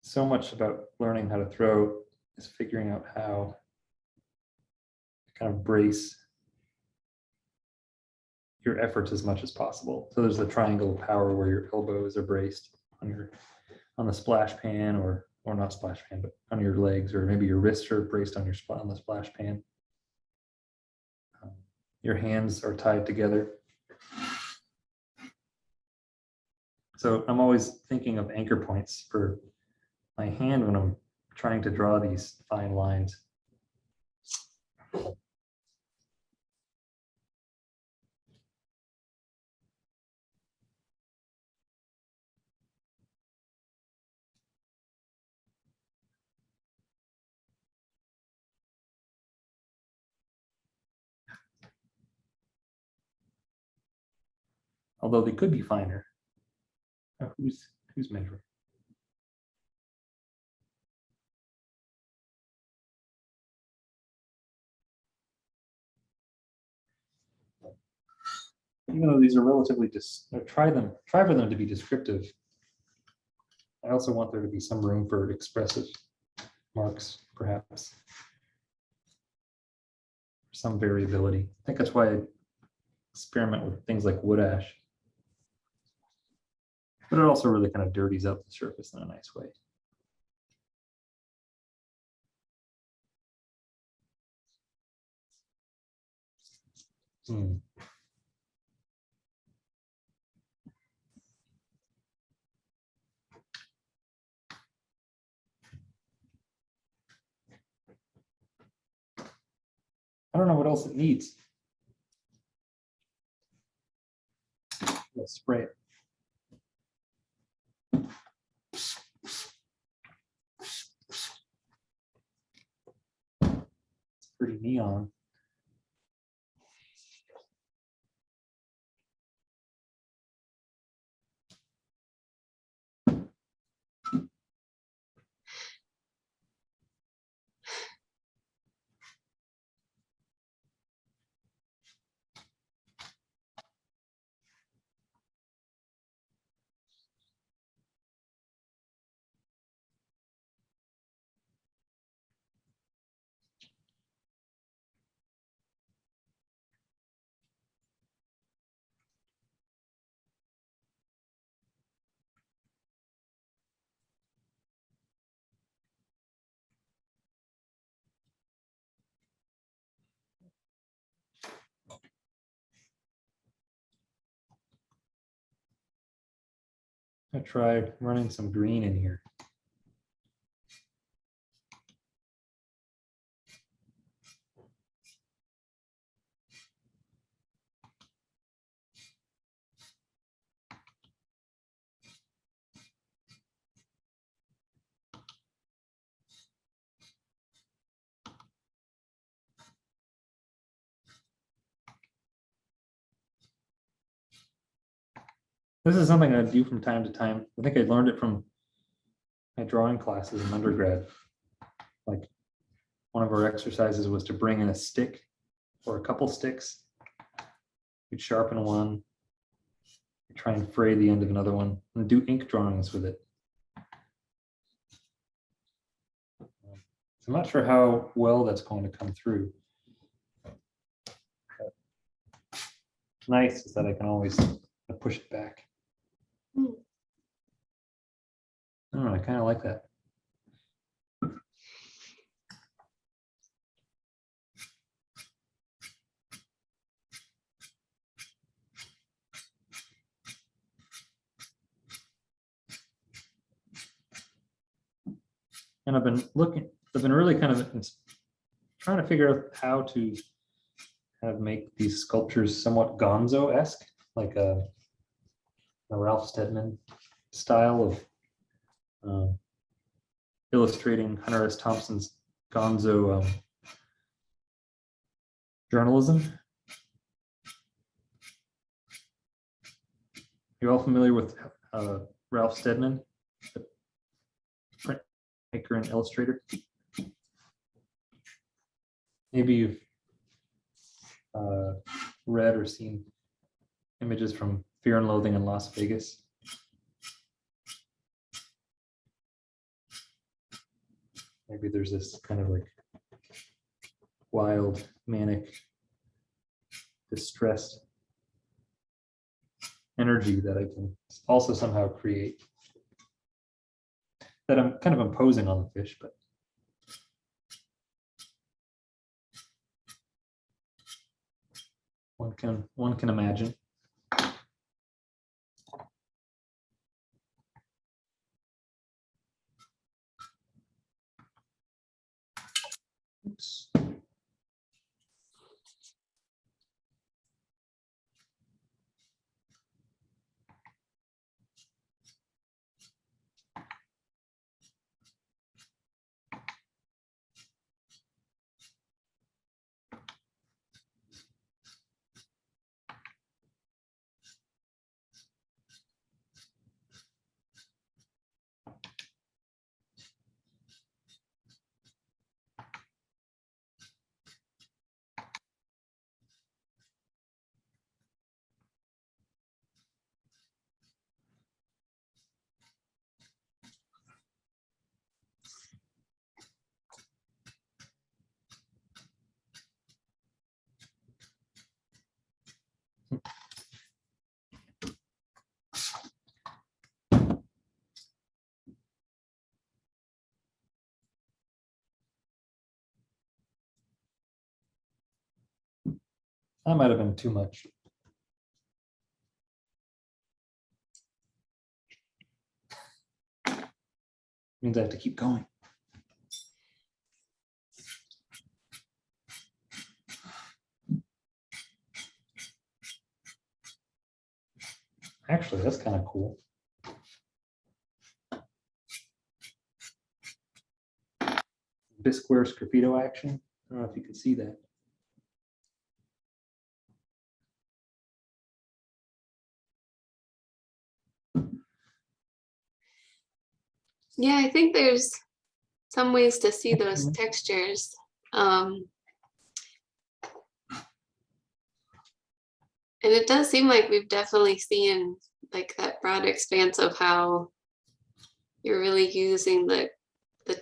so much about learning how to throw is figuring out how to kind of brace your efforts as much as possible. So there's the triangle of power where your elbows are braced on the splash pan, or not splash pan, but on your legs, or maybe your wrists are braced on the splash pan. Your hands are tied together. So I'm always thinking of anchor points for my hand when I'm trying to draw these fine lines. Although they could be finer. Who's measuring? Even though these are relatively try for them to be descriptive, I also want there to be some room for expressive marks, perhaps. Some variability. I think that's why I experiment with things like wood ash. But it also really kind of dirties out the surface in a nice way. I don't know what else it needs. Let's spray it. It's pretty neon. I tried running some green in here. This is something I do from time to time. I think I learned it from my drawing classes in undergrad. Like, one of our exercises was to bring in a stick or a couple sticks. We'd sharpen one, try and fray the end of another one, and do ink drawings with it. So I'm not sure how well that's going to come through. But nice is that I can always push it back. I don't know, I kind of like that. And I've been really kind of trying to figure out how to kind of make these sculptures somewhat Gonzo-esque, like a Ralph Steadman style of illustrating Hunter S. Thompson's Gonzo journalism. You all familiar with Ralph Steadman, the print maker and illustrator. Maybe you've read or seen images from Fear and Loathing in Las Vegas. Maybe there's this kind of like wild, manic, distressed energy that I can also somehow create, that I'm kind of imposing on the fish, but one can imagine. Oops. That might have been too much. Means I have to keep going. Actually, that's kind of cool. Bisqueware sgraffito action. I don't know if you can see that. Yeah, I think there's some ways to see those textures. And it does seem like we've definitely seen like that broad expanse of how you're really using the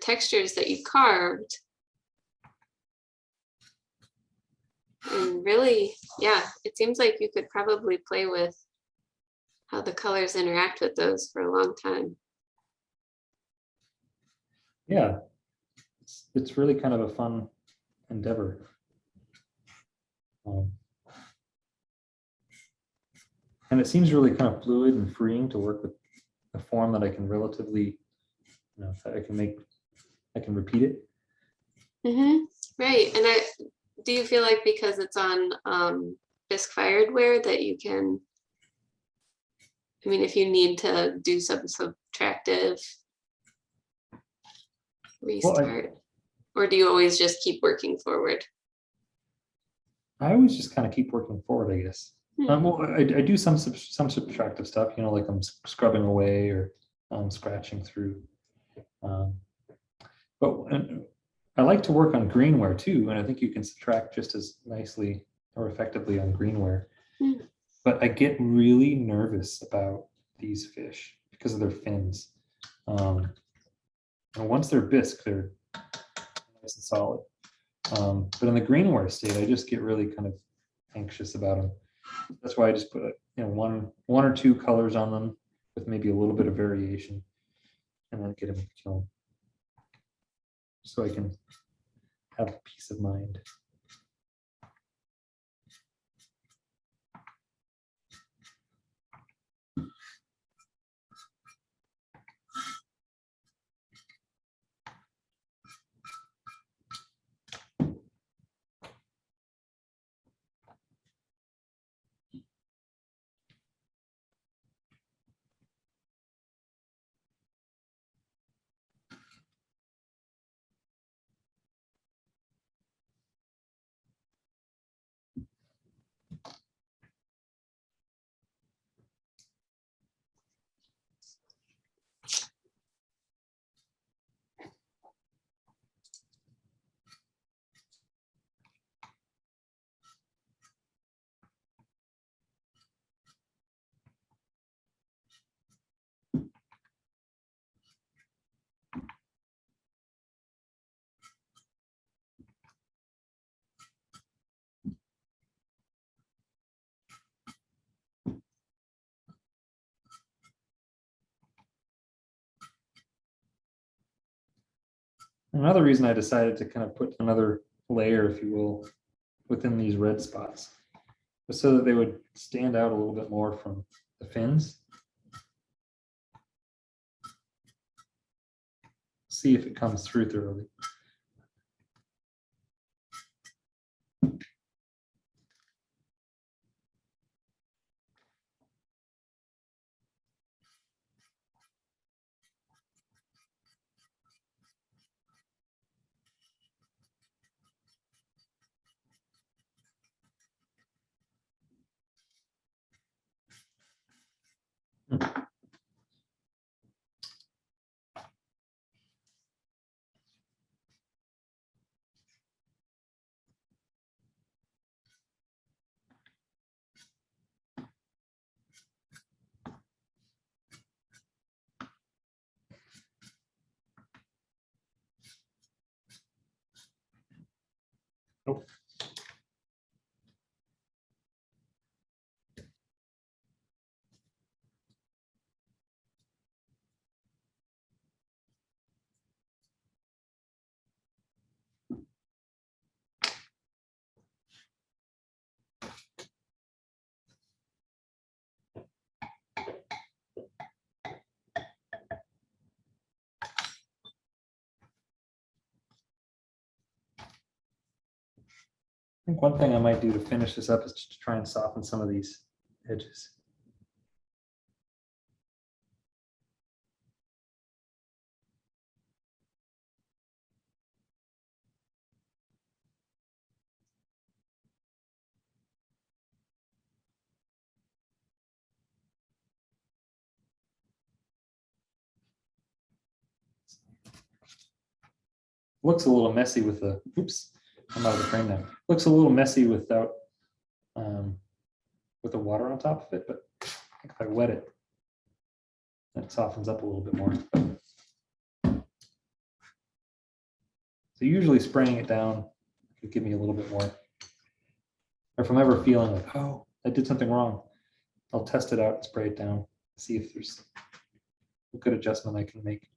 textures that you carved. And really, yeah, it seems like you could probably play with how the colors interact with those for a long time. Yeah, it's really kind of a fun endeavor. And it seems really kind of fluid and freeing to work with a form that I can relatively, that I can repeat it. Right, and do you feel like because it's on bisque fired ware that you can, I mean, if you need to do some subtractive restart, or do you always just keep working forward? I always just kind of keep working forward, I guess. Well, I do some subtractive stuff, like I'm scrubbing away or scratching through. But I like to work on greenware too, and I think you can subtract just as nicely or effectively on greenware. But I get really nervous about these fish because of their fins. And once they're bisque, they're nice and solid. But in the greenware state, I just get really kind of anxious about them. That's why I just put one or two colors on them with maybe a little bit of variation, and then get them kiln, so I can have peace of mind. Another reason I decided to kind of put another layer, if you will, within these red spots was so that they would stand out a little bit more from the fins. See if it comes through thoroughly. Nope. I think one thing I might do to finish this up is to try and soften some of these edges. Looks a little messy with the, oops, I'm out of the frame now. Looks a little messy without, with the water on top of it, but I think if I wet it, that softens up a little bit more. So usually spraying it down could give me a little bit more. Or if I'm ever feeling like, oh, I did something wrong, I'll test it out and spray it down, see if there's a good adjustment I can make.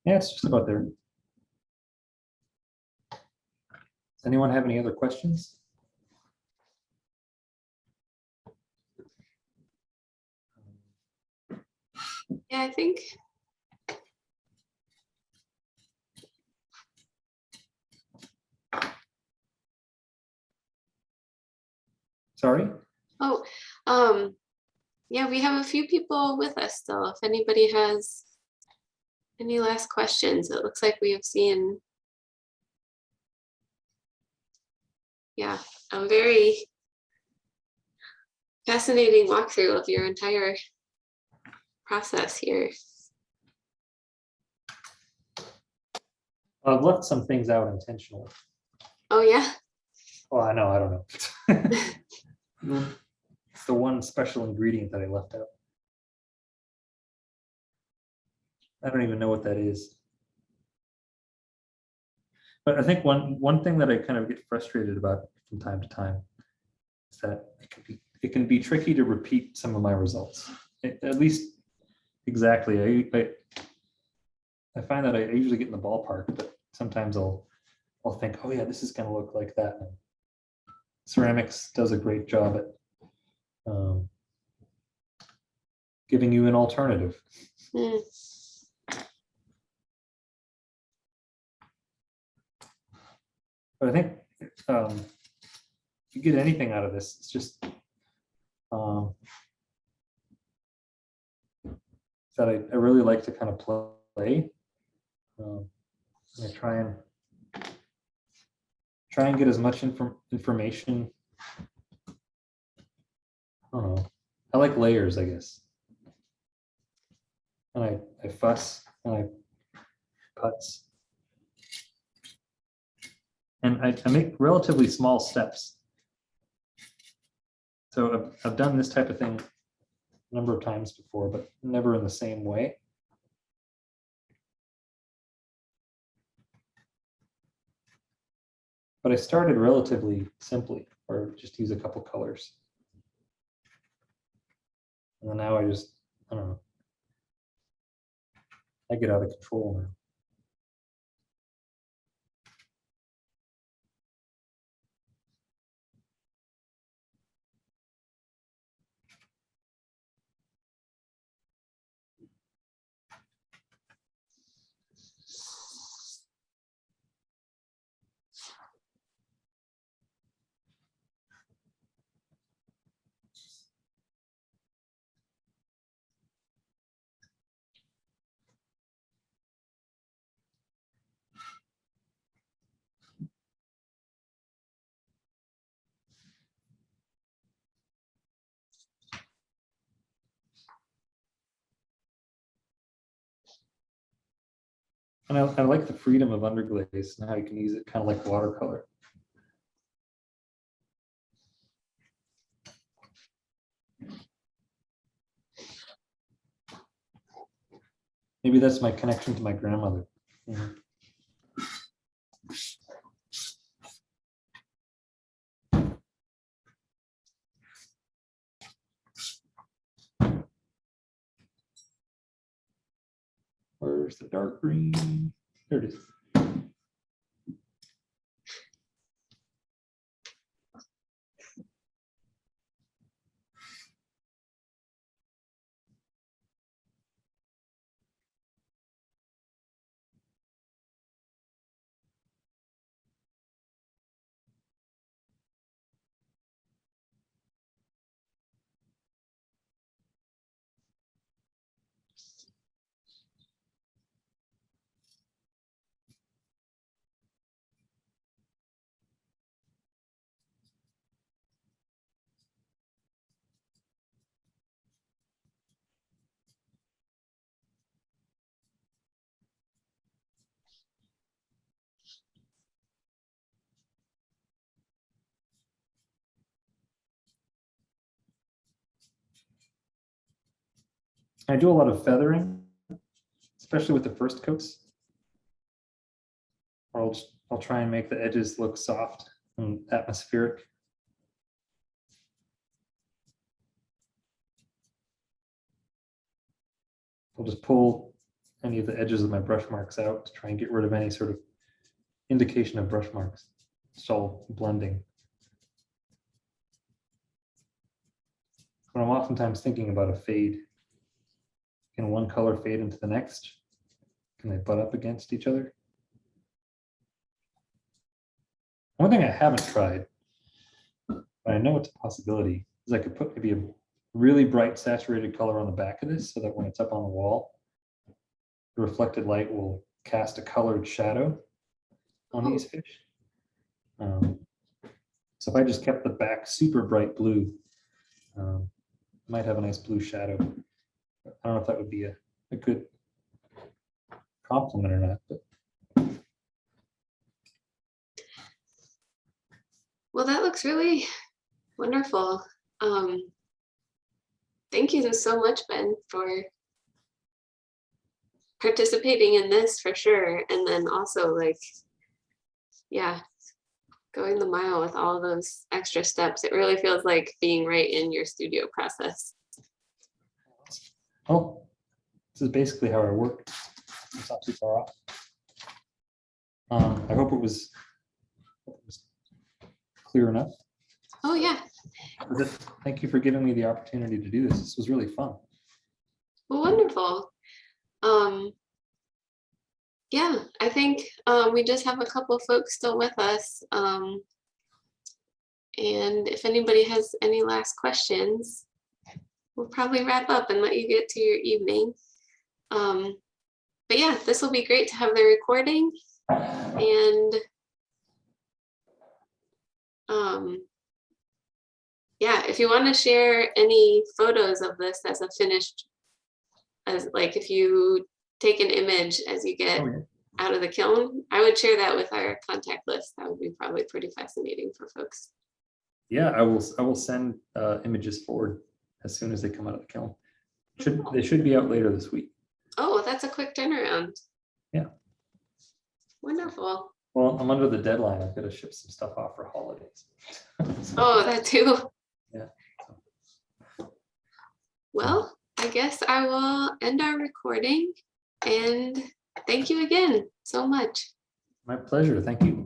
Yeah, it's just about there. Does anyone have any other questions? Yeah, I think Sorry? oh, yeah, we have a few people with us still. If anybody has any last questions, it looks like we have seen, yeah, a very fascinating walkthrough of your entire process here. I've left some things out intentionally. Oh yeah, Well, I know, I don't know. It's the one special ingredient that I left out. I don't even know what that is. But I think one thing that I kind of get frustrated about from time to time is that it can be tricky to repeat some of my results. At least exactly. I find that I usually get in the ballpark, but sometimes I'll think, oh yeah, this is going to look like that. And ceramics does a great job at giving you an alternative. Hmm. But I think if you get anything out of this, it's just that I really like to kind of play. I try and get as much information. I don't know. I like layers, I guess. And I fuss and I putz. And I make relatively small steps. So I've done this type of thing a number of times before, but never in the same way. But I started relatively simply, or just use a couple colors. And then now I don't know. I get out of control now. And I like the freedom of underglaze and how you can use it kind of like watercolor. Maybe that's my connection to my grandmother. Yeah. Where's the dark green? There it is. I do a lot of feathering, especially with the first coats. I'll try and make the edges look soft and atmospheric. I'll just pull any of the edges of my brush marks out to try and get rid of any sort of indication of brush marks. It's all blending. But I'm oftentimes thinking about a fade. Can one color fade into the next? Can they butt up against each other? One thing I haven't tried, but I know it's a possibility, is I could put maybe a really bright saturated color on the back of this so that when it's up on the wall, the reflected light will cast a colored shadow on these fish. So if I just kept the back super bright blue, might have a nice blue shadow. I don't know if that would be a good compliment or not, but Well, that looks really wonderful. Thank you so much, Ben, for participating in this for sure. And then also like, yeah, going the mile with all those extra steps. It really feels like being right in your studio process. oh, this is basically how I work. It's not too far off. I hope it was clear enough. Oh yeah. Thank you for giving me the opportunity to do this. This was really fun. Well, wonderful. Yeah, I think we just have a couple folks still with us. And if anybody has any last questions, we'll probably wrap up and let you get to your evening. But yeah, this will be great to have the recording. And yeah, if you want to share any photos of this as a finished, as like if you take an image as you get out of the kiln, I would share that with our contact list. That would be probably pretty fascinating for folks. Yeah, I will send images forward as soon as they come out of the kiln. They should be out later this week. Oh, that's a quick turnaround. Yeah. Wonderful. Well, I'm under the deadline. I've got to ship some stuff off for holidays. So, Oh, that too. yeah. Well, I guess I will end our recording and thank you again so much. My pleasure. Thank you.